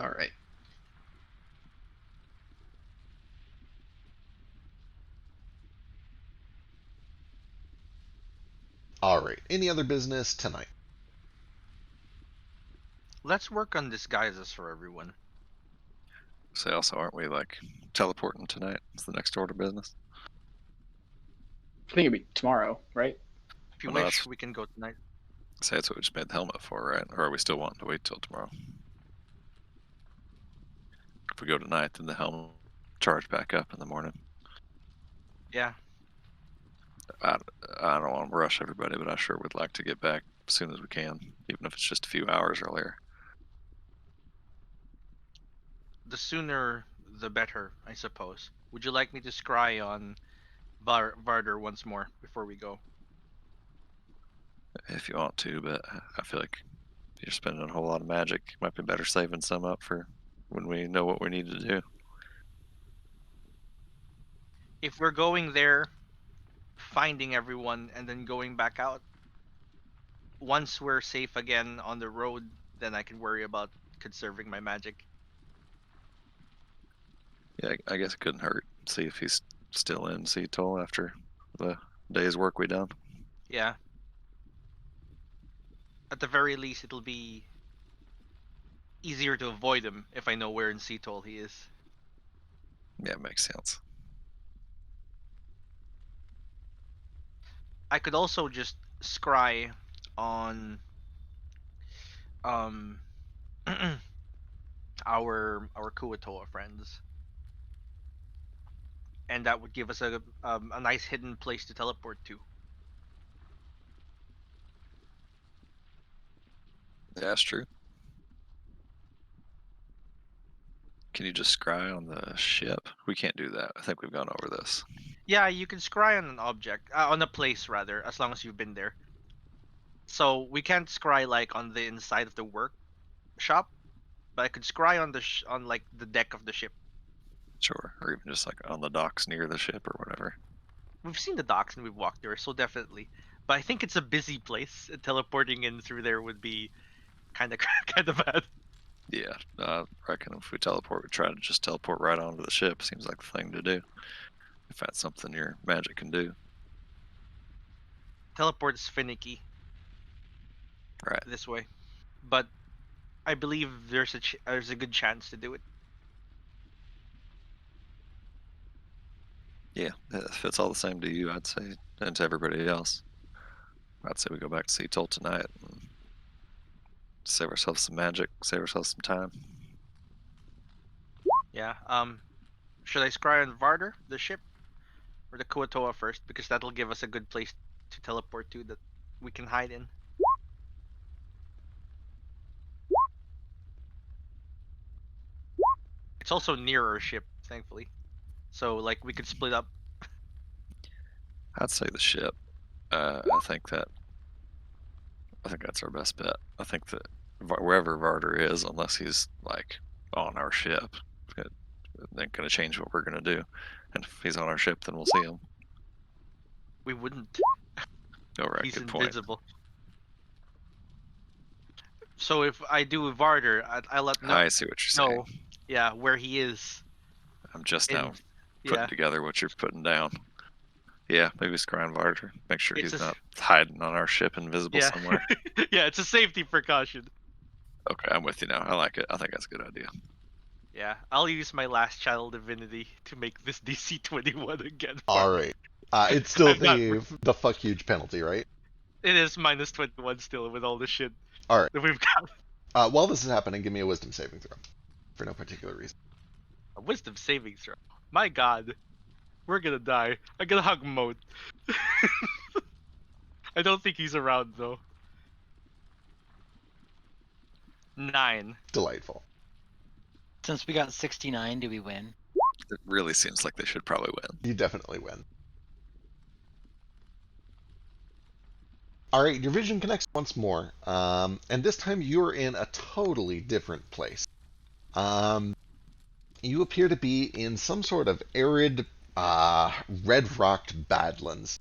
All right. All right. Any other business tonight? Let's work on disguises for everyone. Say also, aren't we like teleporting tonight? It's the next order of business. I think it'd be tomorrow, right? If you Well, no, wish, that's- we can go tonight. Say that's what we just made the helmet for, right? Or are we still wanting to wait till tomorrow? If we go tonight, then the helmet charge back up in the morning. Yeah. I don't want to rush everybody, but I sure would like to get back as soon as we can, even if it's just a few hours earlier. The sooner, the better, I suppose. Would you like me to scry on Varder once more before we go? If you want to, but I feel like you're spending a whole lot of magic. Might be better saving some up for when we know what we need to do. If we're going there, finding everyone, and then going back out, once we're safe again on the road, then I can worry about conserving my magic. Yeah, I guess it couldn't hurt. See if he's still in Seattle after the day's work we done. Yeah. At the very least, it'll be easier to avoid him if I know where in Seattle he is. Yeah, it makes sense. I could also just scry on our Kuatoa friends, and that would give us a nice hidden place to teleport to. Yeah, that's true. Can you just scry on the ship? We can't do that. I think we've gone over this. Yeah, you can scry on an object, on a place rather, as long as you've been there. So we can't scry like on the inside of the workshop, but I could scry on on like the deck of the ship. Sure. Or even just like on the docks near the ship or whatever. We've seen the docks and we've walked there, so definitely. But I think it's a busy place. And teleporting in through there would be kind of kind of bad. Yeah, I reckon if we teleport, we try to just teleport right onto the ship. Seems like the thing to do. if that's something your magic can do. Teleport is finicky Right. this way, but I believe there's a good chance to do it. Yeah, if it's all the same to you, I'd say, and to everybody else, I'd say we go back to Sea Toll tonight and save ourselves some magic, save ourselves some time. Yeah. Should I scry on Varder, the ship, or the Kuatoa first? Because that'll give us a good place to teleport to that we can hide in. It's also near our ship, thankfully. So like we could split up. I'd say the ship. I think that's our best bet. I think that wherever Varder is, unless he's like on our ship, it ain't gonna change what we're gonna do. And if he's on our ship, then we'll see him. We wouldn't. All right, He's good point. invisible. So if I do Varder, I let I see what you're saying. know, yeah, where he is. I'm just And now putting yeah, together what you're putting down. Yeah, maybe scry on Varder. Make sure It's he's a- not hiding on our ship, invisible yeah, somewhere. yeah. It's a safety precaution. Okay, I'm with you now. I like it. I think that's a good idea. Yeah, I'll use my last channel divinity to make this DC 21 again. All right. It's still I'm not- the fuck huge penalty, right? It is minus 21 still with all the shit All right. that we've got. While this is happening, give me a wisdom saving throw for no particular reason. A wisdom saving throw. My God, we're gonna die. I'm gonna hug Moat. I don't think he's around though. 9. Delightful. Since we got 69, do we win? It really seems like they should probably win. You definitely win. All right, your vision connects once more, and this time you're in a totally different place. You appear to be in some sort of arid, red-rocked badlands.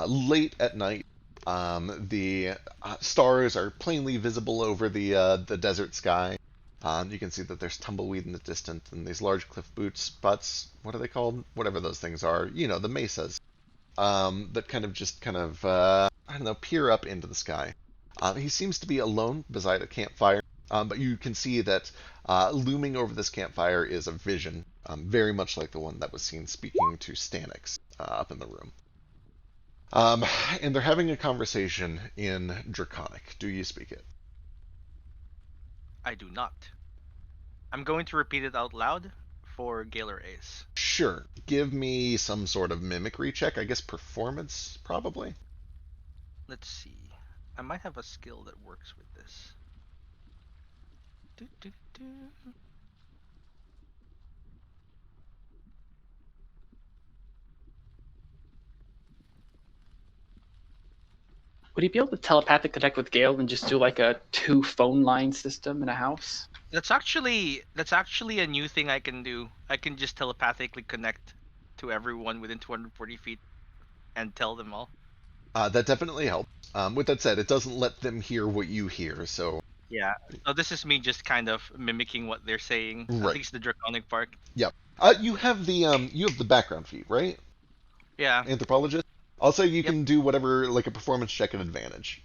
Late at night, the stars are plainly visible over the desert sky. You can see that there's tumbleweed in the distance and these large cliff butts. What are they called? Whatever those things are. You know, the mesas. That kind of I don't know, peer up into the sky. He seems to be alone beside a campfire, but you can see that looming over this campfire is a vision, very much like the one that was seen speaking to Stanix up in the room. And they're having a conversation in Draconic. Do you speak it? I do not. I'm going to repeat it out loud for Galer Ace. Sure. Give me some sort of mimicry check. I guess performance, probably. Let's see. I might have a skill that works with this. Do, do, do. Would he be able to telepathic connect with Gale and just do like a 2 phone line system in a house? That's actually a new thing I can do. I can just telepathically connect to everyone within 240 feet and tell them all. That definitely helps. With that said, it doesn't let them hear what you hear, so Yeah. So this is me just kind of mimicking what they're saying. Right. At least the draconic part. you have the background feat, right? Yeah. Anthropologist. I'll say you Yep. can do whatever, like a performance check at advantage.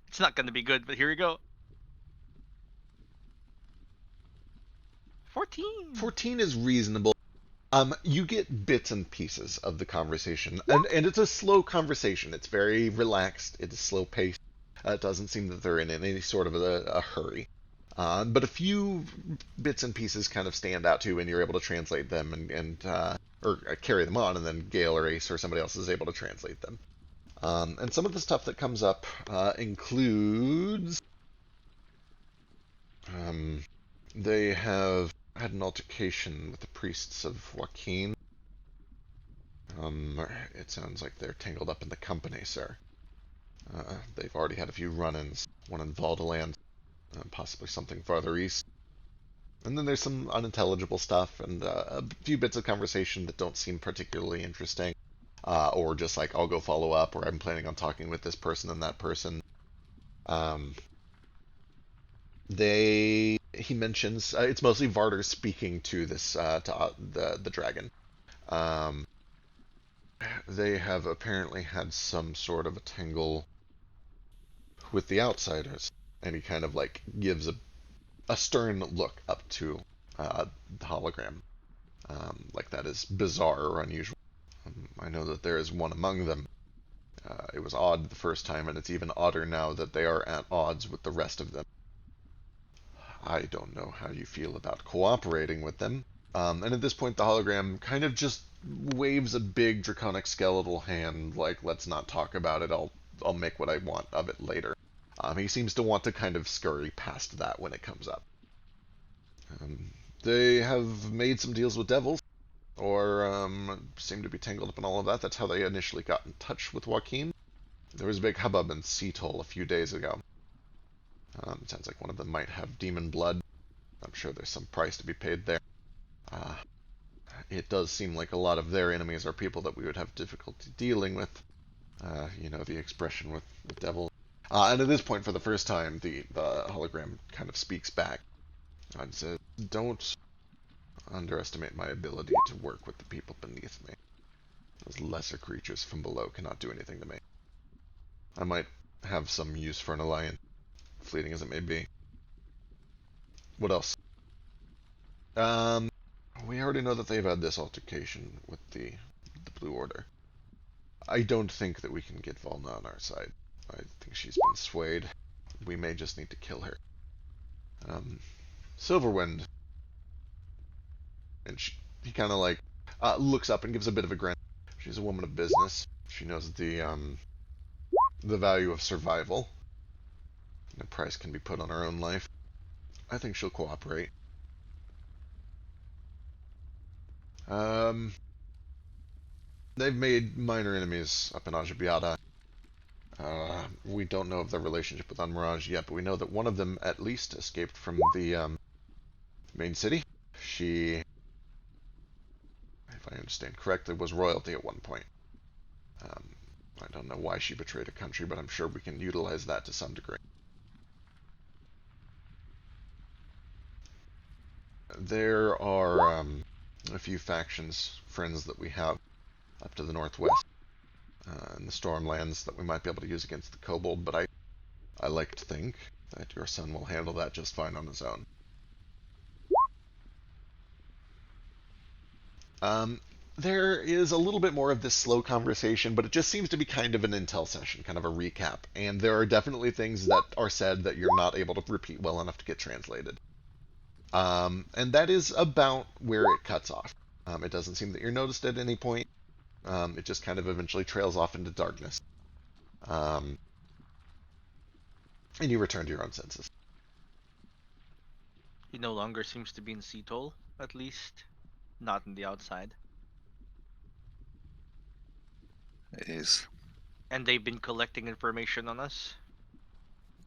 It's not gonna be good, but here we go. 14. 14 is reasonable. You get bits and pieces of the conversation, and it's a slow conversation. It's very relaxed. It is slow paced. It doesn't seem that they're in any sort of a hurry. But a few bits and pieces kind of stand out to you, and you're able to translate them or carry them on, and then Gale or Ace or somebody else is able to translate them. And some of the stuff that comes up includes they have had an altercation with the priests of Joaquin. It sounds like they're tangled up in the company, sir. They've already had a few run-ins, one in Valdeland, possibly something farther east. And then there's some unintelligible stuff and a few bits of conversation that don't seem particularly interesting. Or just like, I'll go follow up, or I'm planning on talking with this person and that person. He mentions it's mostly Varder speaking to this to the dragon. They have apparently had some sort of a tangle with the outsiders, and he kind of like gives a stern look up to the hologram. Like that is bizarre or unusual. I know that there is one among them. It was odd the first time, and it's even odder now that they are at odds with the rest of them. I don't know how you feel about cooperating with them. And at this point, the hologram kind of just waves a big draconic skeletal hand, like, let's not talk about it, I'll make what I want of it later. He seems to want to kind of scurry past that when it comes up. They have made some deals with devils, or seem to be tangled up in all of that. That's how they initially got in touch with Joaquin. There was a big hubbub in Seatoll a few days ago. Sounds like one of them might have demon blood. I'm sure there's some price to be paid there. It does seem like a lot of their enemies are people that we would have difficulty dealing with. You know, the expression with the devil. And at this point, for the first time, the hologram kind of speaks back and says, "Don't underestimate my ability to work with the people beneath me. Those lesser creatures from below cannot do anything to me. I might have some use for an alliance, fleeting as it may be." What else? We already know that they've had this altercation with the Blue Order. I don't think that we can get Volna on our side. I think she's been swayed. We may just need to kill her. Silverwind. And he kind of like looks up and gives a bit of a grin. She's a woman of business. She knows the value of survival. No price can be put on her own life. I think she'll cooperate. They've made minor enemies up in Ajabiata. We don't know of their relationship with Unmirage yet, but we know that one of them at least escaped from the main city. She, if I understand correctly, was royalty at one point. I don't know why she betrayed a country, but I'm sure we can utilize that to some degree. There are a few factions, friends that we have up to the northwest in the Stormlands that we might be able to use against the Kobold, but I like to think that your son will handle that just fine on his own. There is a little bit more of this slow conversation, but it just seems to be kind of an intel session, kind of a recap. And there are definitely things that are said that you're not able to repeat well enough to get translated. And that is about where it cuts off. It doesn't seem that you're noticed at any point. It just kind of eventually trails off into darkness. And you return to your own senses. He no longer seems to be in Seattle, at least. Not in the outside. Is And they've been collecting information on us.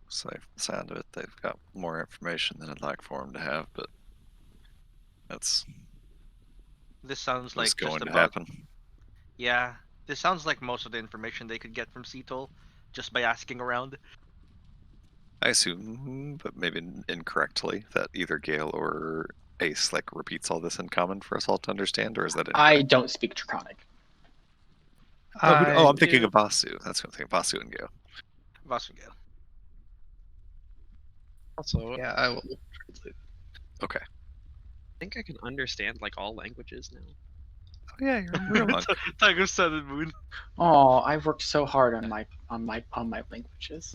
so from the sound of it, they've got more information than I'd like for them to have, but that's This sounds what's like going just to about... happen. Yeah, this sounds like most of the information they could get from Seattle just by asking around. I assume, but maybe incorrectly, that either Gale or Ace like repeats all this in common for us all to understand, or is that incorrect? I don't speak Draconic. I'm thinking of Basu. That's what I'm thinking. Basu and Gale. Vasungale. Also, Yeah, I will translate. Okay. I think I can understand like all languages now. Oh yeah, you're a real monk. Tiger Sun and Moon. Oh, I've worked so hard on my languages.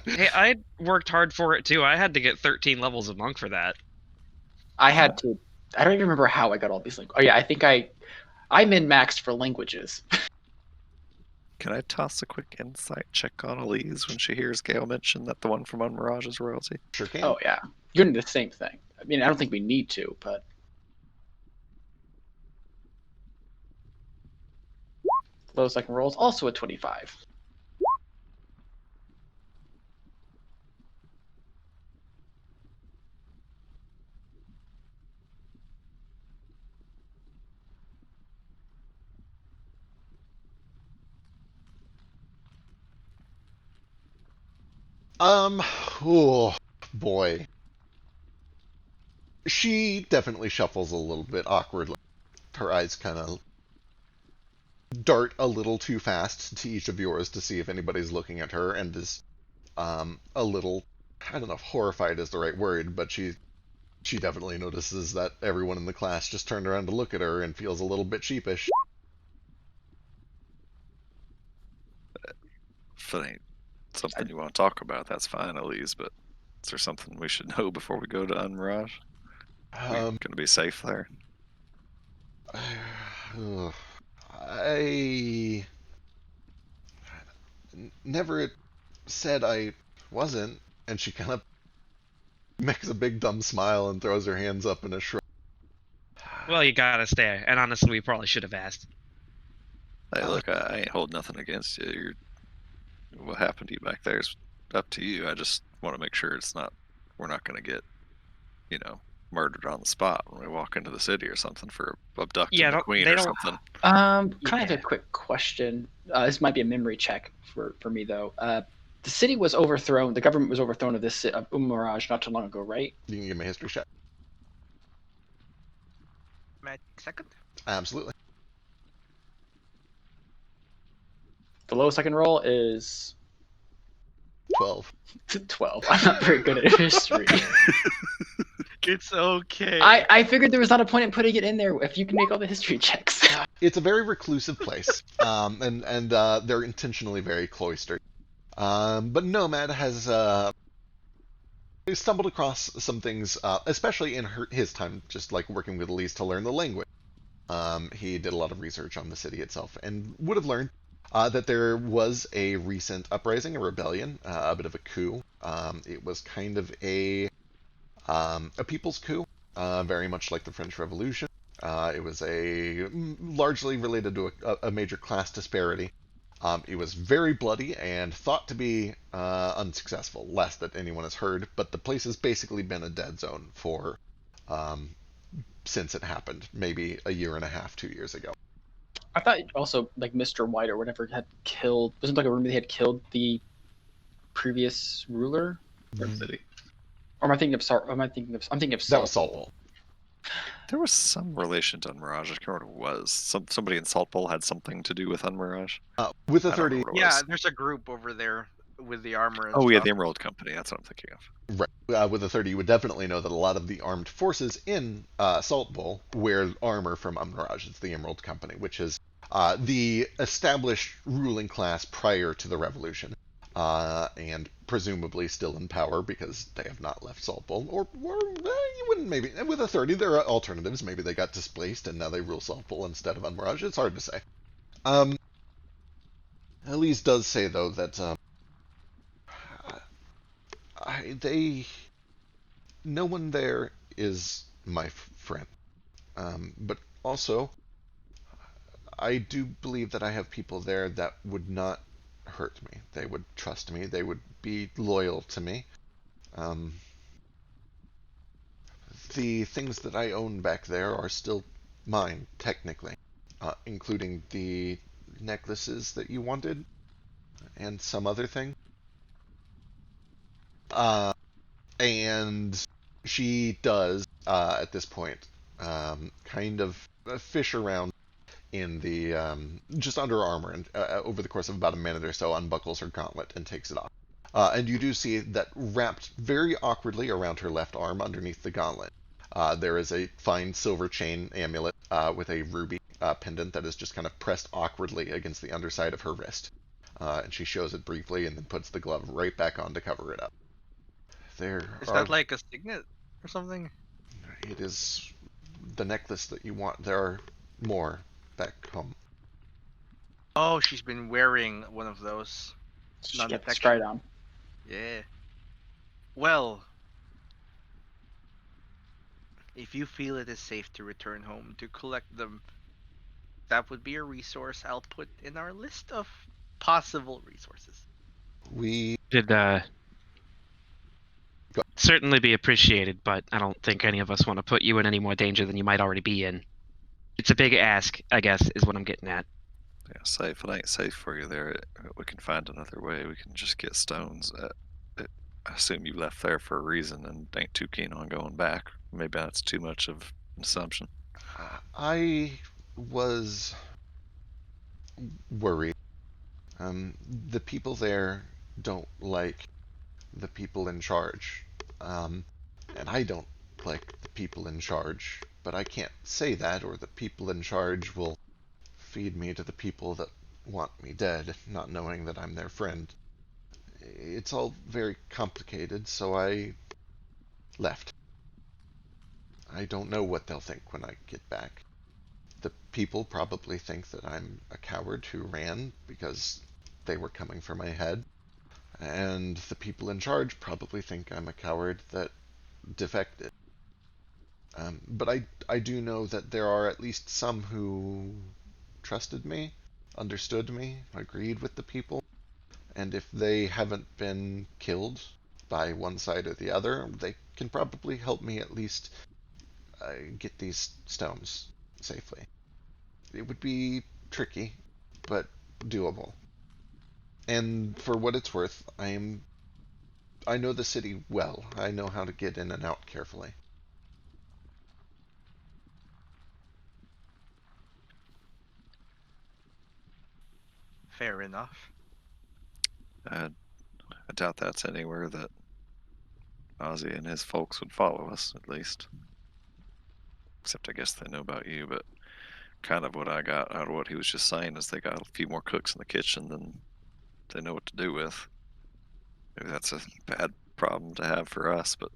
Hey, I worked hard for it too. I had to get 13 levels of monk for that. I had to. I don't even remember how I got all these languages. Oh yeah, I think I min-maxed for languages. Can I toss a quick insight check on Elise when she hears Gale mention that the one from Unmirage is royalty? Sure can. Oh yeah, you're doing the same thing. I mean, I don't think we need to, but lowest I can roll is also a 25. Oh boy. She definitely shuffles a little bit awkwardly her eyes kind of dart a little too fast to each of yours to see if anybody's looking at her, and is a little, I don't know if horrified is the right word, but she definitely notices that everyone in the class just turned around to look at her and feels a little bit sheepish. If it ain't something you want to talk about, that's fine, Elise, but is there something we should know before we go to Unmirage? We're going to be safe there? I never said I wasn't, and she kind of makes a big dumb smile and throws her hands up in a shrug. Well, you got us there, and honestly, we probably should have asked. Hey, look, I ain't holding nothing against you. What happened to you back there is up to you. I just want to make sure we're not going to get, murdered on the spot when we walk into the city or something for abducting the queen or something. Kind of a quick question. This might be a memory check for me though. The city was overthrown. The government was overthrown of this of Ummirage not too long ago, right? You can give me a history check. Magic second. Absolutely. The lowest I can roll is 12. 12. I'm not very good at history. It's okay. I figured there was not a point in putting it in there if you can make all the history checks. It's a very reclusive place, and they're intentionally very cloistered. But Nomad has stumbled across some things, especially in his time, just like working with Elise to learn the language. He did a lot of research on the city itself, and would have learned that there was a recent uprising, a rebellion, a bit of a coup. It was kind of a people's coup, very much like the French Revolution. It was largely related to a major class disparity. It was very bloody and thought to be unsuccessful, less that anyone has heard, but the place has basically been a dead zone for since it happened, maybe a year and a half, 2 years ago. I thought also like Mr. White or whatever had killed. Wasn't like a rumor they had killed the previous ruler? Red City. Or am I thinking of I'm thinking of That was Salt Salt Bowl. There was some relation to Unmirage. I can't remember what it was. Somebody in Salt Bowl had something to do with Unmirage. With the I don't 30, remember what it Yeah, was. there's a group over there with the armor. And Oh yeah, stuff. the Emerald Company. That's what I'm thinking of. right, with the 30, you would definitely know that a lot of the armed forces in Salt Bowl wear armor from Ummirage. It's the Emerald Company, which is the established ruling class prior to the revolution, and presumably still in power because they have not left Salt Bowl. Or you wouldn't maybe. With a 30, there are alternatives. Maybe they got displaced and now they rule Salt Bowl instead of Ummirage. It's hard to say. Elise does say though that no one there is my friend. But also, I do believe that I have people there that would not hurt me. They would trust me. They would be loyal to me. The things that I own back there are still mine, technically, including the necklaces that you wanted and some other thing. And she does, at this point, kind of fish around in the just under armor, and over the course of about a minute or so unbuckles her gauntlet and takes it off. And you do see that wrapped very awkwardly around her left arm underneath the gauntlet, there is a fine silver chain amulet with a ruby pendant that is just kind of pressed awkwardly against the underside of her wrist. And she shows it briefly and then puts the glove right back on to cover it up. Is that like a signet or something? It is the necklace that you want. There are more back home. Oh, she's been wearing one of those. She gets Non-detection. straight on. Yeah. Well, if you feel it is safe to return home to collect them, that would be a resource I'll put in our list of possible resources. We Did certainly be appreciated, but I don't think any of us want to put you in any more danger than you might already be in. It's a big ask, I guess, is what I'm getting at. Yeah, safe. It ain't safe for you there. We can find another way. We can just get stones. I assume you left there for a reason and ain't too keen on going back. Maybe that's too much of an assumption. I was worried. The people there don't like the people in charge. And I don't like the people in charge, but I can't say that, or the people in charge will feed me to the people that want me dead, not knowing that I'm their friend. It's all very complicated, so I left. I don't know what they'll think when I get back. The people probably think that I'm a coward who ran because they were coming for my head, and the people in charge probably think I'm a coward that defected. But I do know that there are at least some who trusted me, understood me, agreed with the people, and if they haven't been killed by one side or the other, they can probably help me at least get these stones safely. It would be tricky, but doable. And for what it's worth, I know the city well. I know how to get in and out carefully. Fair enough. I doubt that's anywhere that Ozzy and his folks would follow us, at least. Except I guess they know about you, but kind of what I got out of what he was just saying is they got a few more cooks in the kitchen than they know what to do with. Maybe that's a bad problem to have for us, but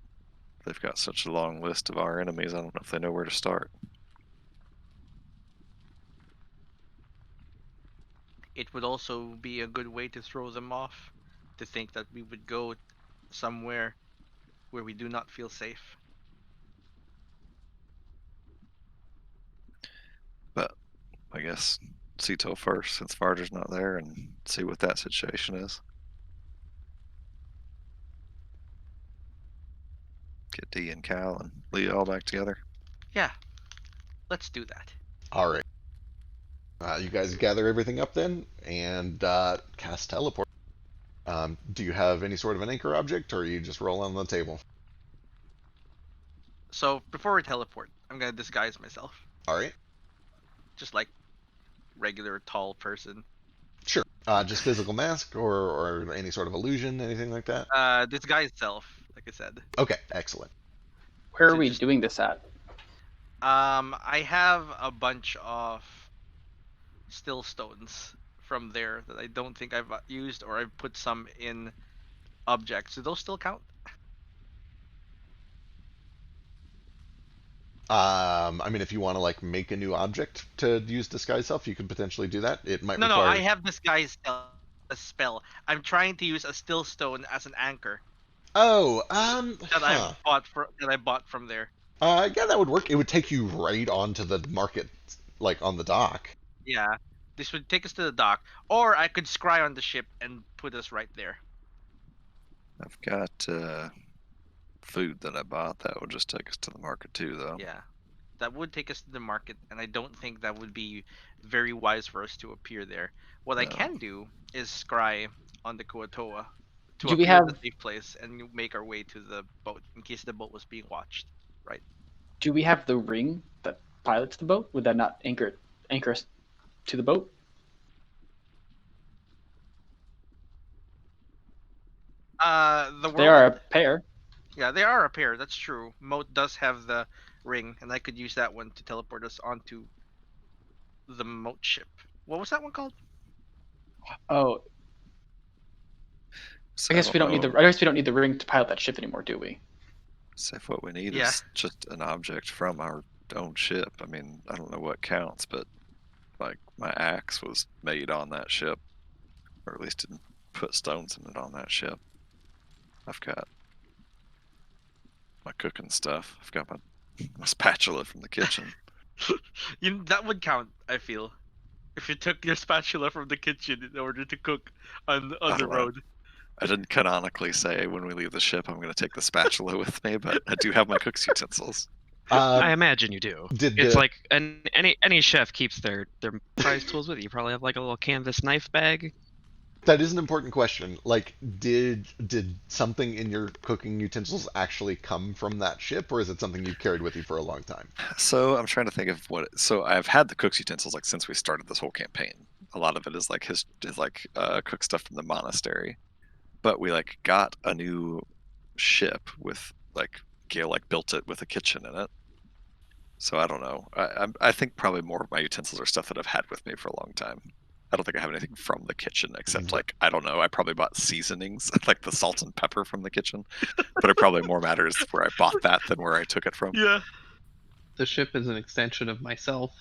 they've got such a long list of our enemies, I don't know if they know where to start. It would also be a good way to throw them off, to think that we would go somewhere where we do not feel safe. But I guess Sito first, since Varder's not there, and see what that situation is. Get Dee and Cal and Leah all back together. Yeah, let's do that. All right. You guys gather everything up then and cast teleport. Do you have any sort of an anchor object, or are you just roll on the table? So before we teleport, I'm gonna disguise myself, All right. just like regular tall person. Sure. Just physical mask or any sort of illusion, anything like that? Disguise self, like I said. Okay, excellent. Where are So we just- doing this at? I have a bunch of still stones from there that I don't think I've used, or I've put some in objects. Do those still count? I mean, if you want to like make a new object to use disguise self, you could potentially do that. It might No, require. I have disguise a spell. I'm trying to use a still stone as an anchor Oh, that I bought from there. Yeah, that would work. It would take you right onto the market, like on the dock. Yeah, this would take us to the dock, or I could scry on the ship and put us right there. I've got food that I bought that would just take us to the market too, though. Yeah, that would take us to the market, and I don't think that would be very wise for us to appear there. What I No. can do is scry on the Kuatoa to Do we appear at have- the safe place and make our way to the boat in case the boat was being watched. Right? Do we have the ring that pilots the boat? Would that not anchor us to the boat? They are a pair. Yeah, they are a pair. That's true. Moat does have the ring, and I could use that one to teleport us onto the Moat ship. What was that one called? Oh, So I guess we don't need the. I guess we don't need the ring to pilot that ship anymore, do we? So if what we need Yeah. is just an object from our own ship, I mean, I don't know what counts, but like my axe was made on that ship, or at least didn't put stones in it on that ship. I've got my cooking stuff. I've got my spatula from the kitchen. That would count, I feel. If you took your spatula from the kitchen in order to cook on the don't know. road. I didn't canonically say when we leave the ship I'm going to take the spatula with me, but I do have my cook's utensils. I imagine you do. Did It's like any chef keeps their prize tools with you. You probably have like a little canvas knife bag. That is an important question. Like, did something in your cooking utensils actually come from that ship, or is it something you've carried with you for a long time? So I'm trying to think of what. So I've had the cook's utensils like since we started this whole campaign. A lot of it is like his cook stuff from the monastery, but we like got a new ship with like Gail like built it with a kitchen in it. So I don't know. I think probably more of my utensils are stuff that I've had with me for a long time. I don't think I have anything from the kitchen except like I don't know. I probably bought seasonings like the salt and pepper from the kitchen, but it probably more matters where I bought that than where I took it from. Yeah. The ship is an extension of myself.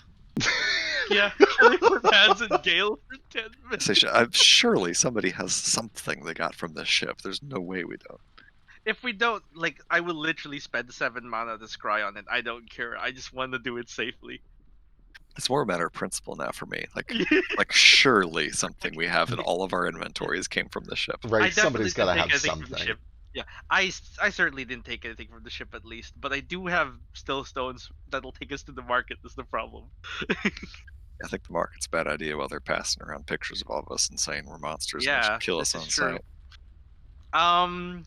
Yeah. Carry for pads and Gale for 10 minutes. Surely somebody has something they got from this ship. There's no way we don't. If we don't, like, I will literally spend 7 mana to scry on it. I don't care. I just want to do it safely. It's more a matter of principle now for me. Like surely something we have in all of our inventories came from the ship. Right, I definitely somebody's got to didn't take have anything from the something. ship. Yeah, I certainly didn't take anything from the ship at least, but I do have still stones that'll take us to the market. That's the problem. I think the market's a bad idea while they're passing around pictures of all of us and saying we're monsters and they Yeah, should kill this us is on true. sight.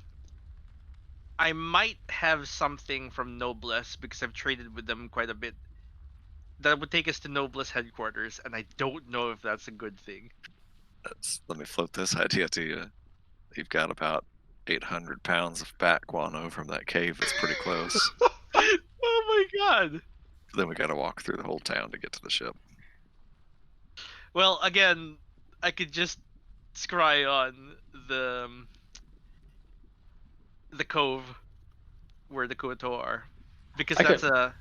I might have something from Noblesse because I've traded with them quite a bit. That would take us to Noblesse headquarters, and I don't know if that's a good thing. Let me float this idea to you. You've got about 800 pounds of bat guano from that cave that's pretty close. Oh my god. Then we got to walk through the whole town to get to the ship. Well, again, I could just scry on the cove where the Kuoto are, because I could-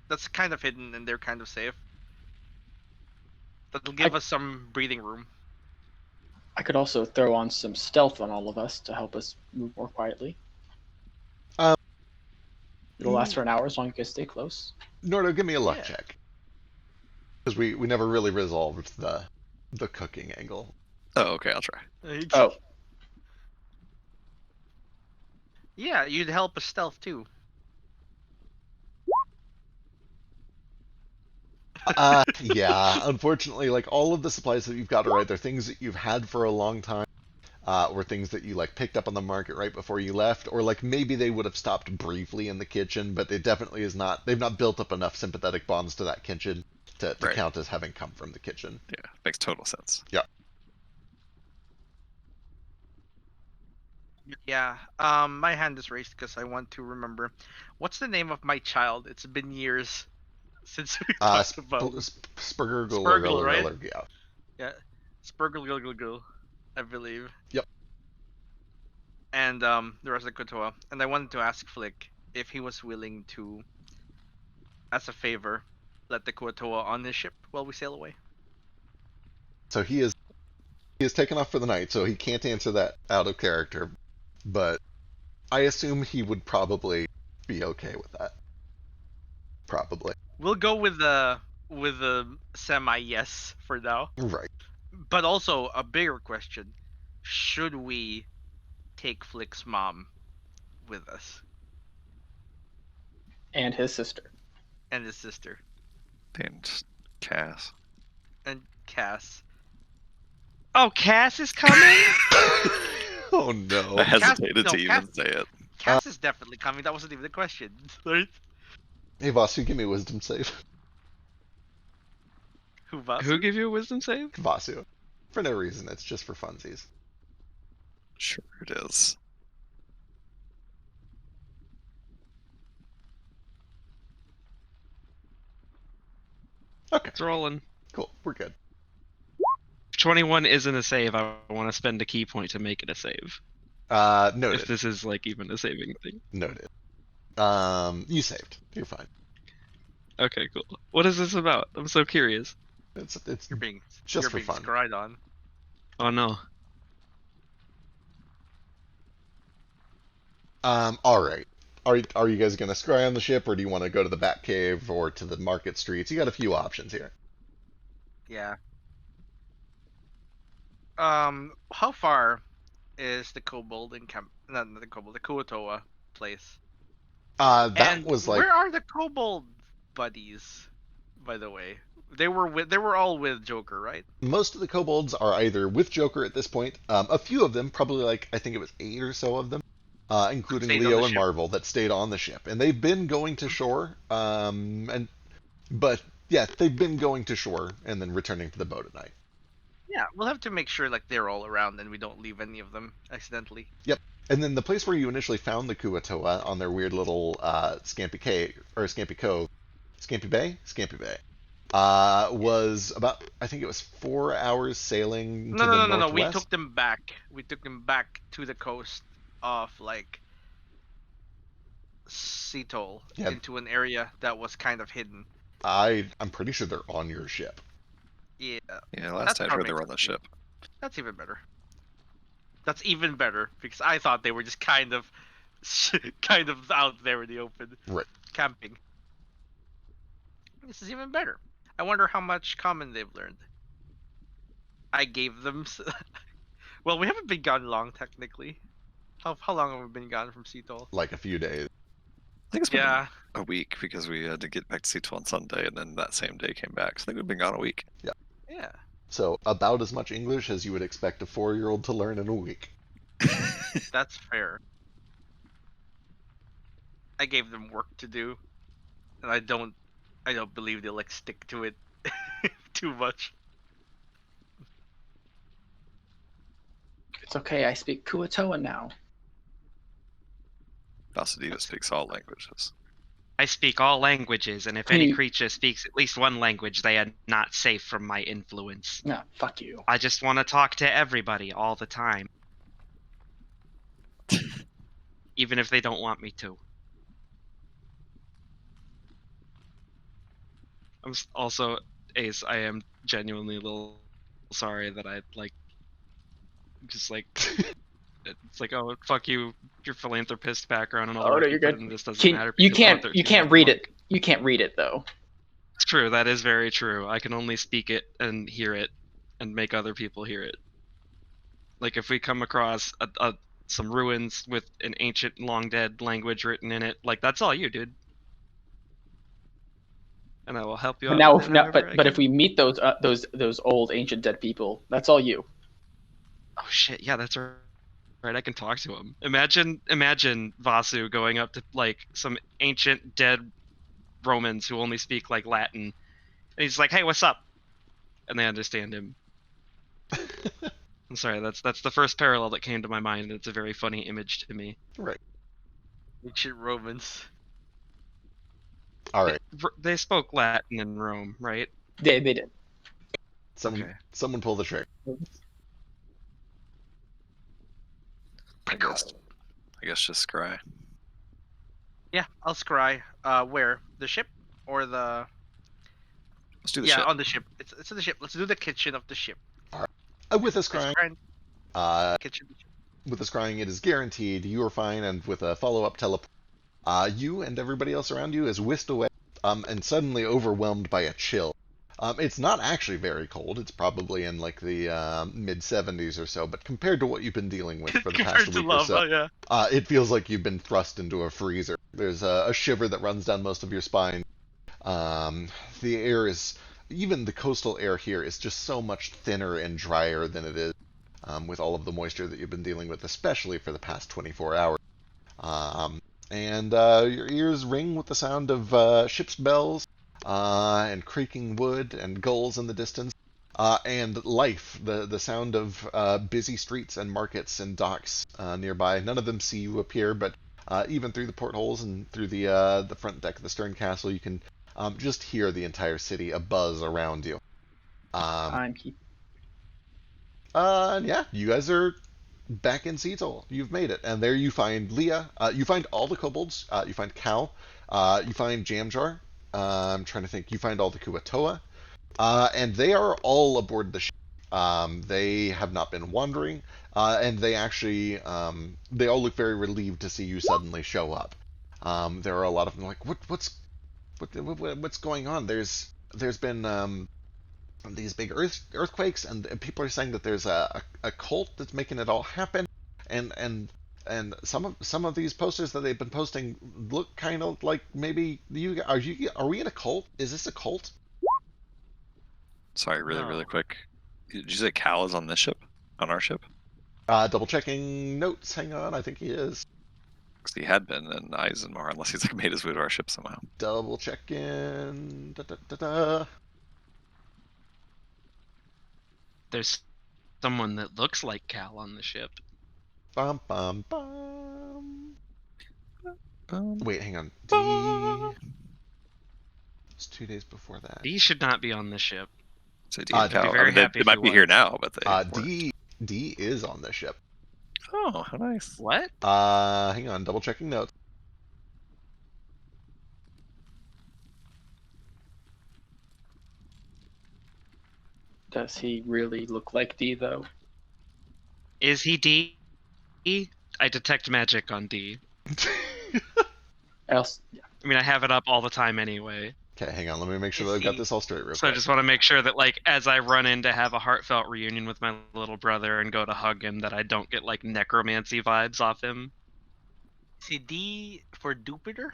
that's kind of hidden and they're kind of safe. That'll give us some breathing room. I could also throw on some stealth on all of us to help us move more quietly. Um, It'll last for an hour as long as you guys stay close. Nordo, give me a luck Yeah. check. Because we never really resolved the cooking angle. Oh, okay, I'll try. Oh, Yeah, you'd help us stealth too. Yeah, unfortunately, like all of the supplies that you've got are either things that you've had for a long time, or things that you like picked up on the market right before you left, or like maybe they would have stopped briefly in the kitchen, but it definitely is not. They've not built up enough sympathetic bonds to that kitchen to Right. count as having come from the kitchen. Yeah, makes total sense. Yeah. My hand is raised because I want to remember. What's the name of my child? It's been years since we talked about Spurgle, right? Yeah. Yeah, Spurgle, I believe. Yep. And the rest of the Kotoa. And I wanted to ask Flick if he was willing to, as a favor, let the Kotoa on his ship while we sail away. So he is taken off for the night, so he can't answer that out of character. But I assume he would probably be okay with that. Probably. We'll go with the semi yes for now. Right. But also a bigger question: should we take Flick's mom with us and his sister. and his sister And Cass. and Cass? Oh, Cass is coming? Oh no. I hesitated no, to even say it. Cass is definitely coming. That wasn't even the question, right? Hey Vasu, give me a wisdom save. Who gave you a wisdom save? Vasu. For no reason, it's just for funsies. Sure it is. Okay, It's rolling. cool. We're good. 21 isn't a save. I want to spend a key point to make it a save. Noted. If this is like even a saving thing. Noted. You saved. You're fine. Okay, cool. What is this about? I'm so curious. It's You're being Just you're for being fun. scried on. Oh no. All right. Are you guys gonna scry on the ship, or do you want to go to the Bat Cave or to the market streets? You got a few options here. Yeah. How far is the Kobold in camp? Not the Kobold, the Kuotoa place. That And was like where are the Kobold buddies? by the way. They were all with Joker, right? Most of the kobolds are either with Joker at this point. A few of them, probably like I think it was 8 or so of them, including Stayed on the Leo and ship. Marvel, that stayed on the ship, and they've been going to shore. But yeah, they've been going to shore and then returning to the boat at night. Yeah, we'll have to make sure like they're all around and we don't leave any of them accidentally. Yep. And then the place where you initially found the Kuatoa on their weird little Scampy Cave or Scampy Cove, Scampy Bay, was about I think it was 4 hours sailing to No, no, the no, no, no. We northwest. took them back. We took them back to the coast of like Seattle Yeah. into an area that was kind of hidden. I'm pretty sure they're on your ship. Yeah, Yeah, last That's I how it heard they were on makes the sense. ship. that's even better. That's even better because I thought they were just kind of, kind of out there in the open, Right. camping. This is even better. I wonder how much common they've learned. I gave them. Well, we haven't been gone long technically. How long have we been gone from Seattle? Like a few days. I think it's been Yeah, a week because we had to get back to Seattle on Sunday, and then that same day came back. So I think we've been gone a week. yeah. So about as much English as you would expect a 4-year-old to learn in a week. That's fair. I gave them work to do, and I don't believe they'll like stick to it too much. It's okay. I speak Kuatoa now. Basadita speaks all languages. I speak all languages, and if Can any you- creature speaks at least one language, they are not safe from my influence. No, fuck you. I just want to talk to everybody all the time. Even if they don't want me to. Also, Ace, I am genuinely a little sorry that I, like, just, like, it's like, oh, fuck you, your philanthropist background and all the Oh work no, you you're put good. in this doesn't matter. You because can't. authors You do can't not read want- it. You can't read it though. It's true. That is very true. I can only speak it and hear it, and make other people hear it. Like if we come across some ruins with an ancient, long dead language written in it, like that's all you, dude. And I will help you But out. now, with it however I but if can. we meet those old ancient dead people, that's all you. Oh shit! Yeah, that's right. Right, I can talk to him. Imagine Vasu going up to like some ancient dead Romans who only speak like Latin, and he's like, "Hey, what's up?" And they understand him. I'm sorry, that's the first parallel that came to my mind, and it's a very funny image to me. Right. Ancient Romans. All right. They spoke Latin in Rome, right? They did. Okay. Someone pull the trigger. I guess just scry. Yeah, I'll scry. Where the ship or the? Let's do the Yeah, ship. on the ship. It's on the ship. Let's do the kitchen of the ship. With this Let's crying, kitchen. with this crying, it is guaranteed you are fine, and with a follow-up teleport, you and everybody else around you is whisked away, and suddenly overwhelmed by a chill. It's not actually very cold. It's probably in like the mid 70s or so, but compared to what you've been dealing with for the past Compared to week or so, lava, yeah. it feels like you've been thrust into a freezer. There's a shiver that runs down most of your spine. The air is, even the coastal air here is just so much thinner and drier than it is with all of the moisture that you've been dealing with, especially for the past 24 hours. And your ears ring with the sound of ship's bells and creaking wood and gulls in the distance. And life, the sound of busy streets and markets and docks nearby. None of them see you appear, but even through the portholes and through the front deck of the stern castle, you can just hear the entire city abuzz around you. I'm keep. And yeah, you guys are back in Seattle. You've made it, and there you find Leah. You find all the kobolds. You find Cal. You find Jamjar. I'm trying to think. You find all the Kuatoa. And they are all aboard the ship. They have not been wandering, and they actually, they all look very relieved to see you suddenly show up. There are a lot of them like, what's going on? There's been these big earthquakes, and people are saying that there's a cult that's making it all happen, and some of these posters that they've been posting look kind of like maybe are we in a cult? Is this a cult? Sorry, really No. quick. Did you say Cal is on this ship? On our ship? Double checking notes. Hang on, I think he is. Because he had been in Eisenmar, unless he's like made his way to our ship somehow. Double checking. Da, da, da, da. There's someone that looks like Cal on the ship. Bum bum bum. Um, Wait, hang on. D. It's 2 days before that. He should not be on the ship. say D I'd and be Cal. very I mean, they, happy they if might he be here was. now, but they weren't. D is on the ship. Oh, how nice. What? Hang on. Double checking notes. Does he really look like D though? Is he D? I detect magic on D. Else, I mean, I have it up all the time anyway. Okay, hang on. Let me make sure Is that I've got he- this all straight real So I quick. just want to make sure that, like, as I run in to have a heartfelt reunion with my little brother and go to hug him, that I don't get, like, necromancy vibes off him. Is he D for Jupiter?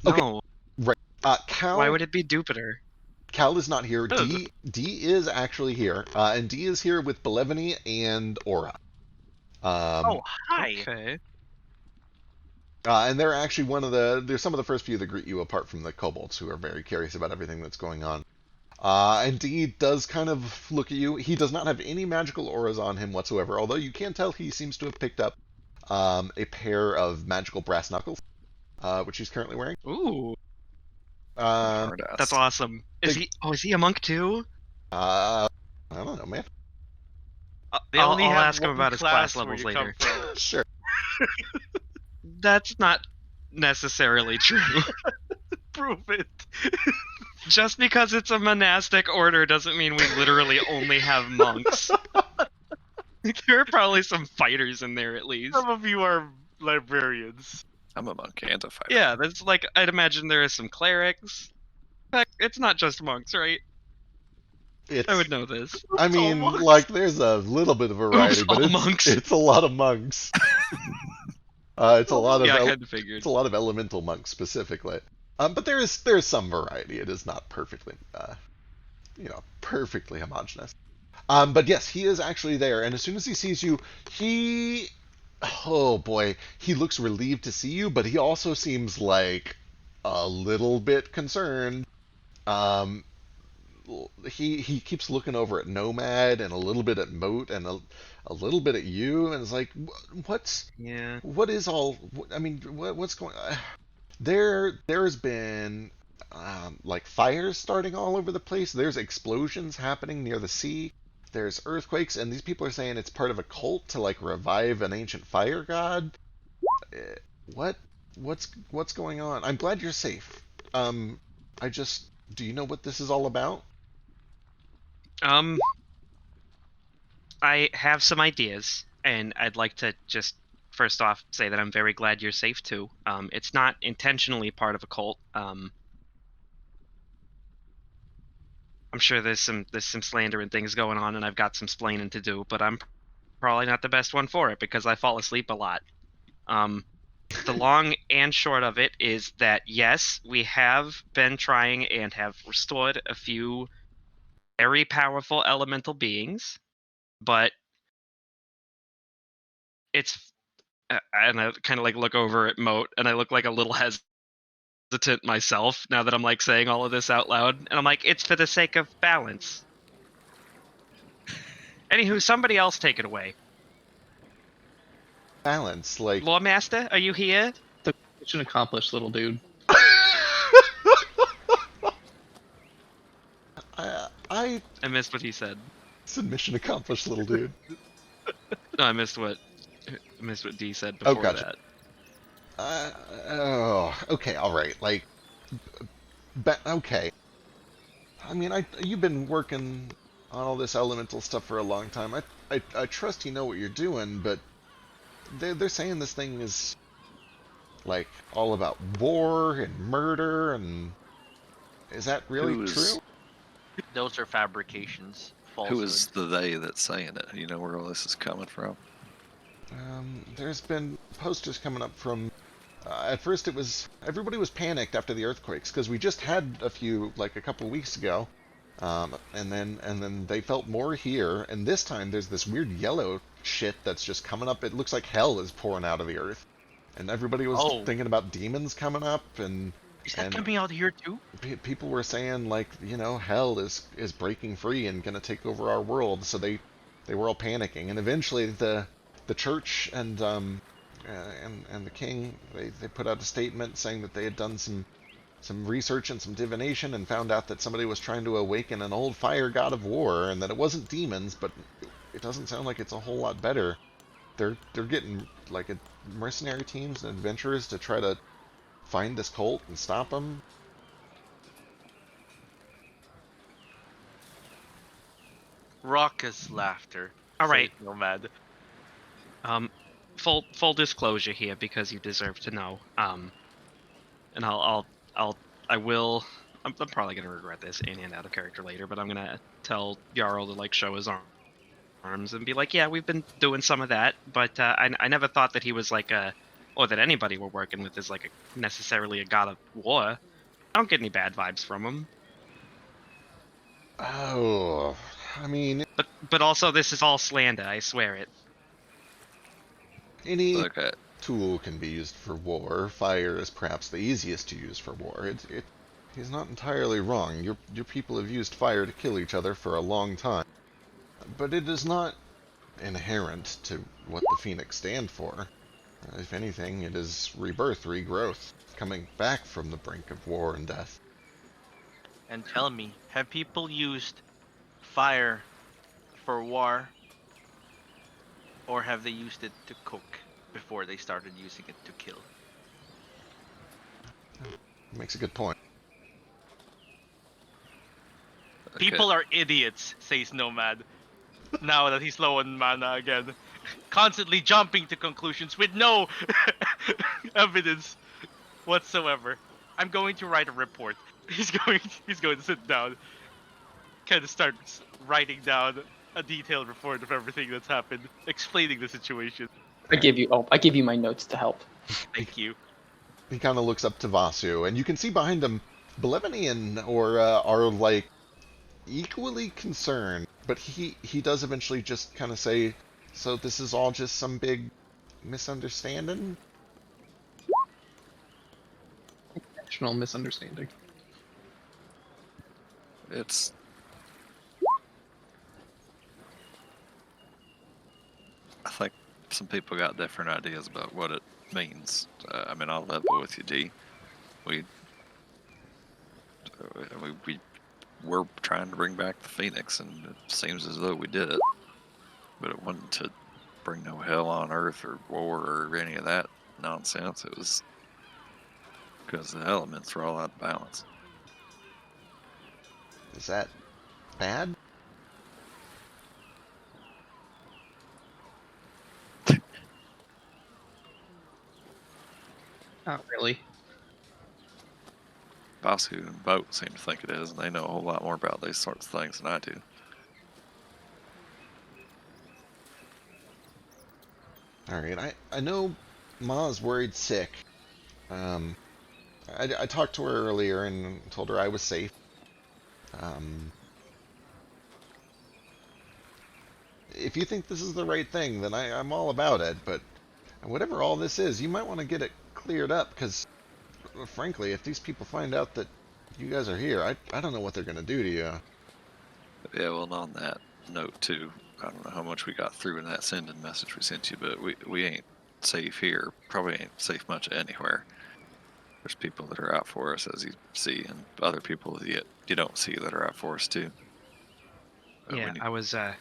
Okay. No. Cal. Why would it be Jupiter? Cal is not here. Ugh. D is actually here, and D is here with Belevany and Aura. Oh, hi. Okay. And they're actually they're some of the first few that greet you, apart from the kobolds, who are very curious about everything that's going on. And D does kind of look at you. He does not have any magical auras on him whatsoever, although you can tell he seems to have picked up a pair of magical brass knuckles, which he's currently wearing. Ooh, Um, Hard ass. that's awesome. Is he a monk too? I don't know, man. They I'll only have ask him one about his class where levels you come later. from. Sure. That's not necessarily true. Prove it. Just because it's a monastic order doesn't mean we literally only have monks. There are probably some fighters in there at least. Some of you are librarians. I'm a monk and a fighter. Yeah, that's like, I'd imagine there is some clerics. Heck, it's not just monks, right? It's, I would know this. I It's all mean, monks. like, there's a little bit of variety, Oops, but all it's, monks. it's a lot of monks. It's a lot of Yeah, I kind of figured. it's a lot of elemental monks specifically. But there's some variety. It is not perfectly, perfectly homogenous. But yes, he is actually there, and as soon as he sees you, oh boy, he looks relieved to see you, but he also seems like a little bit concerned. Um, he keeps looking over at Nomad and a little bit at Moat and a little bit at you, and it's like, Yeah. what is all? I mean, what's going? There's been like fires starting all over the place. There's explosions happening near the sea. There's earthquakes, and these people are saying it's part of a cult to like revive an ancient fire god. What's going on? I'm glad you're safe. Do you know what this is all about? I have some ideas, and I'd like to just first off say that I'm very glad you're safe too. It's not intentionally part of a cult. I'm sure there's some slander and things going on, and I've got some splaining to do, but I'm probably not the best one for it because I fall asleep a lot. The long and short of it is that yes, we have been trying and have restored a few very powerful elemental beings, but it's and I kind of like look over at Moat, and I look like a little hesitant myself now that I'm like saying all of this out loud, and I'm like, it's for the sake of balance. Anywho, somebody else take it away. Balance, like. Lore Master, are you here? Mission accomplished, little dude. I I missed what he said. said mission accomplished, little dude. No, I missed what D said before gotcha. that. Okay, all right. Like, okay. I mean, you've been working on all this elemental stuff for a long time. I trust you know what you're doing, but they're saying this thing is like all about war and murder, and is that really true? Those are fabrications. Who is the they that's saying it? You know where all this is coming from? There's been posters coming up from At first, it was everybody was panicked after the earthquakes because we just had a few like a couple weeks ago, and then they felt more here. And this time, there's this weird yellow shit that's just coming up. It looks like hell is pouring out of the earth, and everybody was Oh, thinking about demons coming up, is that and coming out here too? people were saying like hell is breaking free and gonna take over our world. So they were all panicking, and eventually the church and the king they put out a statement saying that they had done some research and some divination and found out that somebody was trying to awaken an old fire god of war, and that it wasn't demons, but it doesn't sound like it's a whole lot better. They're getting like mercenary teams and adventurers to try to find this cult and stop them. Raucous laughter. All right. says Nomad. Full disclosure here because you deserve to know. And I will. I'm probably gonna regret this in and out of character later, but I'm gonna tell Jarl to like show his arms and be like, yeah, we've been doing some of that, but I never thought that he was like or that anybody we're working with is like necessarily a god of war. I don't get any bad vibes from him. Oh, I mean, But also this is all slander. I swear it. any Okay. tool can be used for war. Fire is perhaps the easiest to use for war. He's not entirely wrong. Your people have used fire to kill each other for a long time, but it is not inherent to what the Phoenix stand for. If anything, it is rebirth, regrowth, coming back from the brink of war and death. And tell me, have people used fire for war, or have they used it to cook before they started using it to kill? Makes a good point. Okay. People are idiots, says Nomad. Now that he's low on mana again. Constantly jumping to conclusions with no evidence whatsoever. I'm going to write a report. He's going to sit down, kind of start writing down a detailed report of everything that's happened, explaining the situation. I give you my notes to help. Thank you. He kind of looks up to Vasu, and you can see behind him, Bleviny and Aura are like equally concerned, but he does eventually just kind of say, "So this is all just some big misunderstanding?" National misunderstanding. It's I think some people got different ideas about what it means. I mean, I'll level with you, D. We we're trying to bring back the Phoenix, and it seems as though we did it. But it wasn't to bring no hell on Earth or war or any of that nonsense. It was because the elements were all out of balance. Is that bad? Not really. Basu and Boat seem to think it is, and they know a whole lot more about these sorts of things than I do. Alright, I know Ma's worried sick. I talked to her earlier and told her I was safe. If you think this is the right thing, then I'm all about it, but whatever all this is, you might want to get it cleared up, because frankly, if these people find out that you guys are here, I don't know what they're going to do to you. Yeah, well, on that note, too, I don't know how much we got through in that sending message we sent you, but we ain't safe here. Probably ain't safe much anywhere. There's people that are out for us, as you see, and other people that you don't see that are out for us, too. Yeah, I was. Sorry.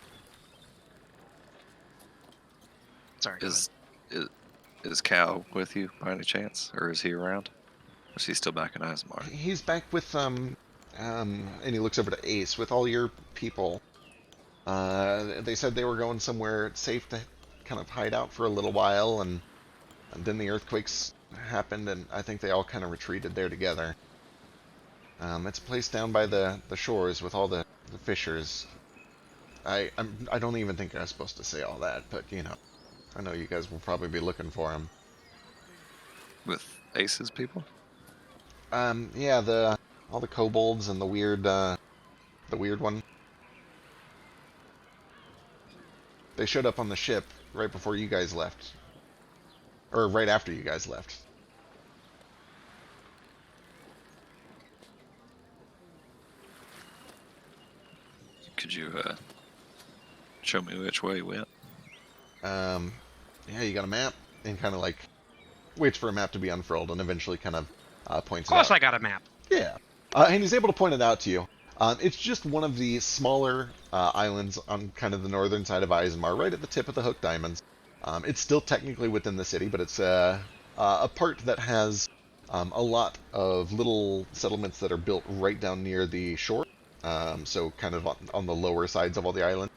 go ahead. Is Cal with you by any chance, or is he around? Or is he still back in Ismar? He's back with, and he looks over to Ace, with all your people. They said they were going somewhere safe to kind of hide out for a little while, and then the earthquakes happened, and I think they all kind of retreated there together. It's a place down by the shores with all the fishers. I don't even think I was supposed to say all that, but I know you guys will probably be looking for him. With Ace's people? Yeah, all the kobolds and the weird one. They showed up on the ship right before you guys left. Or right after you guys left. Could you show me which way you went? Yeah, you got a map, and kind of like waits for a map to be unfurled, and eventually kind of points Of it course, out. I got a map. Yeah, and he's able to point it out to you. It's just one of the smaller islands on kind of the northern side of Eisenmar, right at the tip of the Hook Diamonds. It's still technically within the city, but it's a part that has a lot of little settlements that are built right down near the shore. So kind of on the lower sides of all the island.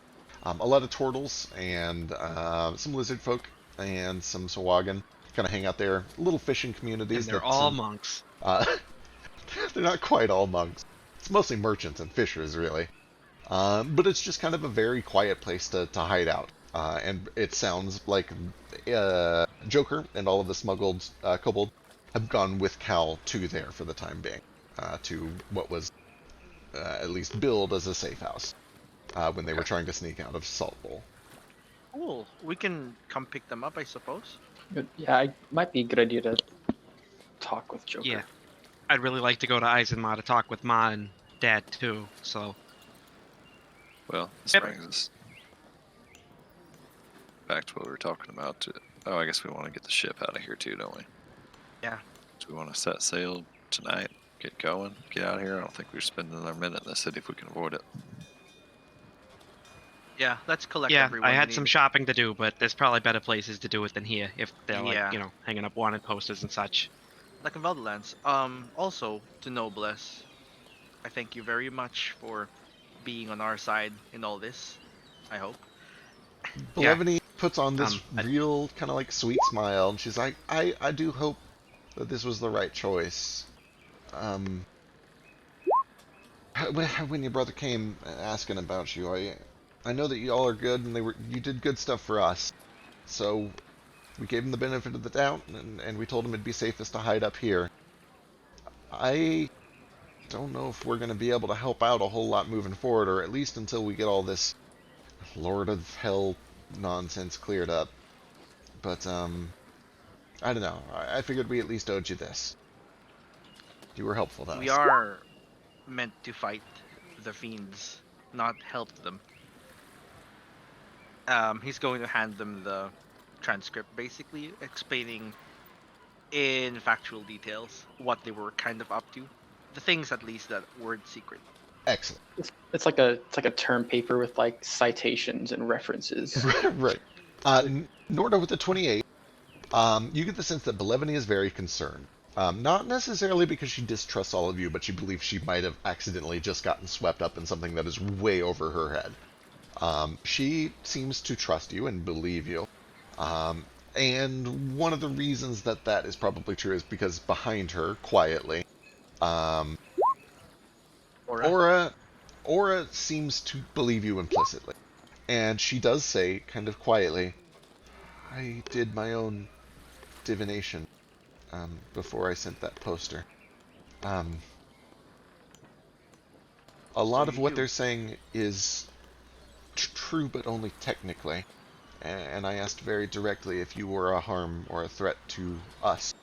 A lot of turtles and some lizard folk and some Sawagan kind of hang out there. Little fishing And communities they're that all monks. uh, they're not quite all monks. It's mostly merchants and fishers, really. But it's just kind of a very quiet place to hide out. And it sounds like Joker and all of the smuggled kobold have gone with Cal to there for the time being, to what was at least billed as a safe house when they were trying to sneak out of Salt Bowl. Cool. We can come pick them up, I suppose. Yeah, it might be a good idea to talk with Joker. Yeah. I'd really like to go to Eisenmar to talk with Ma and Dad too. So Well, this Yep. brings us back to what we were talking about. Oh, I guess we want to get the ship out of here too, don't we? Yeah. Do we want to set sail tonight? Get going? Get out of here? I don't think we're spending another minute in the city if we can avoid it. Yeah, let's collect yeah, everyone. I we had need. some shopping to do, but there's probably better places to do it than here if they're Yeah. like hanging up wanted posters and such. Like in Valdelands. Also, to Noblesse, I thank you very much for being on our side in all this. I hope. Yeah. Belevany puts on this I- real kind of like sweet smile, and she's like, I do hope that this was the right choice. When your brother came asking about you, I know that you all are good, and you did good stuff for us. So we gave him the benefit of the doubt, and we told him it'd be safest to hide up here. I don't know if we're going to be able to help out a whole lot moving forward, or at least until we get all this Lord of Hell nonsense cleared up. But, I don't know. I figured we at least owed you this. You were helpful to us. We are meant to fight the fiends, not help them. He's going to hand them the transcript, basically explaining in factual details what they were kind of up to, the things at least that weren't secret. Excellent. It's like a term paper with like citations and references. Right. Norda with the 28. You get the sense that Belevany is very concerned. Not necessarily because she distrusts all of you, but she believes she might have accidentally just gotten swept up in something that is way over her head. She seems to trust you and believe you. And one of the reasons that is probably true is because behind her, quietly, Aura seems to believe you implicitly. And she does say, kind of quietly, I did my own divination before I sent that poster. A lot of what they're saying is true, but only technically. And I asked very directly if you were a harm or a threat to us.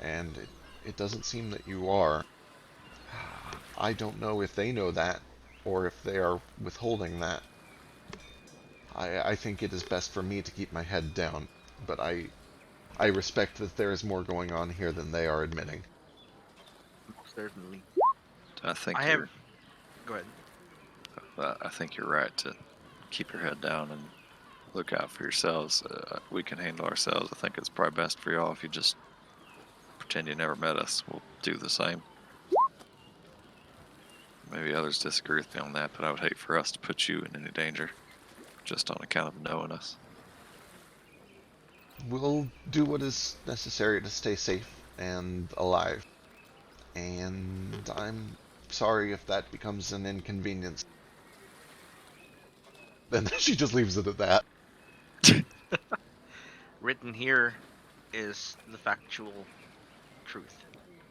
And it doesn't seem that you are. I don't know if they know that, or if they are withholding that. I think it is best for me to keep my head down, but I respect that there is more going on here than they are admitting. Certainly. I think I have. Go ahead. I think you're right to keep your head down and look out for yourselves. We can handle ourselves. I think it's probably best for y'all if you just pretend you never met us. We'll do the same. Maybe others disagree with me on that, but I would hate for us to put you in any danger just on account of knowing us. We'll do what is necessary to stay safe and alive. And I'm sorry if that becomes an inconvenience. And she just leaves it at that. Written here is the factual truth,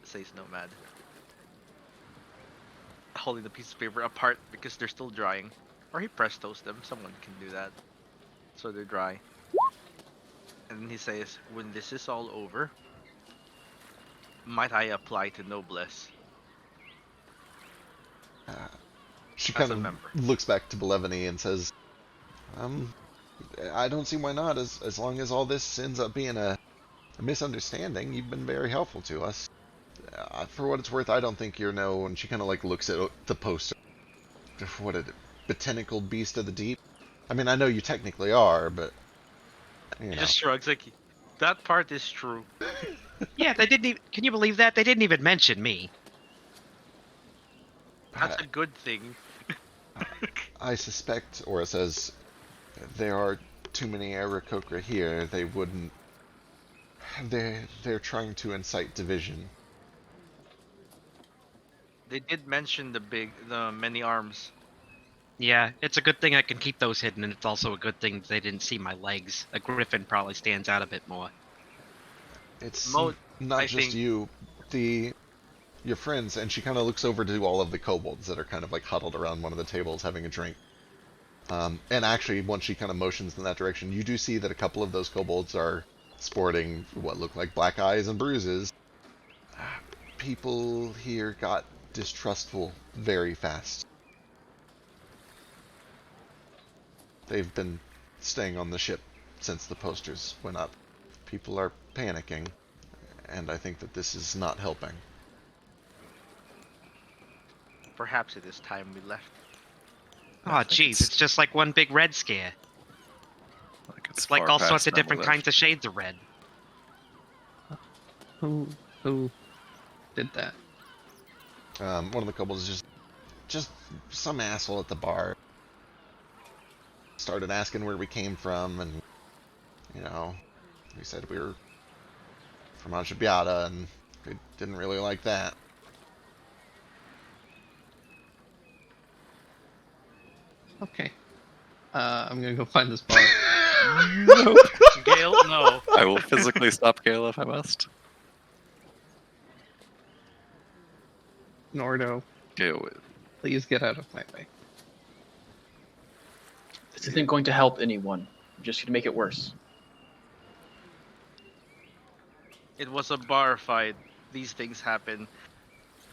says Nomad. Holding the piece of paper apart because they're still drying. Or he press toast them, someone can do that. So they're dry. And then he says, when this is all over, might I apply to noblesse She as kind a of member? looks back to Belevany and says, um, I don't see why not, as long as all this ends up being a misunderstanding. You've been very helpful to us. For what it's worth, I don't think you're no. And she kind of like looks at the poster. What a botanical beast of the deep. I mean, I know you technically are, but you He know. just shrugs like, that part is true. Yeah, they didn't even. Can you believe that? They didn't even mention me. That's a good thing. I suspect, Aura says, there are too many Aarakocra here. They wouldn't. They're trying to incite division. They did mention the many arms. Yeah, it's a good thing I can keep those hidden, and it's also a good thing they didn't see my legs. A griffin probably stands out a bit more. It's I not just think you, your friends, and she kind of looks over to all of the kobolds that are kind of like huddled around one of the tables having a drink. And actually, once she kind of motions in that direction, you do see that a couple of those kobolds are sporting what look like black eyes and bruises. People here got distrustful very fast. They've been staying on the ship since the posters went up. People are panicking, and I think that this is not helping. perhaps it is time we left. Oh, I think jeez, it's just like one big red scare. Like It's like far all past sorts of time we different left. kinds of shades of red. Who did that? One of the kobolds is just some asshole at the bar. Started asking where we came from, and we said we were from Anshabiata, and we didn't really like that. Okay. I'm gonna go find this bar. Nope. Gale, no. I will physically stop Gale if I must. Nordo, Gale, please get out of my way. This isn't going to help anyone. You're just going to make it worse. It was a bar fight. These things happen.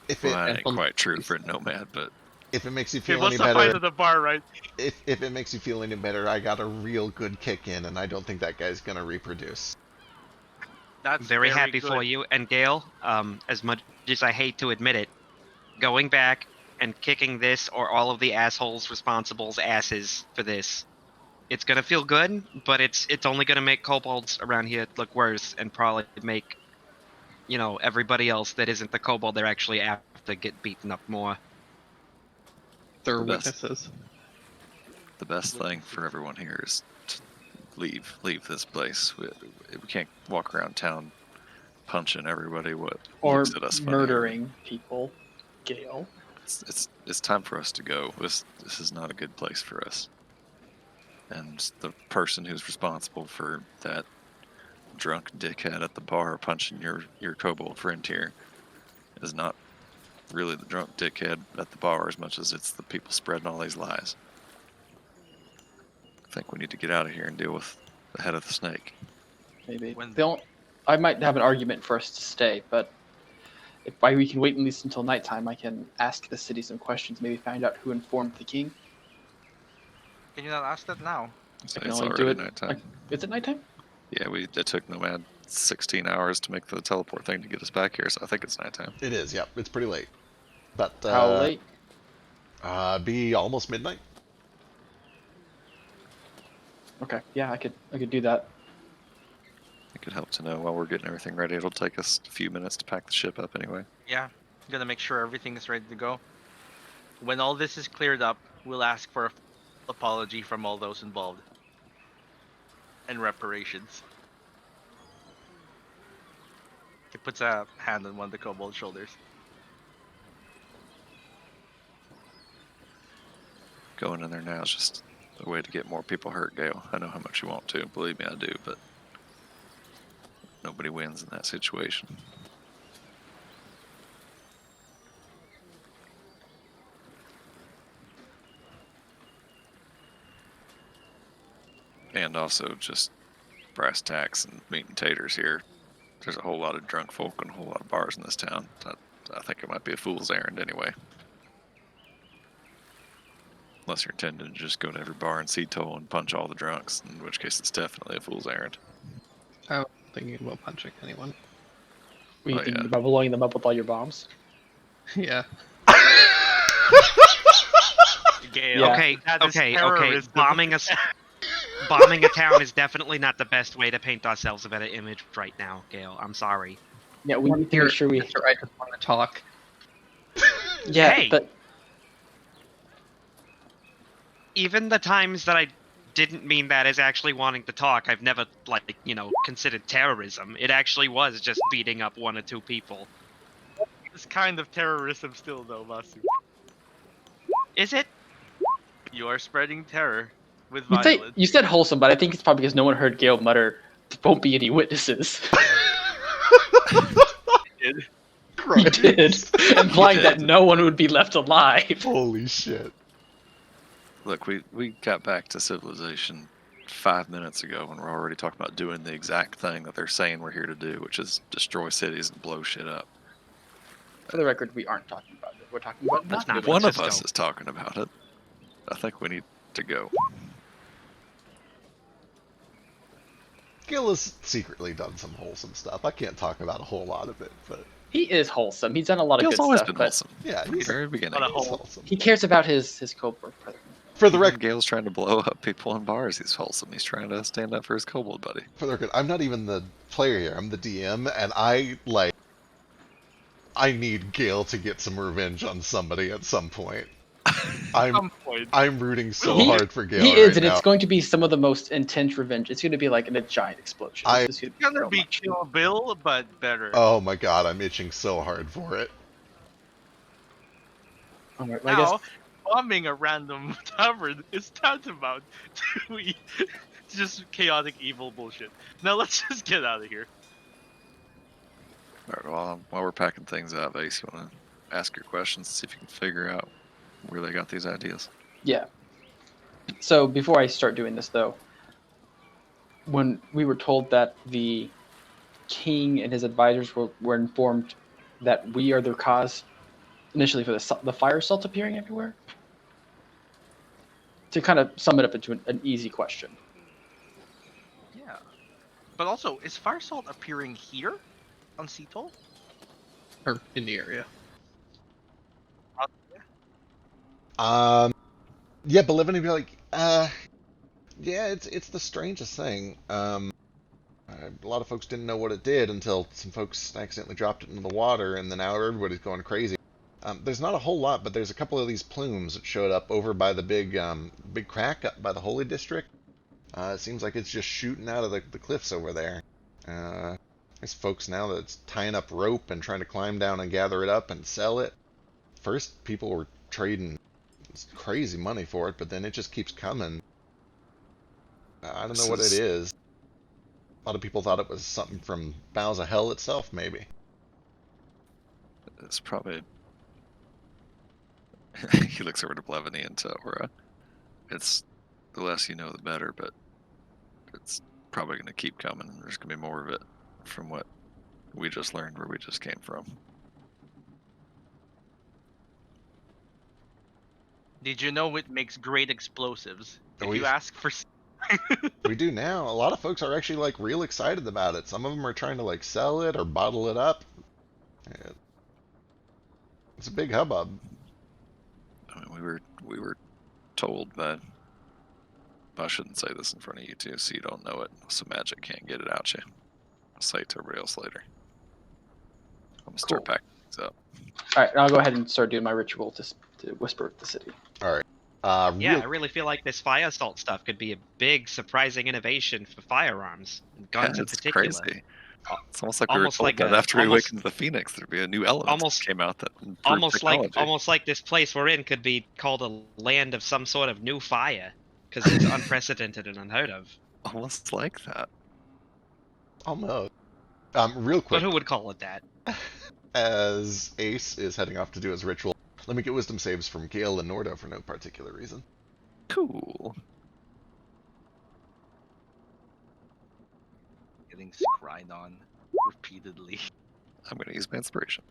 If well, it that ain't quite true for Nomad, but if it makes you It feel was any a fight better, at the bar, right? if it makes you feel any better, I got a real good kick in, and I don't think that guy's gonna reproduce. That's Very happy good. for you. And Gale, as much as I hate to admit it, going back and kicking this or all of the assholes responsible's asses for this, it's gonna feel good, but it's only gonna make kobolds around here look worse and probably make, everybody else that isn't the kobold they're actually after get beaten up more. There are The best. witnesses. the best thing for everyone here is to leave this place. We can't walk around town punching everybody what Or looks at us funny. murdering people. Gale. It's time for us to go. This is not a good place for us. And the person who's responsible for that drunk dickhead at the bar punching your kobold friend here is not really the drunk dickhead at the bar as much as it's the people spreading all these lies. I think we need to get out of here and deal with the head of the snake. Maybe. When- I might have an argument for us to stay, but if we can wait at least until nighttime, I can ask the city some questions, maybe find out who informed the king. Can you not ask that now? So I can it's only already do it. nighttime. Is it nighttime? Yeah, it took Nomad 16 hours to make the teleport thing to get us back here, so I think it's nighttime. It is, yep. It's pretty late, but How late? Be almost midnight. Okay, yeah, I could do that. It could help to know while we're getting everything ready. It'll take us a few minutes to pack the ship up anyway. Yeah, gonna make sure everything is ready to go. When all this is cleared up, we'll ask for a apology from all those involved. And reparations. He puts a hand on one of the kobold's shoulders. Going in there now is just a way to get more people hurt, Gale. I know how much you want to. Believe me, I do, but Nobody wins in that situation. And also just brass tacks and meat and taters here. There's a whole lot of drunk folk and a whole lot of bars in this town. I think it might be a fool's errand anyway. Unless you're intending to just go to every bar in Seatoll and punch all the drunks, in which case it's definitely a fool's errand. I was thinking about punching anyone. Were you Oh, thinking yeah. about blowing them up with all your bombs? Yeah. Gale. Yeah. Okay, That is okay. terrorism. Bombing a town is definitely not the best way to paint ourselves a better image right now, Gale. I'm sorry. Yeah, we need to make sure we. Mister, I just want to talk. Yeah, Hey! but Even the times that I didn't mean that as actually wanting to talk, I've never, like, considered terrorism. It actually was just beating up 1 or 2 people. It's kind of terrorism still, though, Masu. Is it? You are spreading terror with you, violence. you said wholesome, but I think it's probably because no one heard Gale mutter, "There won't be any witnesses." He did, implying that no one would be left alive. Holy shit. Look, we got back to civilization 5 minutes ago and we're already talking about doing the exact thing that they're saying we're here to do, which is destroy cities and blow shit up. For the record, we aren't talking about it. We're talking about That's not not doing One it. of us is talking about it. I think we need to go. Gil has secretly done some wholesome stuff. I can't talk about a whole lot of it, but He is wholesome. He's done a lot of Gil's good always stuff, been but wholesome. yeah, From the he's very beginning. he's wholesome. he cares about his Cobra brethren. For the Even record, Gale's trying to blow up people in bars. He's wholesome. He's trying to stand up for his kobold buddy. I'm not even the player here. I'm the DM, and I need Gale to get some revenge on somebody at some point. I'm rooting so hard for Gale. He is, right and now. it's going to be some of the most intense revenge. It's going to be like in a giant explosion. It's It's gonna be Kill Bill, but better. Oh my god, I'm itching so hard for it. All right, well, I guess Now, bombing a random tavern is tantamount to just chaotic evil bullshit. Now let's just get out of here. All right, while we're packing things up, Ace, you want to ask your questions and see if you can figure out where they got these ideas? Yeah. So before I start doing this, though, when we were told that the king and his advisors were informed that we are the cause, initially for the fire salt appearing everywhere, to kind of sum it up into an easy question. Yeah. But also, is fire salt appearing here on Seatoll? Or in the area. Yeah, but living to be like, yeah, it's the strangest thing. A lot of folks didn't know what it did until some folks accidentally dropped it into the water, and then now everybody's going crazy. There's not a whole lot, but there's a couple of these plumes that showed up over by the big crack up by the Holy District. It seems like it's just shooting out of the cliffs over there. There's folks now that's tying up rope and trying to climb down and gather it up and sell it. First, people were trading crazy money for it, but then it just keeps coming. I don't know what it is. A lot of people thought it was something from Bowels of Hell itself, maybe. It's probably... He looks over to Blevany and to Aura. It's the less you know, the better, but it's probably going to keep coming. There's going to be more of it from what we just learned where we just came from. Did you know it makes great explosives? If We- you ask for... We do now. A lot of folks are actually like real excited about it. Some of them are trying to like sell it or bottle it up. It's a big hubbub. I mean, we were told that... I shouldn't say this in front of you two, so you don't know it. So magic can't get it out you. I'll say it to everybody else later. I'm gonna start packing things up. All right, I'll go ahead and start doing my ritual to whisper the city. All right. Yeah, I really feel like this fire assault stuff could be a big, surprising innovation for firearms and guns in it's particular. crazy. It's almost like Almost we were like told that after we almost- awakened the Phoenix, there'd be a new element that came out that improved technology. Almost like this place we're in could be called a land of some sort of new fire, because it's unprecedented and unheard of. Almost like that. Almost. Real But quick, who would call it that? as Ace is heading off to do his ritual, let me get wisdom saves from Gale and Nordo for no particular reason. Cool. Getting scried on repeatedly. I'm going to use my inspiration.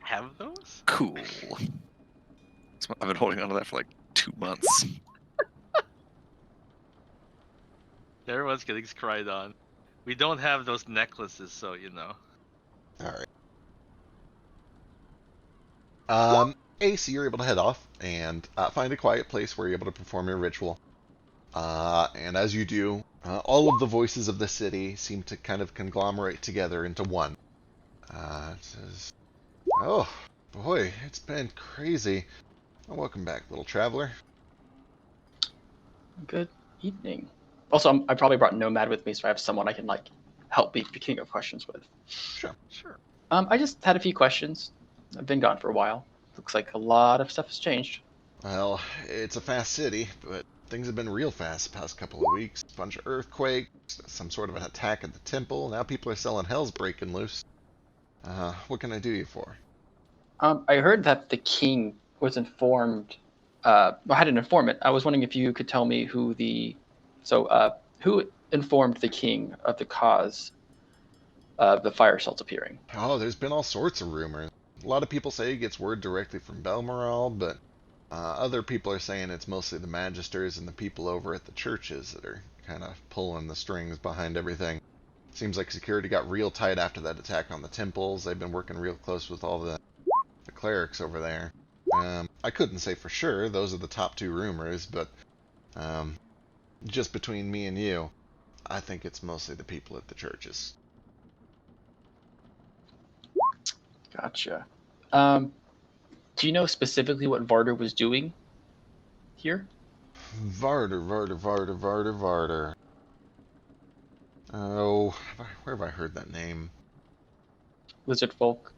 Have those? Cool. I've been holding on to that for like 2 months. Everyone's getting scried on. We don't have those necklaces, so you know. Alright. Ace, you're able to head off and find a quiet place where you're able to perform your ritual. And as you do, all of the voices of the city seem to kind of conglomerate together into one. It says, "Oh, boy, it's been crazy. Well, welcome back, little traveler." Good evening. Also, I probably brought Nomad with me, so I have someone I can like help me picking up questions with. Sure. I just had a few questions. I've been gone for a while. Looks like a lot of stuff has changed. Well, it's a fast city, but things have been real fast the past couple of weeks. A bunch of earthquakes, some sort of an attack at the temple. Now people are selling hell's breaking loose. What can I do you for? I heard that the king was informed. I had an informant. I was wondering if you could tell me who who informed the king of the cause of the fire salts appearing. Oh, there's been all sorts of rumors. A lot of people say he gets word directly from Balmoral, but other people are saying it's mostly the magisters and the people over at the churches that are kind of pulling the strings behind everything. Seems like security got real tight after that attack on the temples. They've been working real close with all the clerics over there. I couldn't say for sure. Those are the top two rumors, but just between me and you, I think it's mostly the people at the churches. Gotcha. Do you know specifically what Varder was doing here? Varder. Oh, where have I heard that name? Lizard folk.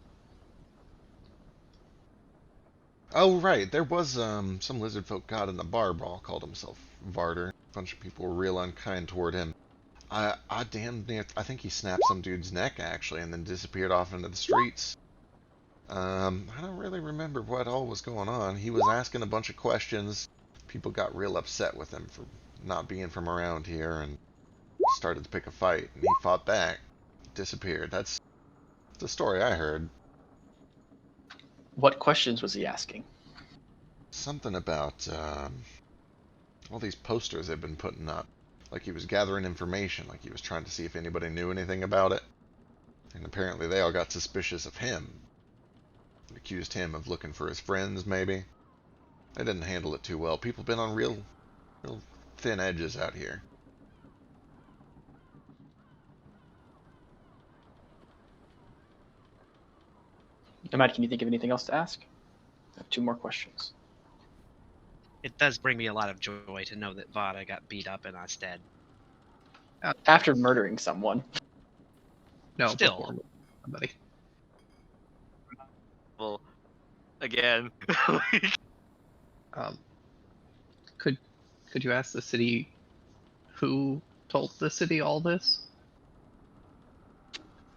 Oh, right. There was some lizard folk god in the bar brawl called himself Varder. A bunch of people were real unkind toward him. I damn near, I think he snapped some dude's neck actually, and then disappeared off into the streets. I don't really remember what all was going on. He was asking a bunch of questions. People got real upset with him for not being from around here, and started to pick a fight. And he fought back, disappeared. That's the story I heard. What questions was he asking? Something about all these posters they've been putting up. Like he was gathering information, like he was trying to see if anybody knew anything about it. And apparently they all got suspicious of him. Accused him of looking for his friends, maybe. They didn't handle it too well. People been on real thin edges out here. Nomad, can you think of anything else to ask? I have 2 more questions. It does bring me a lot of joy to know that Vada got beat up in Ostend. After murdering someone. No, Still. before somebody. Well, again. Could you ask the city who told the city all this?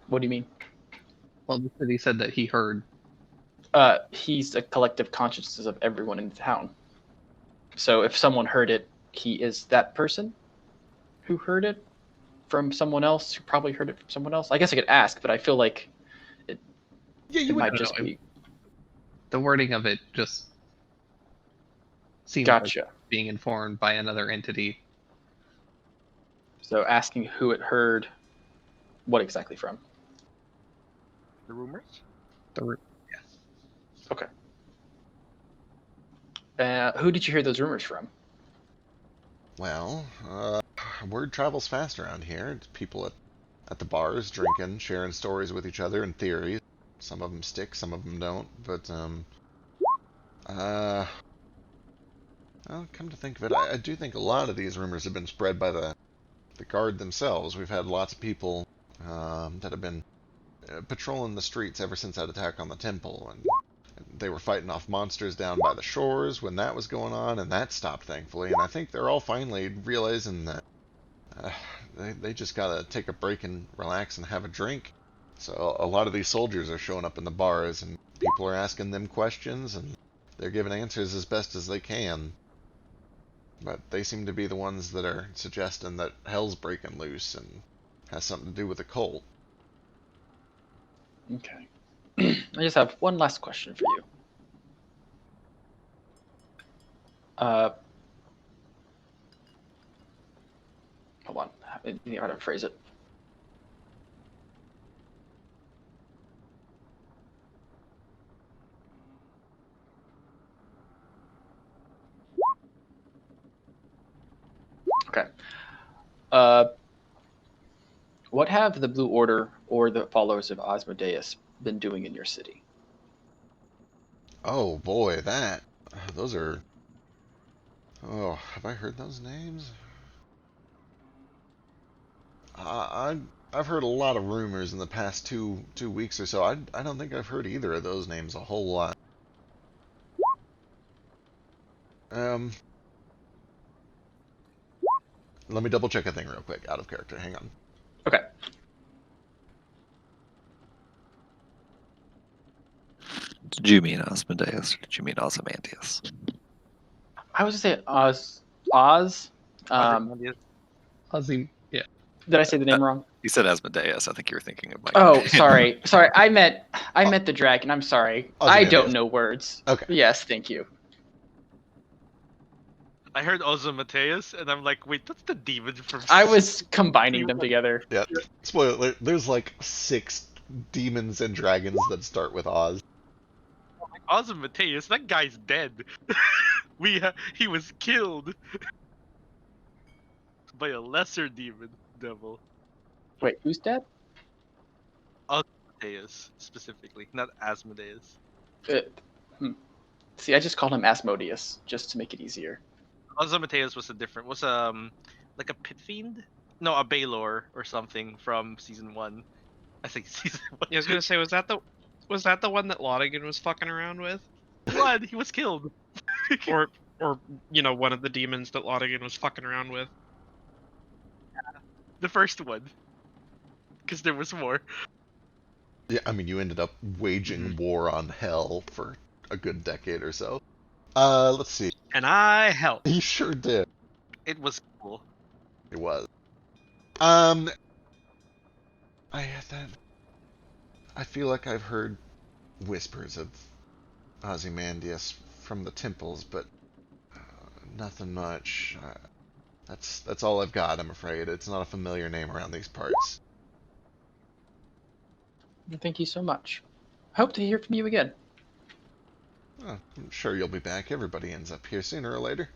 What do you mean? Well, the city said that he heard. He's a collective consciousness of everyone in the town. So if someone heard it, he is that person who heard it from someone else, who probably heard it from someone else. I guess I could ask, but I feel like it might just be. The wording of it just seems Gotcha. like being informed by another entity. So asking who it heard, what exactly from? The rumors? Okay. Who did you hear those rumors from? Well, word travels fast around here. It's people at the bars drinking, sharing stories with each other and theories. Some of them stick, some of them don't. But well, come to think of it, I do think a lot of these rumors have been spread by the guard themselves. We've had lots of people that have been patrolling the streets ever since that attack on the temple, and they were fighting off monsters down by the shores when that was going on, and that stopped, thankfully. And I think they're all finally realizing that they just gotta take a break and relax and have a drink. So a lot of these soldiers are showing up in the bars, and people are asking them questions, and they're giving answers as best as they can. But they seem to be the ones that are suggesting that hell's breaking loose and has something to do with the cult. Okay. I just have one last question for you. Hold on. I don't know how to phrase it. Okay. What have the Blue Order or the followers of Asmodeus been doing in your city? Oh boy, those are. Oh, have I heard those names? I've heard a lot of rumors in the past two weeks or so. I don't think I've heard either of those names a whole lot. Let me double check a thing real quick, out of character. Hang on. Okay. Did you mean Asmodeus or did you mean Ozymandias? I was gonna say Oz. Ozzy, yeah. Did I say the name wrong? You said Asmodeus. I think you were thinking of Mike. Oh, sorry. Sorry. I meant the dragon. I'm sorry. I Ozymandias. don't know words. Okay. Yes, thank you. I heard Ozymandias, and I'm like, wait, that's the demon from. I was combining them together. Yeah. Spoiler alert, there's like 6 demons and dragons that start with Oz. Ozymandias, that guy's dead. He was killed by a lesser demon devil. Wait, who's dead? Asmodeus, specifically, not Asmodeus. See, I just called him Asmodeus just to make it easier. Ozymandias was like a pit fiend? No, a Baylor or something from season 1. I think season 1. Yeah, I was gonna say, was that the one that Lodigan was fucking around with, Blood, he was killed. or one of the demons that Lodigan was fucking around with? The first one. Because there was more. Yeah, I mean, you ended up waging war on hell for a good decade or so. Let's see. And I helped. You sure did. It was cool. It was. I feel like I've heard whispers of Ozymandias from the temples, but nothing much. That's all I've got, I'm afraid. It's not a familiar name around these parts. Thank you so much. Hope to hear from you again. Oh, I'm sure you'll be back. Everybody ends up here sooner or later.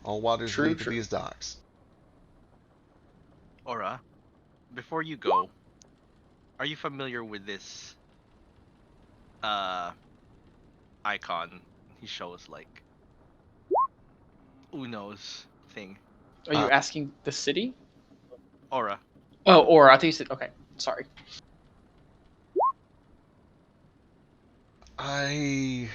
All waters True, lead to true. these docks. Aura, before you go, are you familiar with this icon he shows, like Uno's thing? Are you asking the city? Aura. Oh, or I think you said. Okay, sorry. I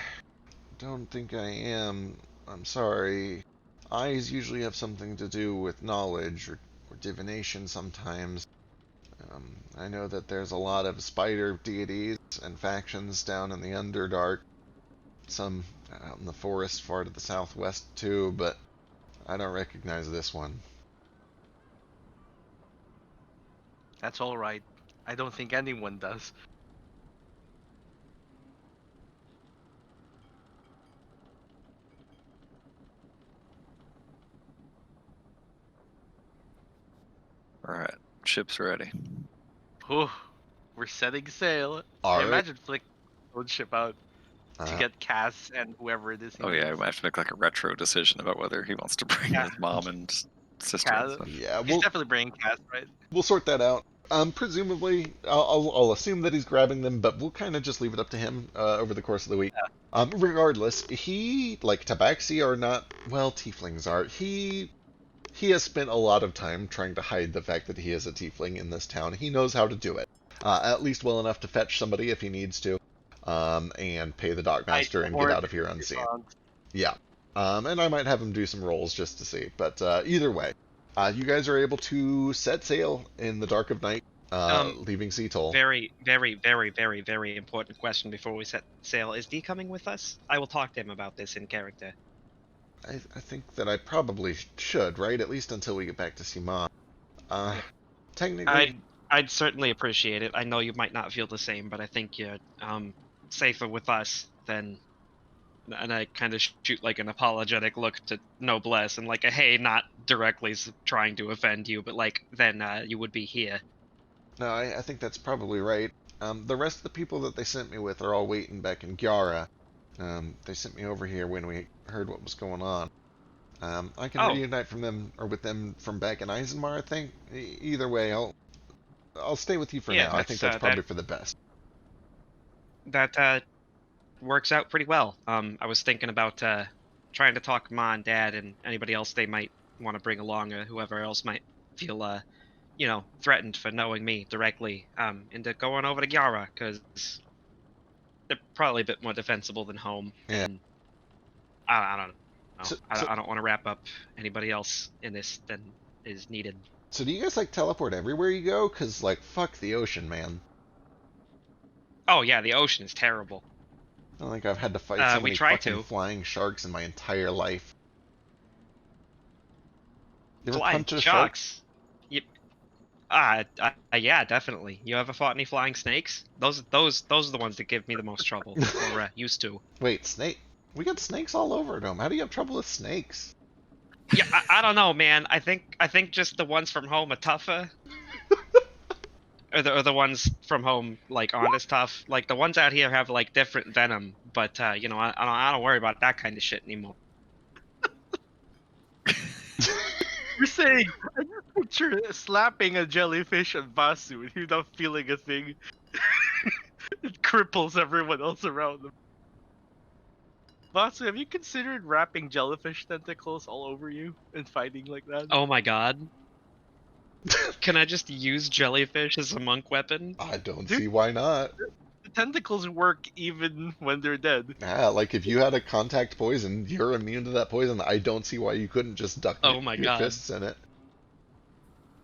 don't think I am. I'm sorry. Eyes usually have something to do with knowledge or divination sometimes. I know that there's a lot of spider deities and factions down in the Underdark. Some out in the forest far to the southwest too, but I don't recognize this one. That's alright. I don't think anyone does. Alright, ship's ready. Whew, we're setting sail. Alright. Imagine Flick would ship out to Uh, get Cass and whoever it is. he Oh yeah, we needs. might have to make like a retro decision about whether he wants to bring Yeah. his mom and sister. Cass. And stuff. yeah, He's definitely bringing Cass, right? we'll sort that out. Presumably, I'll assume that he's grabbing them, but we'll kind of just leave it up to him over the course of the week. Regardless, he, like Tabaxi are not, well, tieflings are. He has spent a lot of time trying to hide the fact that he is a tiefling in this town. He knows how to do it, at least well enough to fetch somebody if he needs to, and pay the dockmaster and get out of here unseen. Yeah. And I might have him do some rolls just to see, but either way, You guys are able to set sail in the dark of night, leaving Seatoll. Very, very, very, very, very important question before we set sail. Is D coming with us? I will talk to him about this in character. I think that I probably should, right? At least until we get back to Simon. Technically, I'd certainly appreciate it. I know you might not feel the same, but I think you're safer with us than. And I kind of shoot like an apologetic look to Noblesse and like a hey, not directly trying to offend you, but like then you would be here. no, I think that's probably right. The rest of the people that they sent me with are all waiting back in Gyara. They sent me over here when we heard what was going on. I can reunite from them or with them from back in Eisenmar. I think. Either way, I'll stay with you for now. I think that's probably for the best. That works out pretty well. I was thinking about trying to talk Ma and Dad and anybody else they might want to bring along, or whoever else might feel, threatened for knowing me directly, into going over to Gyara, because they're probably a bit more defensible than home. Yeah. And I don't know. So- I don't want to wrap up anybody else in this than is needed. So do you guys like teleport everywhere you go? Cause like fuck the ocean, man. Oh yeah, the ocean is terrible. I don't think I've had to fight so we many try fucking to. flying sharks in my entire life. You ever Flying punch a shark? sharks. Yep. Yeah, definitely. You ever fought any flying snakes? Those are the ones that give me the most trouble, or used to. Wait, snake? We got snakes all over Dome. How do you have trouble with snakes? Yeah, I don't know, man. I think just the ones from home are tougher. or the ones from home like aren't as tough. Like the ones out here have like different venom, but I don't worry about that kind of shit anymore. You're saying I just picture slapping a jellyfish on Vasu and you're not feeling a thing. It cripples everyone else around them. Vasu, have you considered wrapping jellyfish tentacles all over you and fighting like that? Oh my god. Can I just use jellyfish as a monk weapon? I don't Dude. see why not. The tentacles work even when they're dead. Yeah, like if you had a contact poison, you're immune to that poison. I don't see why you couldn't just duck Oh my your God. fists in it.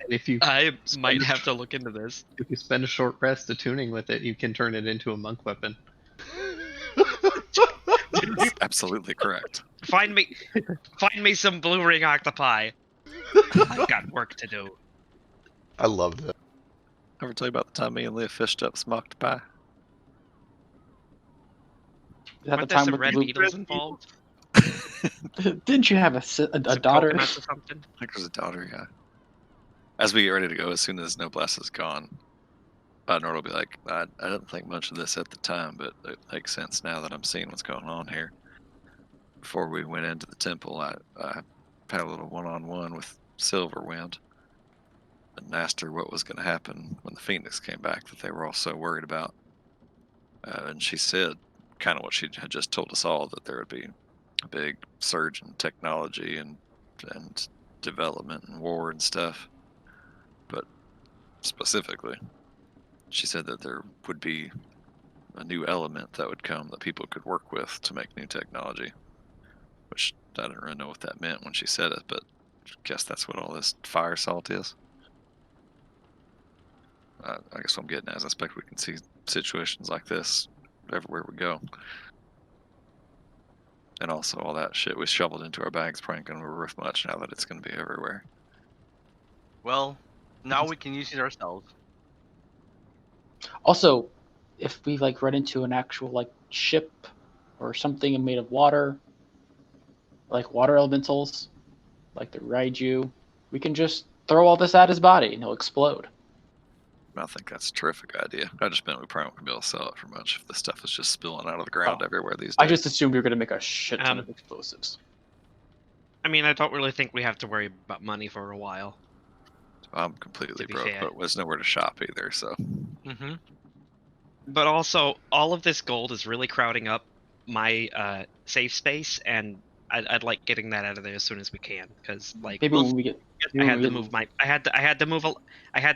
And if you I might have to look into this. if you spend a short rest attuning with it, you can turn it into a monk weapon. That's absolutely correct. Find me some blue ring octopi. I've got work to do. I love that. Ever tell you about the time me and Leah fished up some octopi? Is that the Weren't there time some with red the needles involved? Didn't you have a Some daughter? coconuts or something? I think there's a daughter, yeah. As we get ready to go, as soon as Noblesse is gone, Nord will be like, I didn't think much of this at the time, but it makes sense now that I'm seeing what's going on here. Before we went into the temple, I had a little one-on-one with Silverwind and asked her what was going to happen when the Phoenix came back that they were all so worried about. And she said kind of what she had just told us all, that there would be a big surge in technology and development and war and stuff. But specifically, she said that there would be a new element that would come that people could work with to make new technology. Which I didn't really know what that meant when she said it, but I guess that's what all this fire salt is. I guess what I'm getting at is I expect we can see situations like this everywhere we go. And also all that shit we shoveled into our bags probably ain't gonna be worth much now that it's gonna be everywhere. Well, now we can use it ourselves. Also, if we like run into an actual like ship or something made of water, like water elementals, like the Raiju, we can just throw all this at his body and he'll explode. I think that's a terrific idea. I just meant we probably won't be able to sell it for much if the stuff is just spilling out of the ground Oh. everywhere these days. I just assumed we were going to make a shit ton of explosives. I mean, I don't really think we have to worry about money for a while. I'm completely to be broke, fair. but there's nowhere to shop either, so. Mm-hmm. But also, all of this gold is really crowding up my safe space, and I'd like getting that out of there as soon as we can, because like Maybe when we get, I had to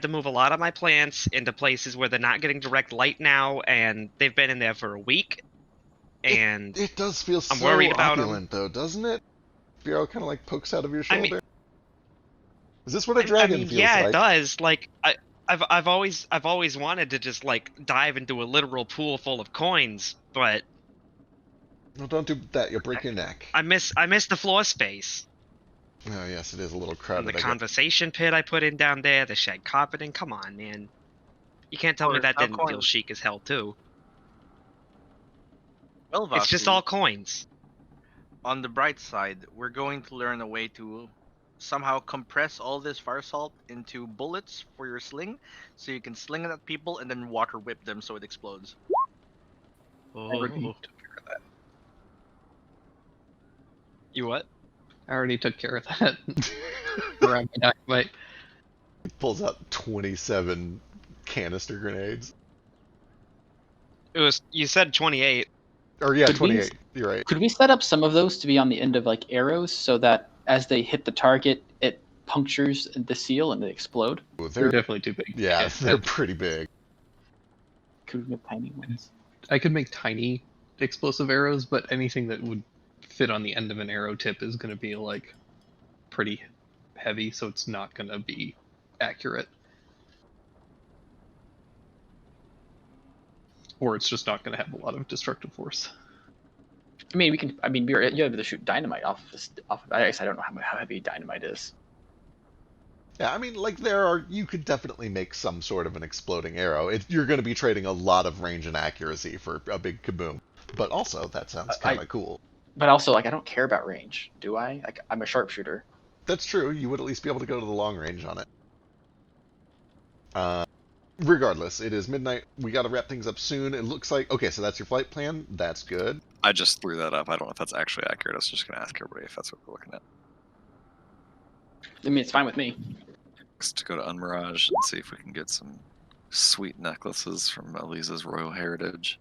move a lot of my plants into places where they're not getting direct light now, and they've been in there for a week. And It does feel I'm so worried about 'em. opulent, though, doesn't it? Bureau kind of like pokes out of your shoulder. I mean, Is this what a I dragon mean, feels yeah, like? it does. Like I've always wanted to just like dive into a literal pool full of coins, but No, don't do that. You'll break your neck. I miss the floor space Oh, yes, it is a little and crowded. the I get. conversation pit I put in down there, the shed carpeting. Come on, man. You can't tell me Or that how didn't feel coins. chic as hell too. Well, It's just Vasu, all coins. on the bright side, we're going to learn a way to somehow compress all this fire salt into bullets for your sling, so you can sling it at people and then water whip them so it explodes. I already Oh, took care of that. you what? I already took care of that. Around my dynamite. Pulls out 27 canister grenades. It was you said 28. Or yeah, Could we- 28. You're right. Could we set up some of those to be on the end of like arrows so that as they hit the target, it punctures the seal and they explode? Ooh, They're they're definitely too big. yeah, they're pretty big. Could we make tiny ones? I could make tiny explosive arrows, but anything that would fit on the end of an arrow tip is going to be like pretty heavy, so it's not going to be accurate. Or it's just not going to have a lot of destructive force. I mean, we can. I mean, you're able to shoot dynamite off this. Off. I guess I don't know how heavy dynamite is. Yeah, I mean, like you could definitely make some sort of an exploding arrow. You're going to be trading a lot of range and accuracy for a big kaboom. But also, that sounds kind of cool. But also, like, I don't care about range, do I? Like, I'm a sharpshooter. That's true. You would at least be able to go to the long range on it. Regardless, it is midnight. We got to wrap things up soon. It looks like okay. So that's your flight plan. That's good. I just threw that up. I don't know if that's actually accurate. I was just going to ask everybody if that's what we're looking at. I mean, it's fine with me. Just to go to Unmirage and see if we can get some sweet necklaces from Eliza's Royal Heritage.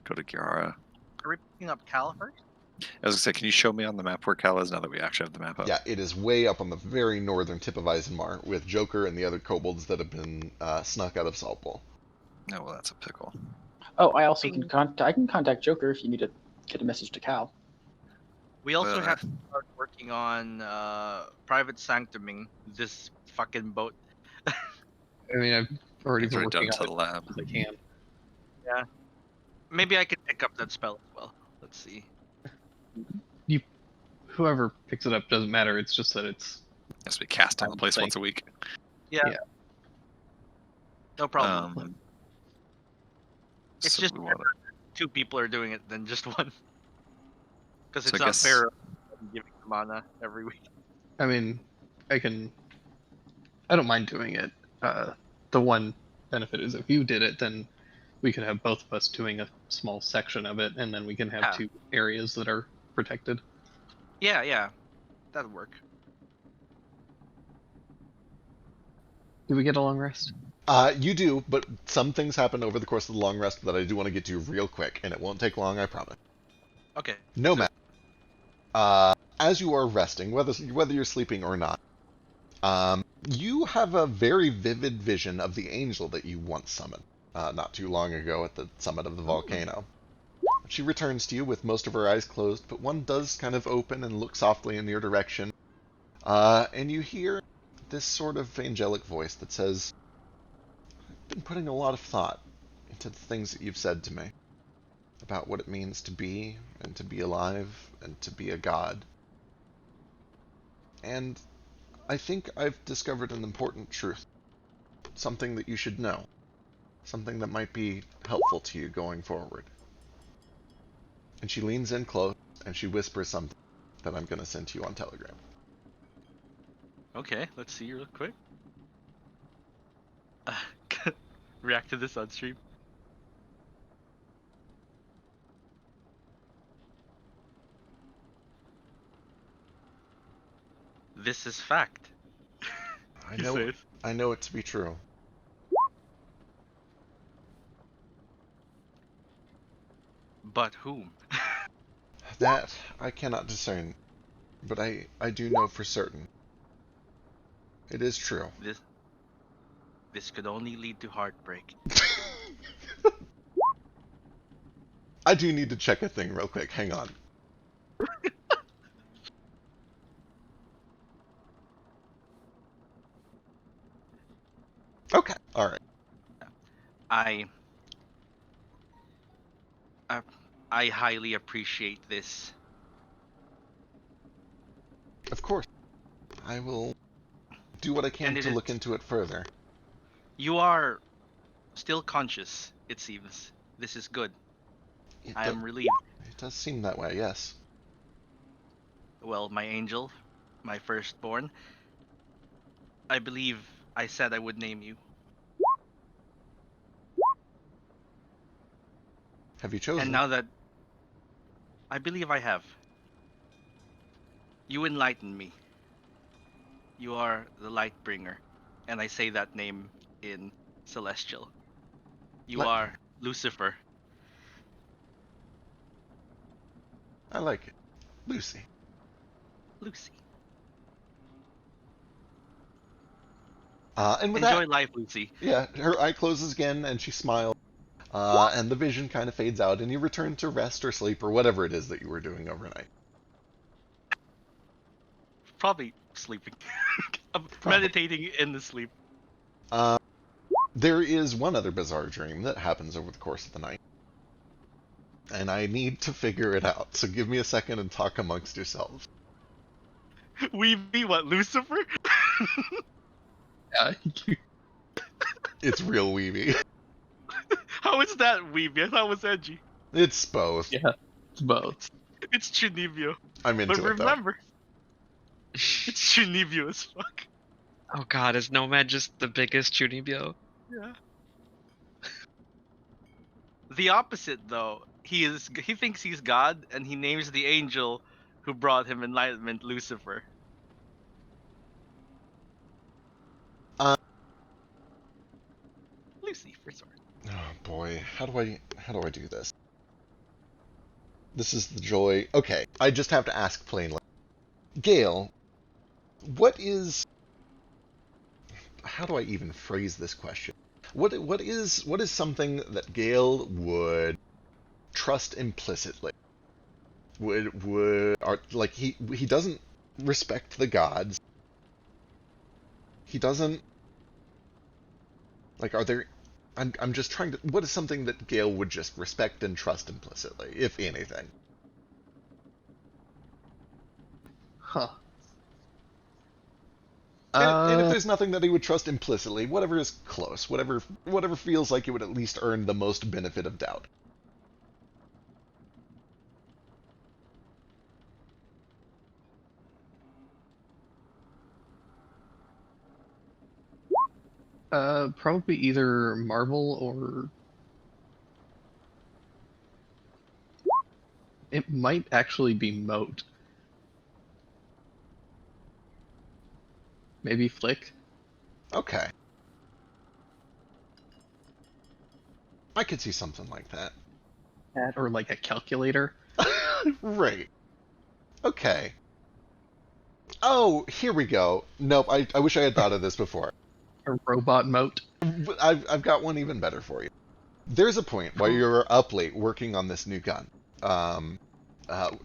Go to Giara. Are we picking up Cal first? I was going to say, can you show me on the map where Cal is now that we actually have the map up? Yeah, it is way up on the very northern tip of Eisenmar with Joker and the other kobolds that have been snuck out of Saltpool. Oh, well, that's a pickle. Oh, I also can I can contact Joker if you need to get a message to Cal. We also Uh. have to start working on private sanctuming this fucking boat. I mean, I've already It's been already done working to on the it lab. as I can. Maybe I could pick up that spell as well. Let's see. Whoever picks it up doesn't matter. It's just that it's Has to be cast on the place Like- once a week. No problem. It's So just we want to, Two people are doing it than just one. Because So it's I not guess- fair giving mana every week. I mean, I don't mind doing it. The one benefit is if you did it, then we could have both of us doing a small section of it, and then we can have Yeah. 2 areas that are protected. Yeah, that'd work. Do we get a long rest? You do, but some things happen over the course of the long rest that I do want to get to real quick, and it won't take long, I promise. Okay. No matter. As you are resting, whether you're sleeping or not, you have a very vivid vision of the angel that you once summoned not too long ago at the summit of the volcano. She returns to you with most of her eyes closed, but one does kind of open and look softly in your direction. And you hear this sort of angelic voice that says, I've been putting a lot of thought into the things that you've said to me about what it means to be and to be alive and to be a god. And I think I've discovered an important truth. Something that you should know. Something that might be helpful to you going forward. And she leans in close and she whispers something that I'm going to send to you on Telegram. Okay, let's see real quick. React to this on stream. This is fact. I He know says. I know it to be true. But whom? That I cannot discern, but I do know for certain. It is true. This could only lead to heartbreak. I do need to check a thing real quick. Hang on. All right. I I, I highly appreciate this. Of course. I will do what I can And it to is look into it further. you are still conscious, it seems. This is good. It, I do- am relieved. it does seem that way, yes. Well, my angel, my firstborn, I believe I said I would name you. Have you And chosen? now that I believe I have, you enlighten me. You are the light bringer. And I say that name in Celestial. You Let- are Lucifer. I like it. Lucy. Lucy. And with Enjoy that, life, Lucy. yeah, her eye closes again and she smiles. And the vision kind of fades out, and you return to rest or sleep or whatever it is that you were doing overnight. Probably sleeping. I'm Probably. meditating in the sleep. There is one other bizarre dream that happens over the course of the night. And I need to figure it out, so give me a second and talk amongst yourselves. Weeby, what, Lucifer? Yeah, It's real weeby. How is that Weeby? I thought it was edgy. It's both. yeah, it's both. It's Chunibyo. I'm But into it, though. remember, it's Chunibyo as fuck. Oh god, is Nomad just the biggest Chunibyo? Yeah. The opposite, though. He thinks he's God, and he names the angel who brought him enlightenment Lucifer. Lucifer, sorry. Oh boy, how do I do this? This is the joy. Okay, I just have to ask plainly. Gale, what is how do I even phrase this question? What is something that Gale would trust implicitly? Like he doesn't respect the gods. He doesn't like are there I'm just trying to what is something that Gale would just respect and trust implicitly, if anything? Huh. And if there's nothing that he would trust implicitly, whatever is close, whatever feels like it would at least earn the most benefit of doubt. Probably either Marvel or it might actually be Moat. Maybe Flick. Okay. I could see something like that. Or like a calculator. Right. Okay. Oh, here we go. Nope, I wish I had thought of this before. A robot Moat. I've got one even better for you. There's a point while you're up late working on this new gun,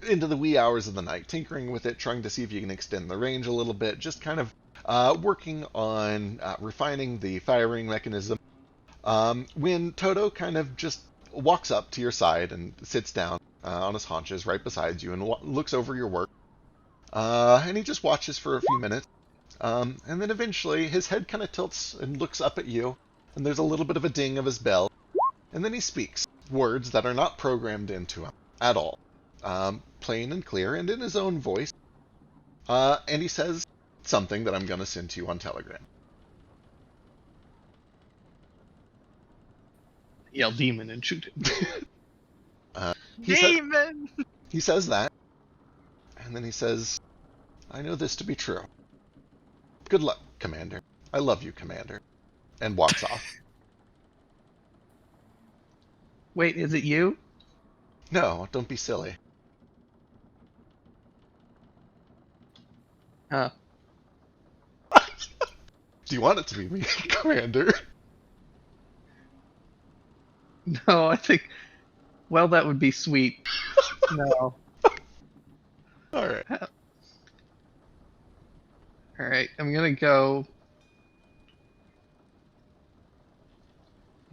into the wee hours of the night, tinkering with it, trying to see if you can extend the range a little bit, just kind of working on refining the firing mechanism. When Toto kind of just walks up to your side and sits down on his haunches right beside you and looks over your work, and he just watches for a few minutes. And then eventually his head kind of tilts and looks up at you, and there's a little bit of a ding of his bell. And then he speaks words that are not programmed into him at all, plain and clear and in his own voice. And he says something that I'm going to send to you on Telegram. Yell demon and shoot him. Demon! He says that, and then he says, I know this to be true. Good luck, Commander. I love you, Commander. And walks off. Wait, is it you? No, don't be silly. Huh. Do you want it to be me, Commander? No, I think. Well, that would be sweet. No. All right. All right, I'm gonna go.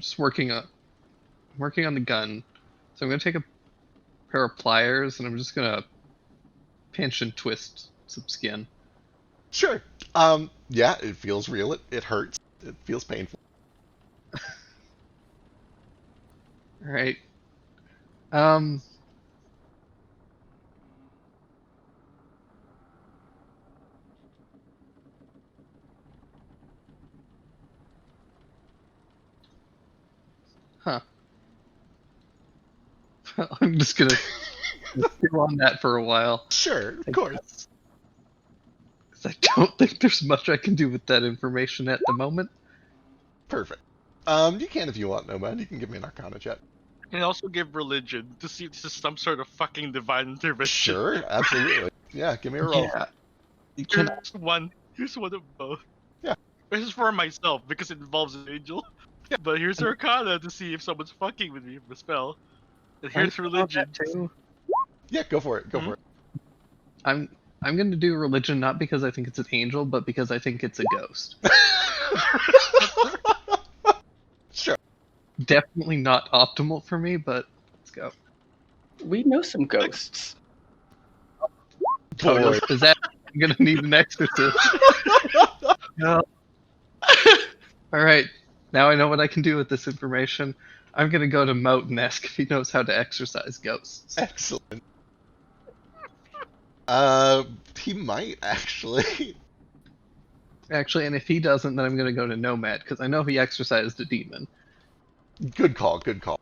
just working on the gun. So I'm gonna take a pair of pliers and I'm just gonna pinch and twist some skin. Sure. Yeah, it feels real. It hurts. It feels painful. All right. Um. Huh. I'm just gonna stew on that for a while. Sure, of I course. guess. 'Cause I don't think there's much I can do with that information at the moment. Perfect. You can if you want, Nomad. You can give me an Arcana check. And also give religion to see if this is some sort of fucking divine intervention. Sure, absolutely. Yeah, give me a roll. Yeah. You can. Here's one. Here's one of both. Yeah. This is for myself because it involves an angel. Yeah. But here's Arcana to see if someone's fucking with me with the spell. And here's I love religion. that too. Yeah, go for it. Go Mhm. for it. I'm gonna do religion not because I think it's an angel, but because I think it's a ghost. Sure. Definitely not optimal for me, but let's go. We know some ghosts. Boy. Is that I'm gonna need an exorcist? No. All right. Now I know what I can do with this information. I'm gonna go to Moat and ask if he knows how to exorcise ghosts. Excellent. He might actually. Actually, and if he doesn't, then I'm gonna go to Nomad because I know he exorcised a demon. Good call. Good call.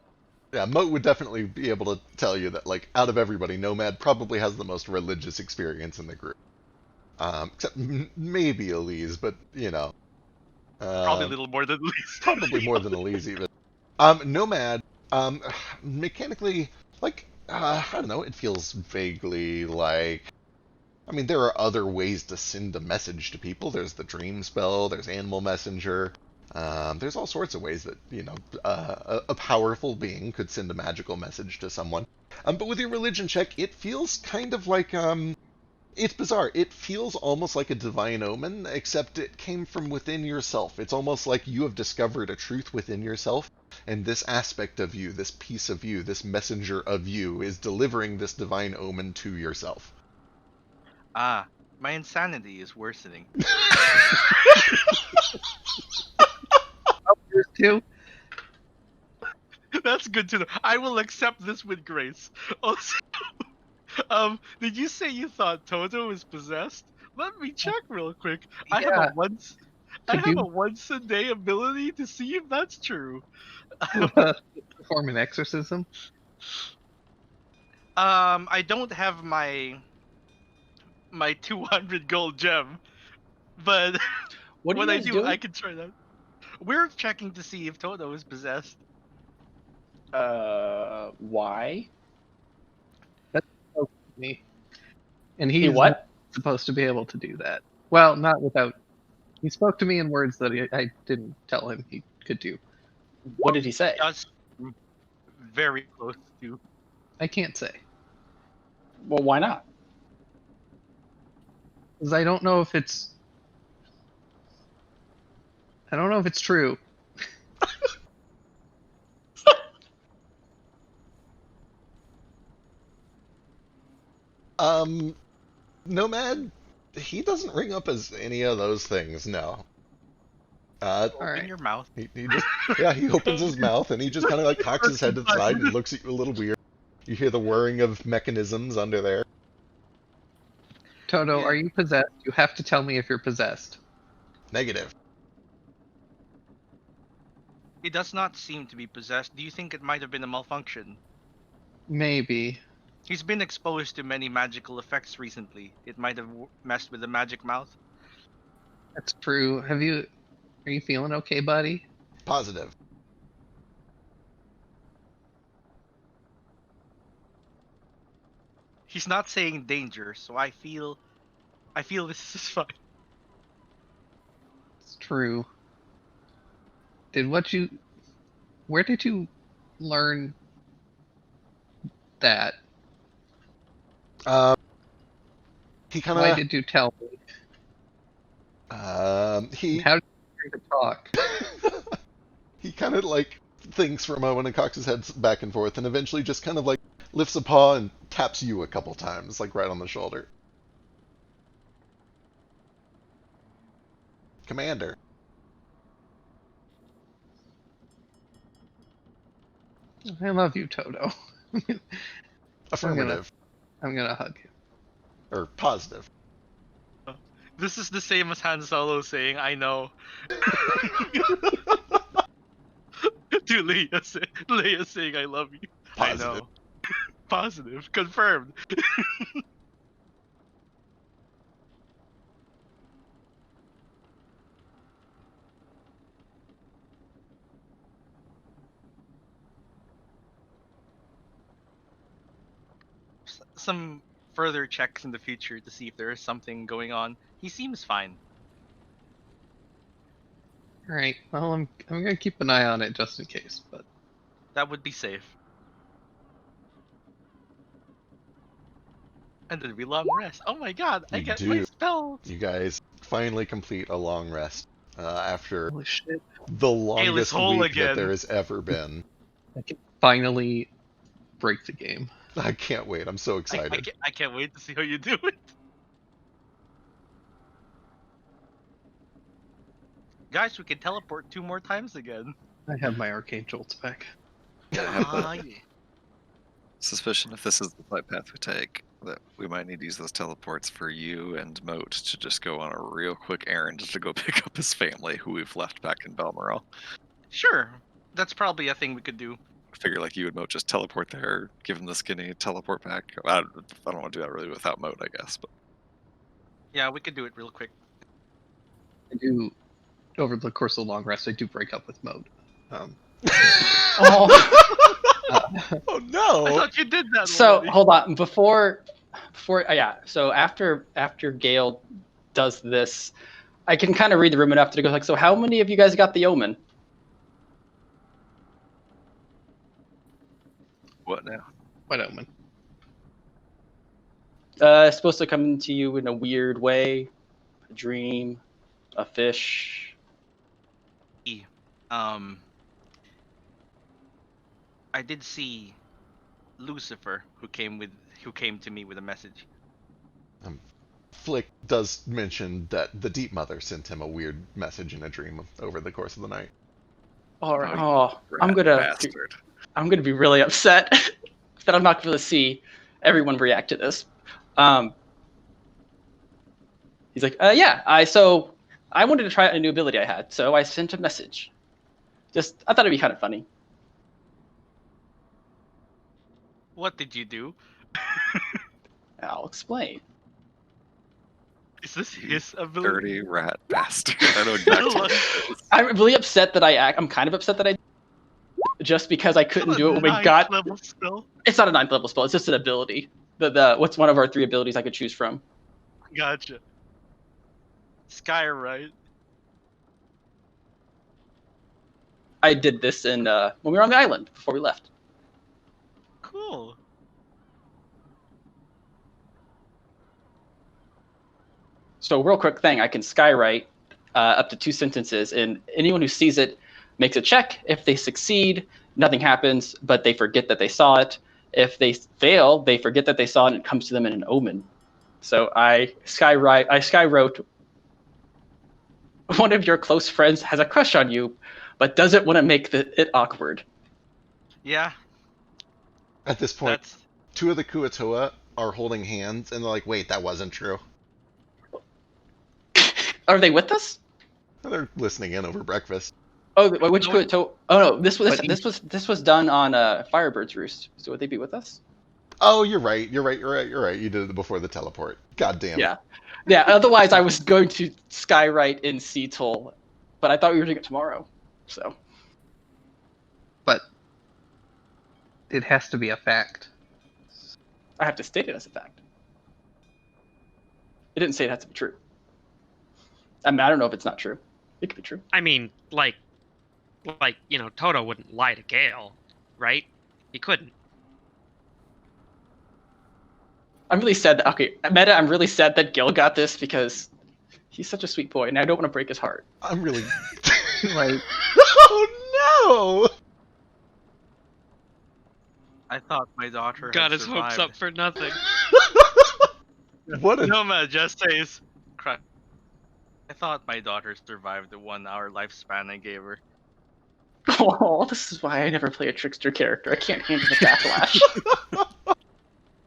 Yeah, Moat would definitely be able to tell you that, like, out of everybody, Nomad probably has the most religious experience in the group. Except maybe Elise, but you know. Probably a little more than least. Probably more than Elise even. Nomad, mechanically, like, I don't know, it feels vaguely like. I mean, there are other ways to send a message to people. There's the dream spell, there's animal messenger. There's all sorts of ways that, you know, a powerful being could send a magical message to someone. But with your religion check, it feels kind of like, it's bizarre. It feels almost like a divine omen, except it came from within yourself. It's almost like you have discovered a truth within yourself, and this aspect of you, this piece of you, this messenger of you, is delivering this divine omen to yourself. Ah, my insanity is worsening. Yours too? That's good to know. I will accept this with grace. Also, did you say you thought Toto was possessed? Let me check real quick. I have Yeah. a once a day ability to see if that's true. Perform an exorcism. I don't have my 200 gold gem, but What are when you I guys do, doing? I can try that. We're checking to see if Toto is possessed. Why? Me. And He he's what? supposed to be able to do that. Well, not without. He spoke to me in words that I didn't tell him he could do. What did he say? Just very close to. I can't say. Well, why not? Because I don't know if it's. I don't know if it's true. Nomad, he doesn't ring up as any of those things, no. All In right. your mouth. He just, yeah, he opens his mouth and he just kind of like cocks his head to the side and looks at you a little weird. You hear the whirring of mechanisms under there. Toto, Yeah. are you possessed? You have to tell me if you're possessed. Negative. He does not seem to be possessed. Do you think it might have been a malfunction? Maybe. He's been exposed to many magical effects recently. It might have messed with the magic mouth. That's true. Are you feeling okay, buddy? Positive. He's not saying danger, so I feel this is fine. It's true. Where did you learn that? He kind Why of, did you tell me? he, How did you learn to talk? he kind of like thinks for a moment and cocks his head back and forth, and eventually just kind of like lifts a paw and taps you a couple times, like right on the shoulder. Commander. I love you, Toto. Affirmative. I'm gonna hug you. Or positive. This is the same as Han Solo saying, "I know." To Leia saying, "I love you." Positive. I know. Positive. Confirmed. Some further checks in the future to see if there is something going on. He seems fine. All right. Well, I'm gonna keep an eye on it just in case, but That would be safe. And then we long rest. Oh my god, I You get do. my spells! You guys finally complete a long rest after holy shit! the longest whole week that again. there has ever been. I can finally break the game. I can't wait. I'm so excited. I can't wait to see how you do it. Guys, we can teleport 2 more times again. I have my arcane jolts back. Yeah, I have Ah, a yeah. suspicion if this is the flight path we take, that we might need to use those teleports for you and Moat to just go on a real quick errand to go pick up his family, who we've left back in Balmoral. Sure. That's probably a thing we could do. I figure like you and Moat just teleport there, give him the skinny, teleport back. I don't want to do that really without Moat, I guess. But Yeah, we could do it real quick. I do, over the course of the long rest, I do break up with Mode. Oh, Oh no! I thought you did that so already. hold on before yeah. So after Gale does this, I can kind of read the room enough to go like, so how many of you guys got the omen? what now? What omen? It's supposed to come to you in a weird way, a dream, a fish. I did see Lucifer, who came to me with a message. Flick does mention that the Deep Mother sent him a weird message in a dream over the course of the night. All right. Oh, Oh, I'm gonna be really upset that I'm not going to see everyone react to this. He's like, yeah. I wanted to try out a new ability I had, so I sent a message. I thought it'd be kind of funny. What did you do? I'll explain. Is this his ability? Dirty rat bastard. I know exactly what it is. I'm really upset that I'm kind of upset that I just because I couldn't do it when we got. Level spell. It's not a 9th level spell. It's just an ability. What's one of our 3 abilities I could choose from? Gotcha. Sky, right? I did this when we were on the island before we left. Cool. So real quick thing, I can skywrite up to 2 sentences, and anyone who sees it makes a check. If they succeed, nothing happens, but they forget that they saw it. If they fail, they forget that they saw it, and it comes to them in an omen. So I skywrote, one of your close friends has a crush on you, but doesn't want to make it awkward. Yeah. At this point, That's 2 of the Kuatoa are holding hands, and they're like, wait, that wasn't true. Are they with us? They're listening in over breakfast. Oh, which No. Kuato? Oh no, this was done on Firebird's Roost. So would they be with us? Oh, you're right. You're right. You did it before the teleport. God damn it. Yeah. Otherwise, I was going to skywrite in Seattle, but I thought we were doing it tomorrow. So But it has to be a fact. I have to state it as a fact. It didn't say it has to be true. I mean, I don't know if it's not true. It could be true. I mean, like, Toto wouldn't lie to Gale, right? He couldn't. I'm really sad that Meta. I'm really sad that Gil got this because he's such a sweet boy, and I don't want to break his heart. I'm really. Like, Oh I thought my daughter Got had his hopes survived. up for nothing. What a Nomad just says, "Crush." I thought my daughter survived the 1 hour lifespan I gave her. Oh, this is why I never play a trickster character. I can't handle the backlash.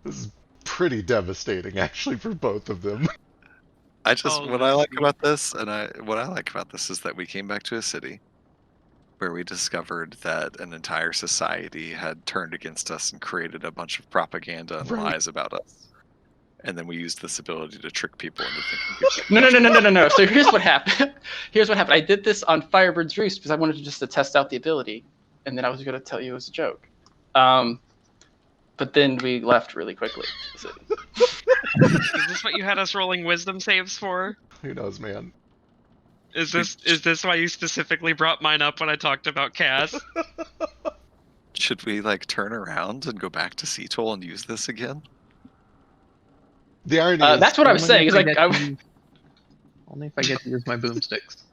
This is pretty devastating, actually, for both of them. I just Oh, what I like Lucy. about this, what I like about this is that we came back to a city where we discovered that an entire society had turned against us and created a bunch of propaganda and Right. lies about us. And then we used this ability to trick people into thinking people No. So here's what happened. I did this on Firebird's Roost because I wanted to test out the ability, and then I was going to tell you it was a joke. But then we left really quickly. So, Is this what you had us rolling wisdom saves for? Who knows, man? Is this why you specifically brought mine up when I talked about Cass? Should we like turn around and go back to Seattle and use this again? The irony is, that's what I was saying. Is Only like if I get to use- only if I get to use my boomsticks.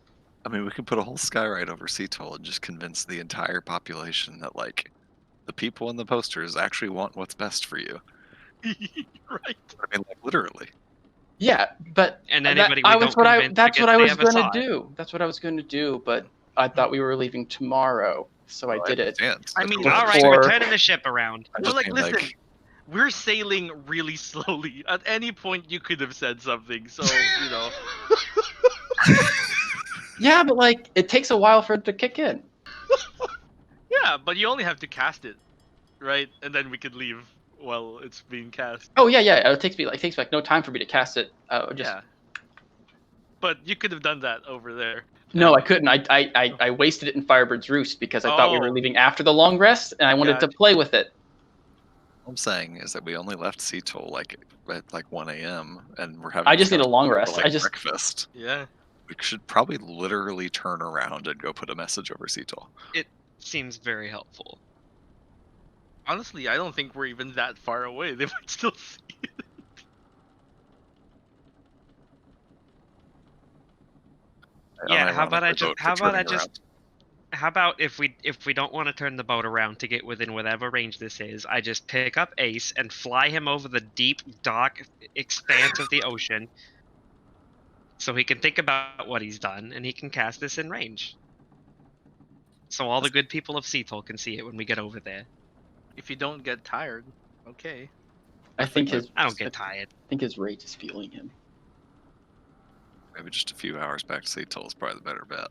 I mean, we could put a whole skyride over Seattle and just convince the entire population that like the people in the posters actually want what's best for you. Right. I mean, like literally. yeah, but And that- anybody we I was don't what I convince that's gets what I the was other going to side. do. That's what I was going to do, but I thought we were leaving tomorrow, so I did it. understand. I mean, All right, Or- we're turning the ship around. I But just like, mean, listen, like, we're sailing really slowly. At any point, you could have said something. So you know, Yeah, but like it takes a while for it to kick in. yeah. But you only have to cast it, right? And then we could leave while it's being cast. Oh yeah. It takes me like no time for me to cast it. Yeah. But you could have done that over there. No, I couldn't. I wasted it in Firebird's Roost because I thought we were Oh. leaving after the long rest, and I wanted to Gotcha. play with it. what I'm saying is that we only left Seattle like at like 1 a.m. and we're having. I just need a discussions long over, rest. like, I just- breakfast. Yeah. We should probably literally turn around and go put a message over Seattle. Seems very helpful. Honestly, I don't think we're even that far away. They might still see it. Yeah, how about I Unironically just vote for how about I turning just how about if we don't want to turn the boat around to get within whatever range this is, I just pick up Ace and fly him over the deep, dark expanse of the ocean so he can think about what he's done and he can cast this in range. So all the good people of Seattle can see it when we get over there. If you don't get tired, okay. I think his I don't get tired. I think his rage is fueling him. Maybe just a few hours back to Seattle is probably the better bet.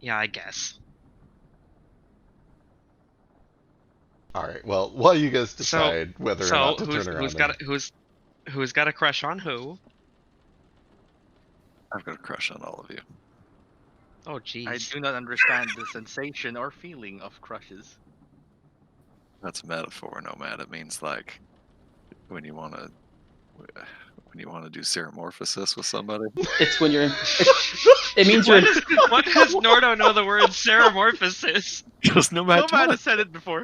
Yeah, I guess. All right. Well, while you guys decide whether or So not to who's turn around, who's got who's got a crush on who? I've got a crush on all of you. Oh I jeez. do not understand the sensation or feeling of crushes. That's a metaphor, Nomad. It means like when you want to do seromorphosis with somebody. It's when you're. It means you're. What does Nordo know the word seromorphosis? Because Nomad Nomad has does. said it before.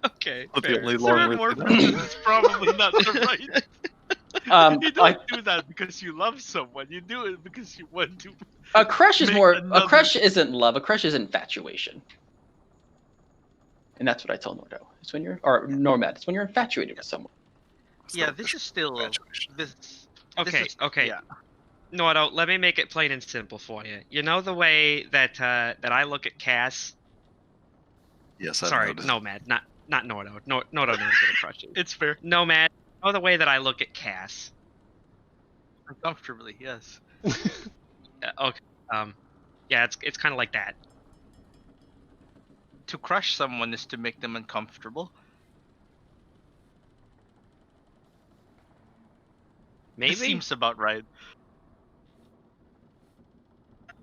Okay. But the fair. only long word they know. Seromorphosis is probably not the right. You don't do that because you love someone. You do it because you want to. A crush is Make more. another- A crush isn't love. A crush is infatuation. And that's what I tell Nordo. It's when you're, or Normad. It's when you're infatuated with someone. Yeah, this is still Infatuation. this. Okay, is- okay. Yeah. Nordo, let me make it plain and simple for you. You know the way that that I look at Cass? Yes, I've Sorry, noticed. Nomad, not Nordo. Nordo knows what a crush is. It's fair. Nomad, you know the way that I look at Cass? Uncomfortably, yes. Okay. Yeah, it's kind of like that. To crush someone is to make them uncomfortable. Maybe. This seems about right.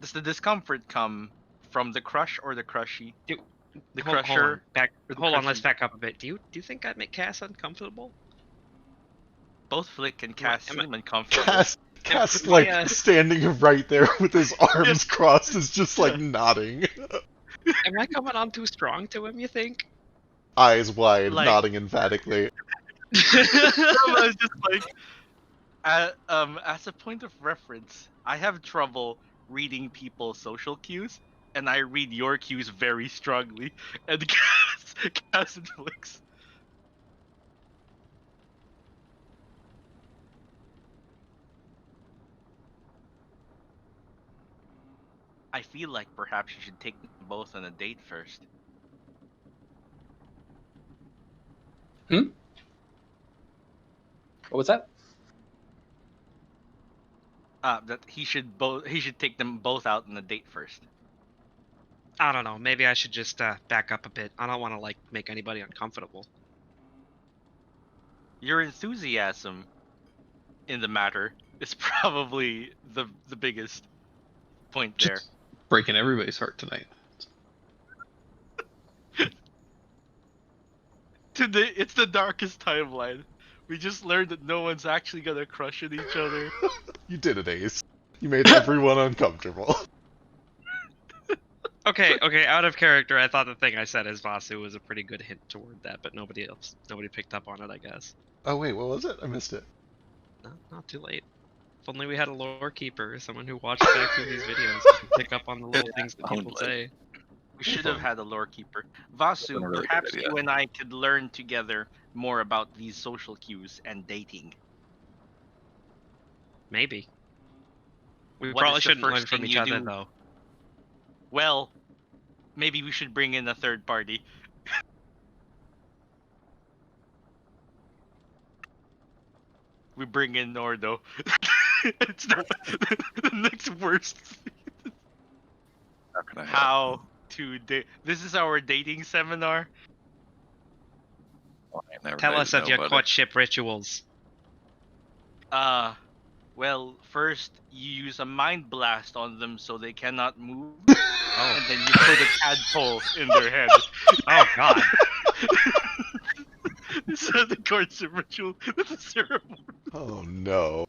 Does the discomfort come from the crush or the crushy? Do- The Hold on, crusher. or the hold on, let's crushy? back up a bit. Do you think I'd make Cass uncomfortable? Both Flick and Cass Am I- seem uncomfortable. Cass Am I, like standing right there with his arms crossed is just like nodding, Am I coming on too strong to him, you think? eyes wide, Like- nodding emphatically. I was just like, as a point of reference, I have trouble reading people's social cues, and I read your cues very strongly. And Cass and Flick's I feel like perhaps you should take them both on a date first. What was that? That he should take them both out on a date first. I don't know. Maybe I should just back up a bit. I don't want to like make anybody uncomfortable. Your enthusiasm in the matter is probably the biggest point there. Just breaking everybody's heart tonight. It's the darkest timeline. We just learned that no one's actually gonna crush on each other. You did it, Ace. You made everyone uncomfortable. Okay, out of character, I thought the thing I said as Vasu was a pretty good hint toward that, but nobody picked up on it, I guess. Oh wait, what was it? I missed it. No, not too late. If only we had a lore keeper, someone who watched back through these videos and could pick up on the little things that people say. We should have had a lore keeper. Vasu, Really perhaps good idea. you and I could learn together more about these social cues and dating. Maybe. We What probably is the shouldn't learn first from thing each you other, do? though. Well, maybe we should bring in a third party. We bring in Nordo. It's the next worst. How can I help? How to date? This is our dating seminar. Well, I ain't never Tell dated us of your nobody. courtship rituals. Well, first you use a mind blast on them so they cannot move, Oh, and then you put a tadpole in their head. oh God. This is the courtship ritual. That's a ceremony. Oh no.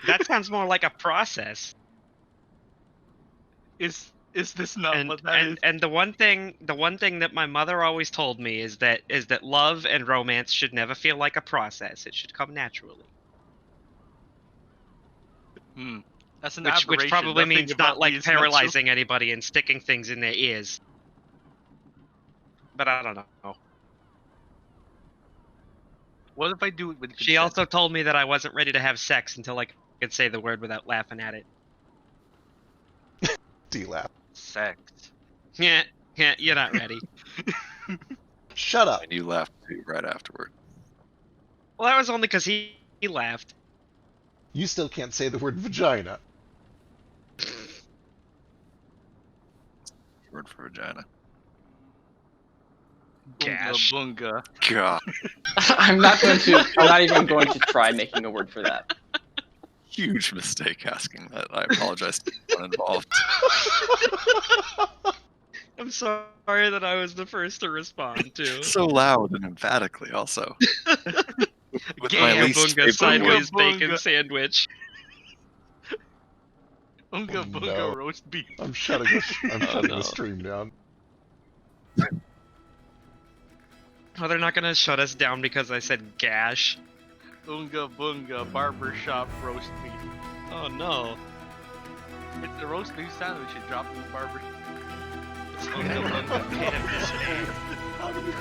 That sounds more like a process. Is this not And what that is? and the one thing that my mother always told me is that love and romance should never feel like a process. It should come naturally. That's an Which aberration. probably Nothing means about not like me is natural. paralyzing anybody and sticking things in their ears. But I don't know. What if I do it with She consent? also told me that I wasn't ready to have sex until I could say the word without laughing at it. D-lap. Sex. Yeah, you're not ready. Shut up. And you laughed too right afterward. Well, that was only because he laughed. You still can't say the word vagina. Word for vagina. Gash. Bunga. God, I'm not even going to try making a word for that. huge mistake asking that. I apologize to anyone involved. I'm sorry that I was the first to respond too. So loud and emphatically, also. With my Bunga least Bunga favorite sideways Bunga. bacon sandwich. Bunga Oh, bunga no. roast beef. I'm shutting the no. stream down. Oh, they're not gonna shut us down because I said gash. Unga bunga barbershop roast beef. Oh no. It's a roast beef sandwich you drop in the barber. Unga bunga pit of despair. How do you